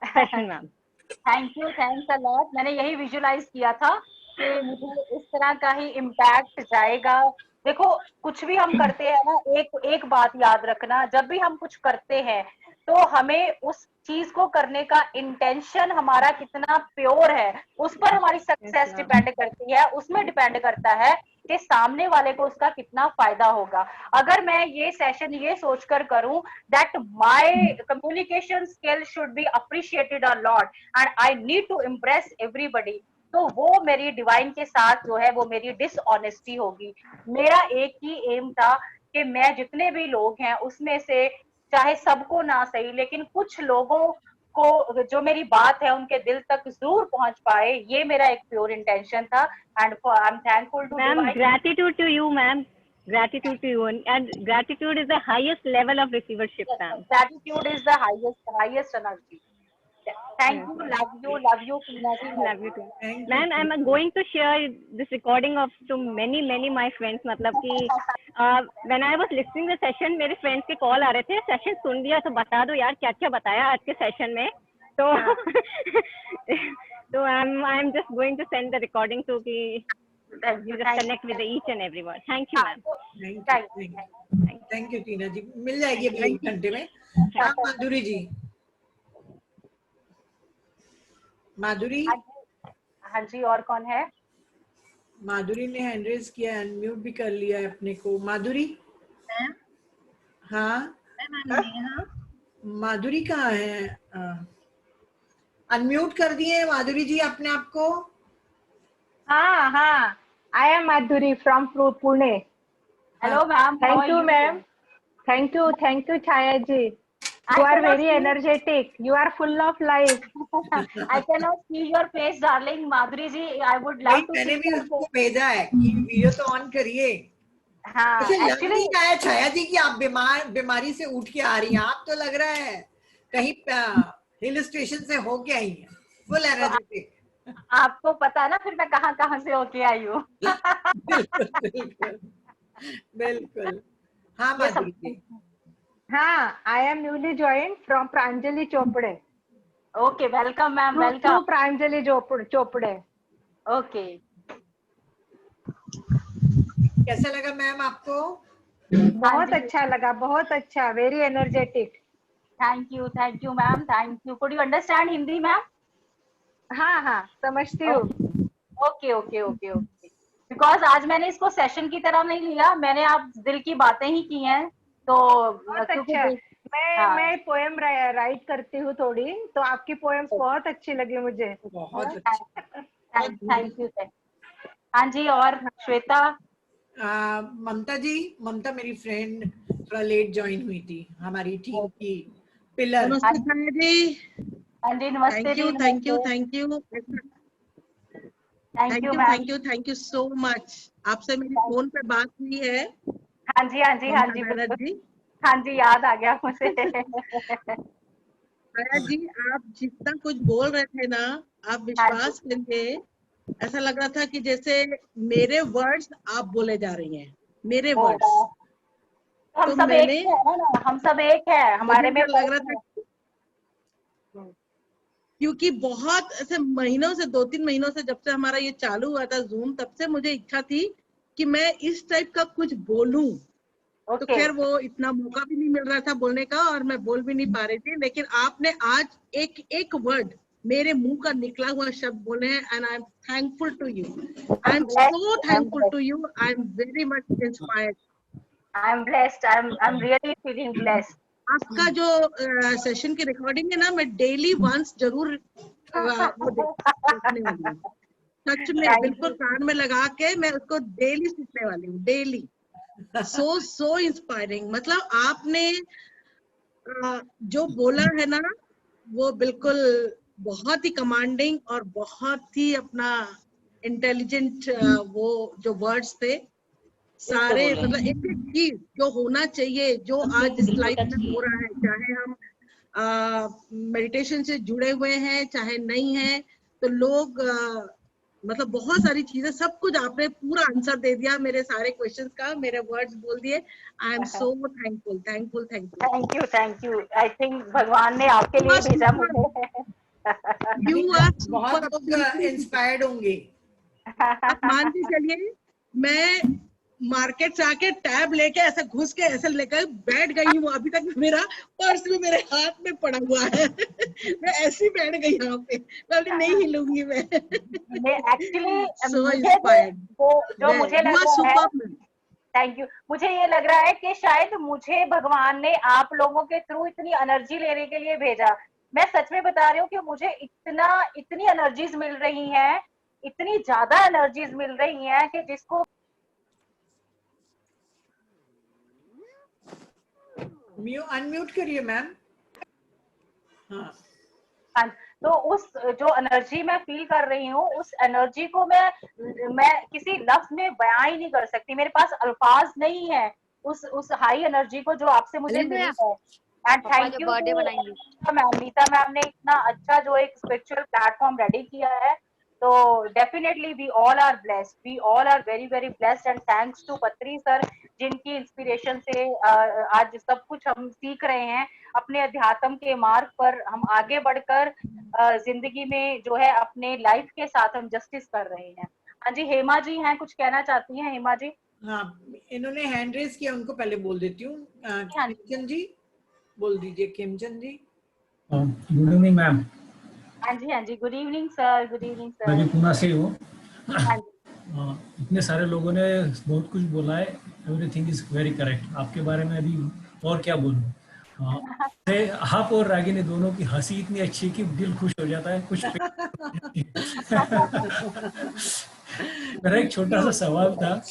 [SPEAKER 4] session, ma'am.
[SPEAKER 1] Thank you, thanks a lot. मैंने यही विजुलाइज किया था कि मुझे इस तरह का ही इम्पैक्ट जाएगा। देखो, कुछ भी हम करते हैं ना, एक एक बात याद रखना, जब भी हम कुछ करते हैं तो हमें उस चीज को करने का इंटेंशन हमारा कितना प्योर है, उस पर हमारी
[SPEAKER 4] Yes,
[SPEAKER 1] सक्सेस
[SPEAKER 4] ma'am.
[SPEAKER 1] डिपेंड करती है, उसमें डिपेंड करता है कि सामने वाले को उसका कितना फायदा होगा। अगर मैं ये सेशन ये सोचकर करूं that my communication skill should be appreciated a lot and I need to impress everybody, तो वो मेरी डिवाइन के साथ जो है वो मेरी डिसऑनेस्टी होगी। मेरा एक ही एम था कि मैं जितने भी लोग हैं उसमें से, चाहे सबको ना सही लेकिन कुछ लोगों को जो मेरी बात है उनके दिल तक जरूर पहुंच पाए, ये मेरा एक प्योर इंटेंशन था। And I am thankful to
[SPEAKER 4] Ma'am,
[SPEAKER 1] divine.
[SPEAKER 4] gratitude to you, ma'am. Gratitude to you. And gratitude is the highest level of receivership, ma'am.
[SPEAKER 1] Gratitude is the highest energy. Thank
[SPEAKER 4] Yes,
[SPEAKER 1] you,
[SPEAKER 4] ma'am.
[SPEAKER 1] love you, Tina ji, love
[SPEAKER 4] Love
[SPEAKER 1] you.
[SPEAKER 4] you too.
[SPEAKER 2] Thank you
[SPEAKER 4] Ma'am, I'm going to share this recording of to many my friends. मतलब कि when I was listening the session, मेरे friends के call आ रहे थे, session सुन लिया तो बता दो यार क्या क्या बताया आज के session में। तो तो I'm just going to send the recording to कि
[SPEAKER 1] Thank
[SPEAKER 4] You
[SPEAKER 1] you.
[SPEAKER 4] just
[SPEAKER 1] Thank
[SPEAKER 4] connect with
[SPEAKER 1] you.
[SPEAKER 4] each and everyone. Thank you, ma'am.
[SPEAKER 2] Thank you Tina ji, मिल जाएगी अभी 1 घंटे में। हाँ माधुरी जी, माधुरी।
[SPEAKER 1] हाँ जी, और कौन है?
[SPEAKER 2] माधुरी ने हैंड रेज किया, अनम्यूट भी कर लिया है अपने को। माधुरी, हाँ माधुरी कहाँ है? अनम्यूट कर दिए माधुरी जी अपने आप को।
[SPEAKER 3] हाँ, I am Madhuri from Pune.
[SPEAKER 1] Hello, ma'am. How
[SPEAKER 3] Thank
[SPEAKER 1] are
[SPEAKER 3] you,
[SPEAKER 1] you?
[SPEAKER 3] ma'am. Thank you, Chaya ji.
[SPEAKER 1] I
[SPEAKER 3] You are
[SPEAKER 1] cannot
[SPEAKER 3] very
[SPEAKER 1] see.
[SPEAKER 3] energetic. You are full of life.
[SPEAKER 1] I cannot see your face, darling. Madhuri ji, I would love to
[SPEAKER 2] मैंने
[SPEAKER 1] see
[SPEAKER 2] भी
[SPEAKER 1] your
[SPEAKER 2] उसको
[SPEAKER 1] face.
[SPEAKER 2] भेजा है कि वीडियो तो ऑन करिए।
[SPEAKER 1] हाँ,
[SPEAKER 2] अच्छा, लग
[SPEAKER 1] actually,
[SPEAKER 2] नहीं रहा है छाया जी कि आप बीमारी से उठ के आ रही हैं। आप तो लग रहा है कहीं हिल स्टेशन से होके आई हैं, फुल एनर्जेटिक।
[SPEAKER 1] आपको पता है ना फिर मैं कहाँ से होके आई हूँ।
[SPEAKER 2] बिल्कुल बिल्कुल बिल्कुल। हाँ माधुरी जी।
[SPEAKER 3] हाँ, I am newly joined from Pranjali Chopde.
[SPEAKER 1] Okay, welcome, ma'am.
[SPEAKER 3] Through
[SPEAKER 1] Welcome.
[SPEAKER 3] Pranjali Chopde.
[SPEAKER 1] Okay.
[SPEAKER 2] कैसा लगा मैम आपको?
[SPEAKER 3] बहुत अच्छा लगा, बहुत अच्छा, very energetic.
[SPEAKER 1] Thank you, ma'am. Thank you. Could you understand Hindi, ma'am?
[SPEAKER 3] हाँ, समझती हूँ।
[SPEAKER 1] Okay. Because आज मैंने इसको सेशन की तरह नहीं लिया, मैंने आप दिल की बातें ही की हैं, तो
[SPEAKER 3] बहुत अच्छा। मैं पोएम राइट करती हूँ थोड़ी, तो आपकी पोएम्स बहुत अच्छी लगी मुझे।
[SPEAKER 2] बहुत अच्छी।
[SPEAKER 1] Thank you. हाँ जी, और श्वेता?
[SPEAKER 2] ममता जी, ममता मेरी फ्रेंड थोड़ा लेट ज्वाइन हुई थी, हमारी टीम की पिलर।
[SPEAKER 5] नमस्ते छाया जी।
[SPEAKER 1] हाँ जी, नमस्ते जी।
[SPEAKER 5] Thank you so much. आपसे मेरी फोन पे बात हुई है।
[SPEAKER 1] हाँ जी, हाँ जी, याद आ गया मुझे।
[SPEAKER 5] छाया जी, आप जितना कुछ बोल रहे थे ना, आप विश्वास करिए, ऐसा लग रहा था कि जैसे मेरे वर्ड्स आप बोले जा रही हैं, मेरे वर्ड्स।
[SPEAKER 1] हम सब एक है ना, हम सब एक है, हमारे में
[SPEAKER 5] लग रहा था क्योंकि बहुत ऐसे महीनों से 2-3 महीनों से जब से हमारा ये चालू हुआ था जूम, तब से मुझे इच्छा थी कि मैं इस टाइप का कुछ बोलूं। तो खैर वो इतना मौका भी नहीं मिल रहा था बोलने का और मैं बोल भी नहीं पा रही थी, लेकिन आपने आज एक वर्ड मेरे मुंह का निकला हुआ शब्द बोले हैं and I am thankful to you. I am so thankful to you. I am very much inspired.
[SPEAKER 1] I am blessed. I am really feeling blessed.
[SPEAKER 5] आपका जो सेशन की रिकॉर्डिंग है ना, मैं डेली वंस जरूर वो देखने वाली हूँ। सच में बिल्कुल कान में लगा के मैं उसको डेली सीखने वाली हूँ, डेली। So inspiring. मतलब आपने जो बोला है ना, वो बिल्कुल बहुत ही कमांडिंग और बहुत ही अपना इंटेलिजेंट वो जो वर्ड्स थे सारे, मतलब एक एक चीज जो होना चाहिए, जो आज इस लाइफ में हो रहा है, चाहे हम मेडिटेशन से जुड़े हुए हैं चाहे नहीं है, तो लोग मतलब बहुत सारी चीजें, सब कुछ आपने पूरा आंसर दे दिया मेरे सारे क्वेश्चंस का, मेरे वर्ड्स बोल दिए। आई am so thankful.
[SPEAKER 1] Thank you. I think भगवान ने आपके लिए भेजा मुझे।
[SPEAKER 5] यू आर
[SPEAKER 2] बहुत लोग इंस्पायर्ड होंगे।
[SPEAKER 5] आप मान के चलिए, मैं मार्केट से आके टैब लेके ऐसे घुस के ऐसे लेकर बैठ गई हूँ। अभी तक मेरा पर्स भी मेरे हाथ में पड़ा हुआ है। मैं ऐसी बैठ गई यहाँ पे, मैं अभी नहीं हिलूंगी मैं।
[SPEAKER 1] एक्चुअली
[SPEAKER 5] So
[SPEAKER 1] मुझे
[SPEAKER 5] inspired.
[SPEAKER 1] जो मुझे लग रहा है,
[SPEAKER 5] superb.
[SPEAKER 1] थैंक यू, मुझे ये लग रहा है कि शायद मुझे भगवान ने आप लोगों के थ्रू इतनी एनर्जी लेने के लिए भेजा। मैं सच में बता रही हूँ कि मुझे इतनी एनर्जीज मिल रही हैं, इतनी ज्यादा एनर्जीज मिल रही हैं कि जिसको
[SPEAKER 2] अनम्यूट करिए मैम।
[SPEAKER 1] हाँ, तो उस जो एनर्जी मैं फील कर रही हूँ, उस एनर्जी को मैं किसी लफ्ज में बयां ही नहीं कर सकती, मेरे पास अल्फाज नहीं है उस हाई एनर्जी को जो आपसे मुझे मिली है। And thank you Neeta ma'am ने इतना अच्छा जो एक स्पिरिचुअल प्लेटफॉर्म रेडी किया है। तो definitely we all are blessed, we all are very very blessed and thanks to Patri sir, जिनकी इंस्पिरेशन से आज सब कुछ हम सीख रहे हैं, अपने अध्यात्म के मार्ग पर हम आगे बढ़कर जिंदगी में जो है अपने लाइफ के साथ हम जस्टिस कर रहे हैं। हाँ जी, हेमा जी हैं, कुछ कहना चाहती हैं हेमा जी?
[SPEAKER 2] हाँ, इन्होंने हैंड रेज किया, उनको पहले बोल देती हूँ। खिमचंद जी बोल दीजिए। Khimchand ji.
[SPEAKER 6] Good evening ma'am.
[SPEAKER 1] हाँ जी, good evening sir, good evening
[SPEAKER 6] मैं भी
[SPEAKER 1] सर।
[SPEAKER 6] पुणे से ही हूँ।
[SPEAKER 1] हाँ जी,
[SPEAKER 6] इतने सारे लोगों ने बहुत कुछ बोला है, एवरीथिंग इज वेरी करेक्ट। आपके बारे में अभी और क्या बोलूँ। आप और रागिनी दोनों की हंसी इतनी अच्छी है कि दिल खुश हो जाता है। कुछ मेरा एक छोटा सा सवाल था,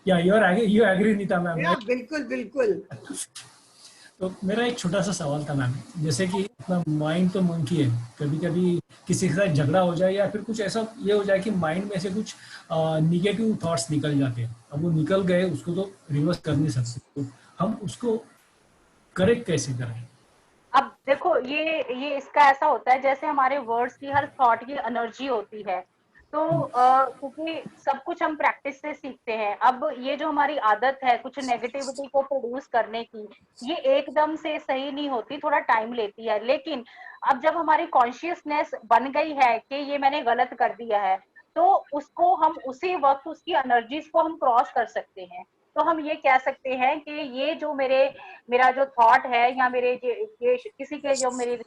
[SPEAKER 6] या यू एग्री नीता मैम?
[SPEAKER 2] बिल्कुल बिल्कुल।
[SPEAKER 6] तो मेरा एक छोटा सा सवाल था मैम, जैसे कि अपना माइंड तो मंकी है, कभी कभी किसी के साथ झगड़ा हो जाए या फिर कुछ ऐसा ये हो जाए कि माइंड में से कुछ निगेटिव थॉट्स निकल जाते हैं। अब वो निकल गए, उसको तो रिवर्स कर नहीं सकते, तो हम उसको करेक्ट कैसे करें?
[SPEAKER 1] अब देखो ये इसका ऐसा होता है, जैसे हमारे वर्ड्स की, हर थॉट की एनर्जी होती है। तो क्योंकि सब कुछ हम प्रैक्टिस से सीखते हैं। अब ये जो हमारी आदत है कुछ नेगेटिविटी को प्रोड्यूस करने की, ये एकदम से सही नहीं होती, थोड़ा टाइम लेती है। लेकिन अब जब हमारी कॉन्शियसनेस बन गई है कि ये मैंने गलत कर दिया है, तो उसको हम उसी वक्त उसकी एनर्जीज को हम क्रॉस कर सकते हैं। तो हम ये कह सकते हैं कि ये जो मेरा जो थॉट है, या मेरे ये किसी के जो मेरे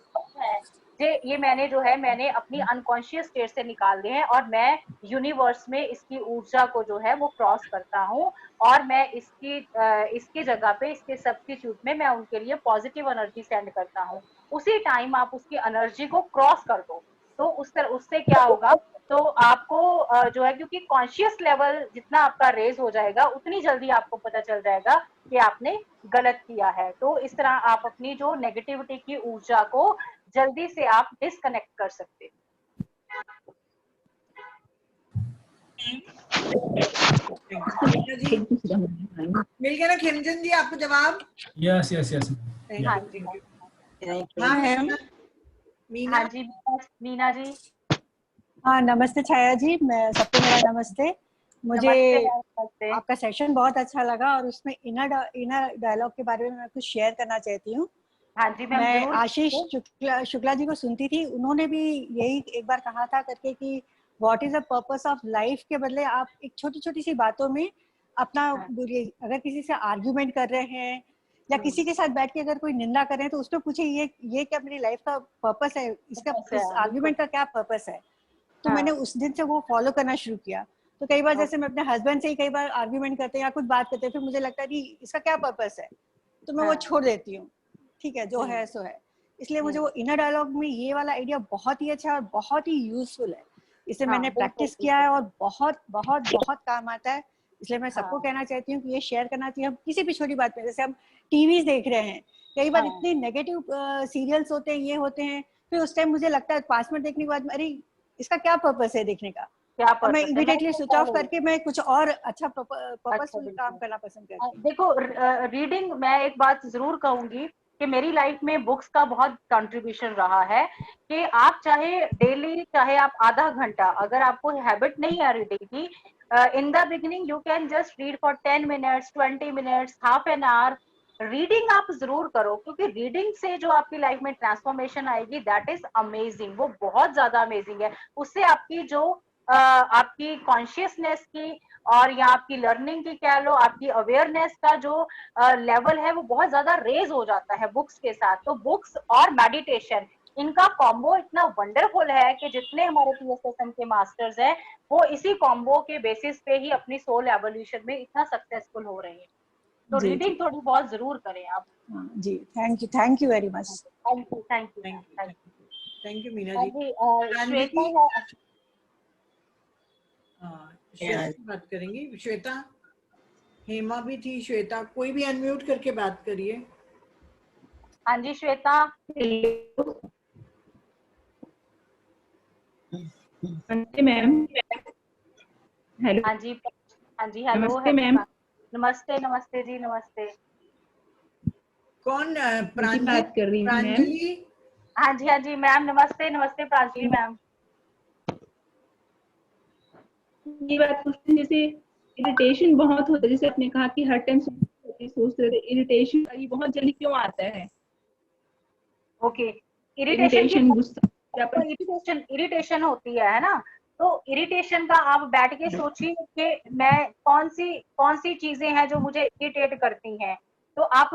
[SPEAKER 1] है, ये मैंने जो है मैंने अपनी अनकॉन्शियस स्टेट से निकाल दिए हैं, और मैं यूनिवर्स में इसकी ऊर्जा को जो है वो क्रॉस करता हूँ। और मैं इसकी जगह पे, इसके सब्स्टिट्यूट में मैं उनके लिए पॉजिटिव एनर्जी सेंड करता हूँ। उसी टाइम आप उसकी एनर्जी को क्रॉस कर दो, तो उससे क्या होगा, तो आपको जो है, क्योंकि कॉन्शियस लेवल जितना आपका रेज हो जाएगा, उतनी जल्दी आपको पता चल जाएगा कि आपने गलत किया है। तो इस तरह आप अपनी जो नेगेटिविटी की ऊर्जा को जल्दी से आप डिस्कनेक्ट कर सकते हैं।
[SPEAKER 2] मिल गया ना खिमचंद जी आपको जवाब?
[SPEAKER 6] Yes yes yes.
[SPEAKER 1] हाँ जी,
[SPEAKER 2] हाँ है मीना।
[SPEAKER 1] हाँ जी, मीना जी।
[SPEAKER 7] हाँ नमस्ते छाया जी, मैं सबको मेरा नमस्ते। मुझे
[SPEAKER 1] नमस्ते।
[SPEAKER 7] आपका सेशन बहुत अच्छा लगा, और उसमें इनर डायलॉग के बारे में मैं कुछ शेयर करना चाहती हूँ।
[SPEAKER 1] हाँ जी,
[SPEAKER 7] मैं आशीष शुक्ला जी को सुनती थी, उन्होंने भी यही एक बार कहा था करके कि what is the purpose of life के बदले आप एक छोटी छोटी सी बातों में अपना बोलिए। अगर किसी से आर्ग्यूमेंट कर रहे हैं या किसी के साथ बैठ के अगर कोई निंदा कर रहे हैं, तो उसमें पूछे ये क्या मेरी लाइफ का पर्पस है, इसका इस आर्ग्यूमेंट का क्या पर्पस है। तो मैंने उस दिन से वो फॉलो करना शुरू किया। तो कई बार जैसे मैं अपने हस्बैंड से ही कई बार आर्ग्यूमेंट करते हैं या कुछ बात करते हैं, फिर मुझे लगता है कि इसका क्या पर्पस है, तो मैं वो छोड़ देती हूँ। ठीक है, जो है सो है। इसलिए मुझे वो इनर डायलॉग में ये वाला आइडिया बहुत ही अच्छा और बहुत ही यूजफुल है। इसे मैंने प्रैक्टिस किया है और बहुत बहुत बहुत काम आता है। इसलिए मैं सबको कहना चाहती हूँ कि ये शेयर करना चाहिए। हम किसी भी छोटी बात में, जैसे हम टीवी देख रहे हैं, कई बार इतने नेगेटिव सीरियल्स होते हैं, ये होते हैं, फिर उस टाइम मुझे लगता है 5 मिनट देखने के बाद, अरे इसका क्या पर्पस है देखने का, तो मैं इमीडिएटली स्विच ऑफ करके मैं कुछ और अच्छा पर्पसफुल काम करना पसंद करती हूँ।
[SPEAKER 1] देखो, रीडिंग, मैं एक बात जरूर कहूंगी कि मेरी लाइफ में बुक्स का बहुत कंट्रीब्यूशन रहा है। कि आप चाहे डेली, चाहे आप आधा घंटा, अगर आपको हैबिट नहीं है रीडिंग की, in the beginning you can just read for 10 minutes, 20 minutes, half an hour. Reading आप जरूर करो, क्योंकि रीडिंग से जो आपकी लाइफ में ट्रांसफॉर्मेशन आएगी, दैट इज अमेजिंग। वो बहुत ज्यादा अमेजिंग है। उससे आपकी जो आपकी कॉन्शियसनेस की, और या आपकी लर्निंग की कह लो, आपकी अवेयरनेस का जो लेवल है, वो बहुत ज्यादा रेज हो जाता है बुक्स के साथ। तो बुक्स और मेडिटेशन, इनका कॉम्बो इतना वंडरफुल है कि जितने हमारे पीएसएसएम के मास्टर्स हैं, वो इसी कॉम्बो के बेसिस पे ही अपनी सोल एवोल्यूशन में इतना सक्सेसफुल हो रहे हैं। तो रीडिंग थोड़ी बहुत जरूर करें आप।
[SPEAKER 7] जी, thank you very much.
[SPEAKER 2] Thank you Meena ji. Shweta बात करेंगी। श्वेता, हेमा भी थी, श्वेता, कोई भी अनम्यूट करके बात करिए।
[SPEAKER 1] हाँ जी श्वेता।
[SPEAKER 8] नमस्ते मैम। हेलो।
[SPEAKER 1] हाँ जी, हाँ जी, हेलो।
[SPEAKER 8] नमस्ते मैम।
[SPEAKER 1] नमस्ते, नमस्ते जी, नमस्ते।
[SPEAKER 2] कौन?
[SPEAKER 8] बात कर रही हूँ
[SPEAKER 2] प्रांजलि।
[SPEAKER 1] हाँ जी मैम, नमस्ते, नमस्ते प्रांजलि मैम।
[SPEAKER 8] ये बात पूछते हैं, जैसे इरिटेशन बहुत होता है, जैसे आपने कहा कि हर टाइम सोचते रहते, इरिटेशन ये बहुत जल्दी क्यों आता है?
[SPEAKER 1] ओके,
[SPEAKER 8] इरिटेशन, गुस्सा,
[SPEAKER 1] इरिटेशन होती है ना, तो इरिटेशन का आप बैठ के सोचिए कि मैं कौन सी चीजें हैं जो मुझे इरिटेट करती हैं, तो आप